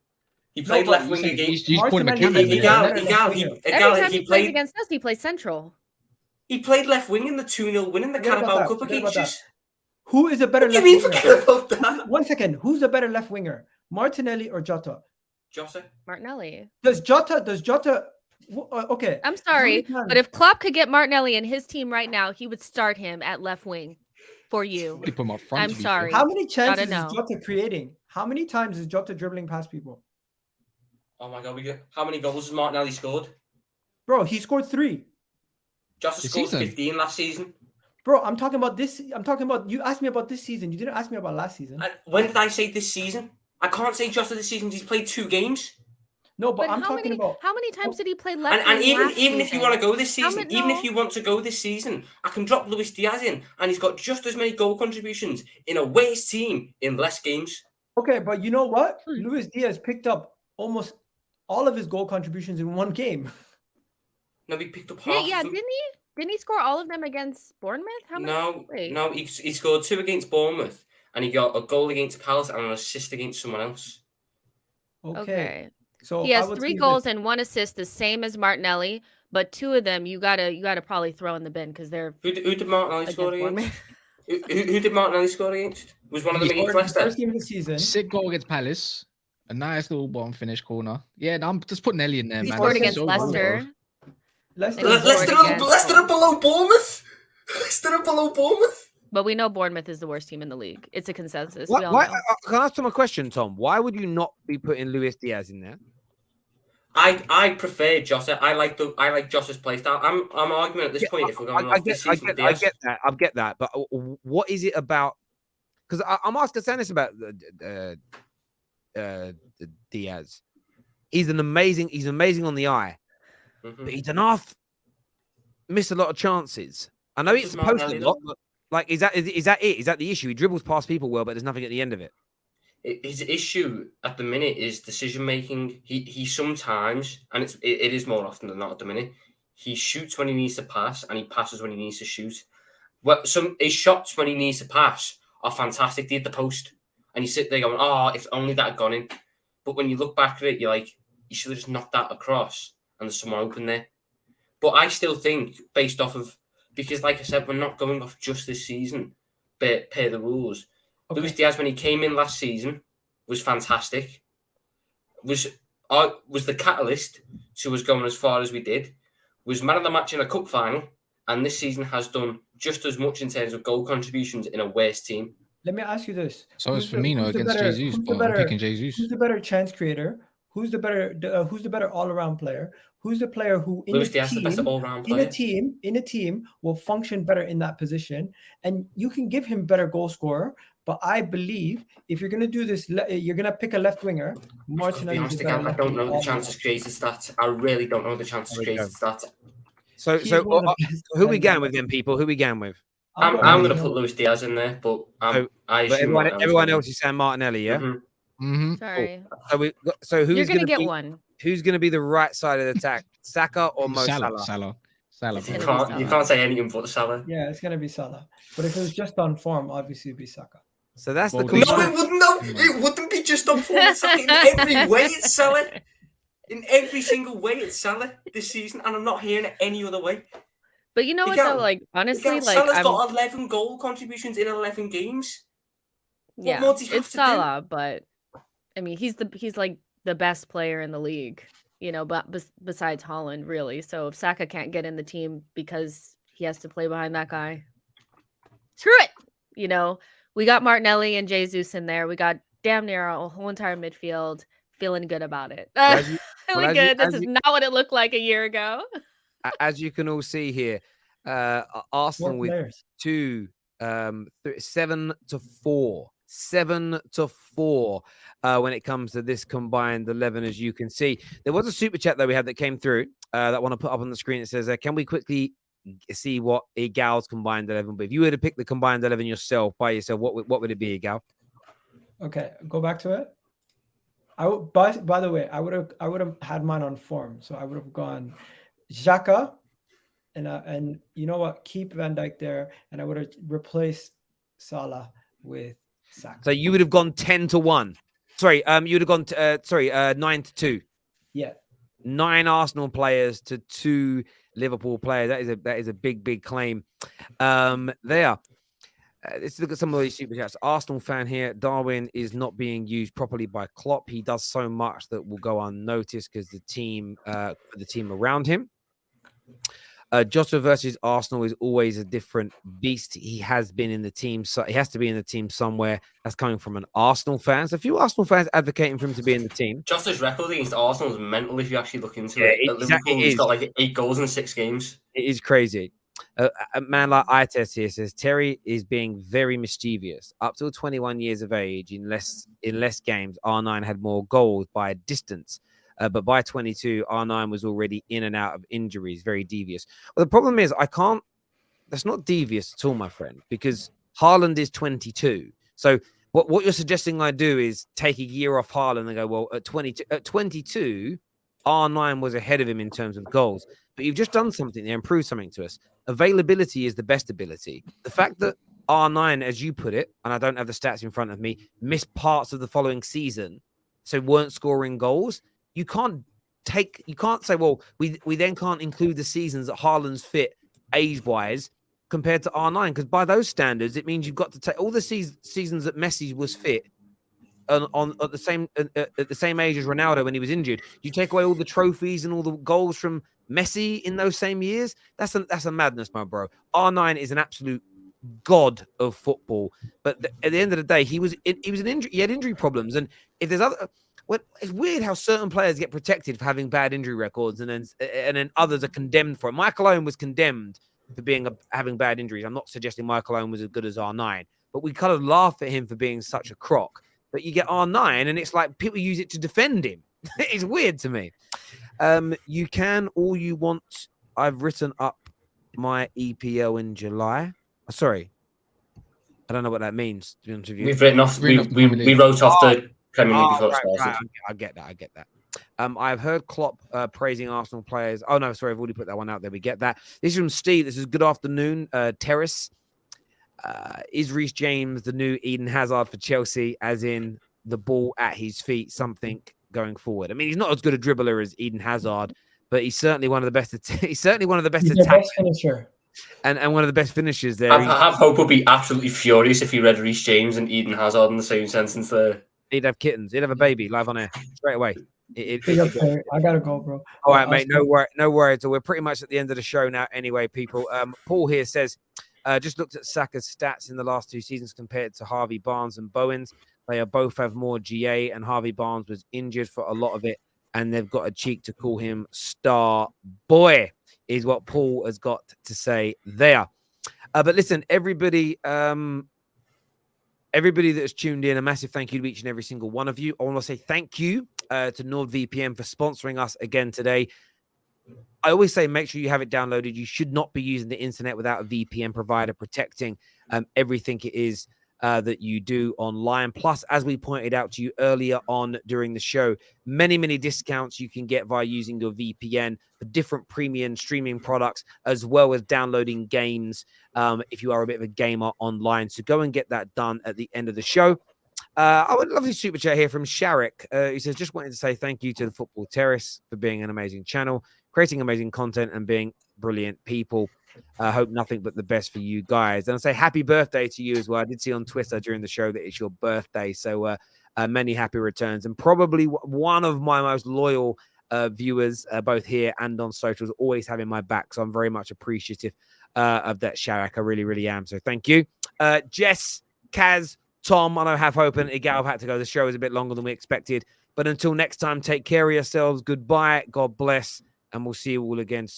E: He played
C: but
E: left
C: you
E: wing
C: said
E: against.
F: You just call him a
C: Martinelli-
F: camera.
D: Every time he plays against us, he plays central.
E: He played left wing in the 2-0 win in the
C: Forget about
E: Carabao
C: that,
E: Cup
C: forget
E: against
C: about
E: us.
C: Who is a better
E: What do you
C: left
E: mean
C: winger?
E: forget about that?
C: 1 second. Who's a better left winger? Martinelli or Jota?
E: Jota.
D: Martinelli.
C: Does Jota okay.
D: I'm sorry,
C: How many
D: but
C: times-
D: if Klopp could get Martinelli in his team right now, he would start him at left wing for you.
F: He put him up front.
D: I'm
F: to be
D: sorry.
C: How many chances is
D: know.
C: Jota creating? How many times is Jota dribbling past people?
E: Oh my god, how many goals has Martinelli scored?
C: Bro, he scored 3.
E: Jota
F: This
E: scored
F: season?
E: 15 last season.
C: Bro, I'm talking about this. I'm talking about you asked me about this season. You didn't ask me about last season.
E: And when did I say this season? I can't say Jota this season. He's played 2 games.
C: No, but
D: But
C: I'm talking about.
D: how many times did he play left?
E: And
D: wing last
E: even if you want to
D: season?
E: go this season,
D: many-
E: even
D: no.
E: if you want to go this season, I can drop Luis Diaz in, and he's got just as many goal contributions in a worse team in less games.
C: Okay, but you know what?
D: Hmm.
C: Luis Diaz picked up almost all of his goal contributions in one game.
E: No, he picked up
D: Yeah,
E: half.
D: yeah,
E: of them.
D: didn't he? Didn't he score all of them against Bournemouth? How many?
E: No,
D: Wait.
E: no, he scored 2 against Bournemouth, and he got a goal against Palace and an assist against someone else.
C: Okay. So
D: He
C: I
D: has
C: would
D: 3
C: say
D: goals
C: this.
D: and 1 assist, the same as Martinelli, but 2 of them you gotta probably throw in the bin because they're
E: Who did Martinelli
D: against
E: score against?
D: Bournemouth.
E: Who did Martinelli score against? Was one of them
C: He
E: against
C: scored his
E: Leicester?
C: first game of the season.
F: Sick goal against Palace. A nice little bottom finish corner. Yeah, I'm just putting Nelly in there,
C: He
F: man.
D: Scored
C: That's
D: against
C: so
D: Leicester.
C: Leicester.
D: And he
E: Leicester,
D: scored against-
E: Leicester are below Bournemouth. Leicester are below Bournemouth.
D: But we know Bournemouth is the worst team in the league. It's a consensus.
A: Why,
D: We all know.
A: can I ask him a question, Tom? Why would you not be putting Luis Diaz in there?
E: I prefer Jota. I like Jota's play style. I'm arguing at this point if we're going off this season.
A: I get that. But what is it about? Because I'm asking Sanis about the Diaz. He's amazing on the eye, but he doesn't miss a lot of chances. I know it's supposed to lot, but like, is that it? Is that the issue? He dribbles past people well, but there's nothing at the end of it.
E: His issue at the minute is decision making. He sometimes, and it is more often than not at the minute, he shoots when he needs to pass and he passes when he needs to shoot. His shots when he needs to pass are fantastic. They hit the post, and you sit there going, "Oh, if only that had gone in." But when you look back at it, you're like, you should have just knocked that across, and there's someone open there. But I still think, based off of, because like I said, we're not going off just this season, per the rules.
C: Okay.
E: Luis Diaz, when he came in last season, was fantastic. Was the catalyst to us going as far as we did. Was man of the match in a cup final, and this season has done just as much in terms of goal contributions in a worse team.
C: Let me ask you this.
F: So is
C: Who's the-
F: Firmino
C: who's the
F: against
C: better-
F: Jesus,
C: who's the
F: but I'm
C: better-
F: picking Jesus.
C: Who's the better chance creator? Who's the better all-around player? Who's the player who in
E: Luis
C: a
E: Diaz, the best
C: team,
E: all-round
C: in
E: player.
C: a team will function better in that position, and you can give him better goal scorer. But I believe if you're gonna do this, you're gonna pick a left winger.
E: To be
C: Martinelli.
E: honest, again, I don't know the chances created stats. I really don't know the chances
A: There we
E: created stats.
A: So
C: He's one of the best
A: who we
C: defenders.
A: going with then, people? Who we going with?
E: I'm going to put Luis Diaz in there, but I
A: But
E: assume
A: everyone else is saying Martinelli, yeah.
E: Mhm.
F: Mm-hmm.
D: Sorry.
A: So
D: You're
A: who's
D: gonna
A: gonna
D: get
A: be,
D: one.
A: Who's going to be the right side of the attack? Saka or Mo Salah?
F: Salah.
D: It's
F: bro.
D: gonna be
E: You
D: Salah.
E: can't say anything but Salah.
C: Yeah, it's gonna be Salah. But if it was just on form, obviously it'd be Saka.
A: So that's the
F: Well,
E: No,
A: conclusion.
E: it wouldn't. No, it wouldn't be just on form. It's Salah. In every way, it's Salah. In every single way, it's Salah this season, and I'm not hearing it any other way.
D: But you know what
E: Again-
D: though? Like honestly,
E: Again,
D: like
E: Salah's
D: I'm
E: got 11 goal contributions in 11 games.
D: yeah,
E: more does he have
D: it's
E: to do?
D: Salah, but I mean he's like the best player in the league, you know, but besides Haaland, really. So if Saka can't get in the team because he has to play behind that guy, screw it. You know, we got Martinelli and Jesus in there. We got damn near a whole entire midfield. Feeling good about it.
A: As you-
D: Feeling
A: as you-
D: good. This
A: as
D: is
A: you-
D: not what it looked like a year ago.
A: As you can all see here, Arsenal
C: Four
A: with
C: players.
A: 7-4. 7-4 when it comes to this combined 11, as you can see. There was a super chat that we had that came through that I want to put up on the screen. It says, can we quickly see what Igal's combined 11 would be? If you were to pick the combined 11 yourself, by yourself, what would it be, Igal?
C: Okay, go back to it. By the way, I would have had mine on form, so I would have gone Xhaka, and you know what, keep Van Dijk there, and I would have replaced Salah with Saka.
A: So you would have gone 10-1. Sorry, you would have gone 9-2.
C: Yeah,
A: 9 Arsenal players to 2 Liverpool players. That is a big claim. There. Let's look at some of these super chats. Arsenal fan here. Darwin is not being used properly by Klopp. He does so much that will go unnoticed because the team around him. Jota versus Arsenal is always a different beast. He has been in the team, so he has to be in the team somewhere. That's coming from an Arsenal fan. So a few Arsenal fans advocating for him to be in the team.
E: Jota's record against Arsenal is mental if you actually look into
A: Yeah,
E: it. At
A: exactly,
E: Liverpool,
A: it
E: he's
A: is.
E: got like 8 goals in 6 games.
A: It is crazy. A man like iTest here says Terry is being very mischievous. Up till 21 years of age, in less games, R9 had more goals by a distance But by 22, R9 was already in and out of injuries, very devious. Well, the problem is that's not devious at all, my friend, because Haaland is 22. So what you're suggesting I do is take a year off Haaland and go, well, at 22, R9 was ahead of him in terms of goals. But you've just done something there, improved something to us. Availability is the best ability. The fact that R9, as you put it, and I don't have the stats in front of me, missed parts of the following season, so weren't scoring goals. You can't say, well, we then can't include the seasons that Haaland's fit age-wise compared to R9, because by those standards, it means you've got to take all the seasons that Messi was fit at the same age as Ronaldo when he was injured. You take away all the trophies and all the goals from Messi in those same years. That's a madness, my bro. R9 is an absolute god of football, but at the end of the day, he was an injury. He had injury problems, and if there's other. Well, it's weird how certain players get protected for having bad injury records, and then others are condemned for it. Michael Owen was condemned for having bad injuries. I'm not suggesting Michael Owen was as good as R9, but we kind of laugh at him for being such a crock. But you get R9, and it's like people use it to defend him. It's weird to me. You can all you want. I've written up my EPL in July. Sorry, I don't know what that means. To be honest with you,
E: We've written off. We wrote off the Premier League before it started.
A: Right. I get that. I've heard Klopp praising Arsenal players. Oh no, sorry, I've already put that one out there. We get that. This is from Steve. This is good afternoon, Terrace. Is Reece James the new Eden Hazard for Chelsea? As in the ball at his feet, something going forward. I mean, he's not as good a dribbler as Eden Hazard, but he's certainly one of the best. He's certainly one of the best attackers.
C: Finisher.
A: And one of the best finishers there.
E: I have Hope would be absolutely furious if he read Reece James and Eden Hazard in the same sentence there.
A: He'd have kittens. He'd have a baby live on air straight away.
C: I gotta go, bro.
A: All right, mate. No worries. So we're pretty much at the end of the show now anyway, people. Paul here says, just looked at Saka's stats in the last 2 seasons compared to Harvey Barnes and Bowen's. They both have more GA, and Harvey Barnes was injured for a lot of it, and they've got a cheek to call him Star Boy, is what Paul has got to say there. But listen, everybody that has tuned in, a massive thank you to each and every single one of you. I want to say thank you to NordVPN for sponsoring us again today. I always say make sure you have it downloaded. You should not be using the internet without a VPN provider protecting everything it is that you do online. Plus, as we pointed out to you earlier on during the show, many discounts you can get via using your VPN for different premium streaming products, as well as downloading games if you are a bit of a gamer online. So go and get that done at the end of the show. I would love to super chat here from Sharik. He says, just wanted to say thank you to the Football Terrace for being an amazing channel, creating amazing content, and being brilliant people. I hope nothing but the best for you guys. And I say happy birthday to you as well. I did see on Twitter during the show that it's your birthday. So many happy returns. And probably one of my most loyal viewers, both here and on socials, always having my back. So I'm very much appreciative of that, Sharak. I really am. So thank you. Jess, Kaz, Tom, I know have hope and Igal have had to go. The show is a bit longer than we expected. But until next time, take care of yourselves. Goodbye. God bless. And we'll see you all again soon.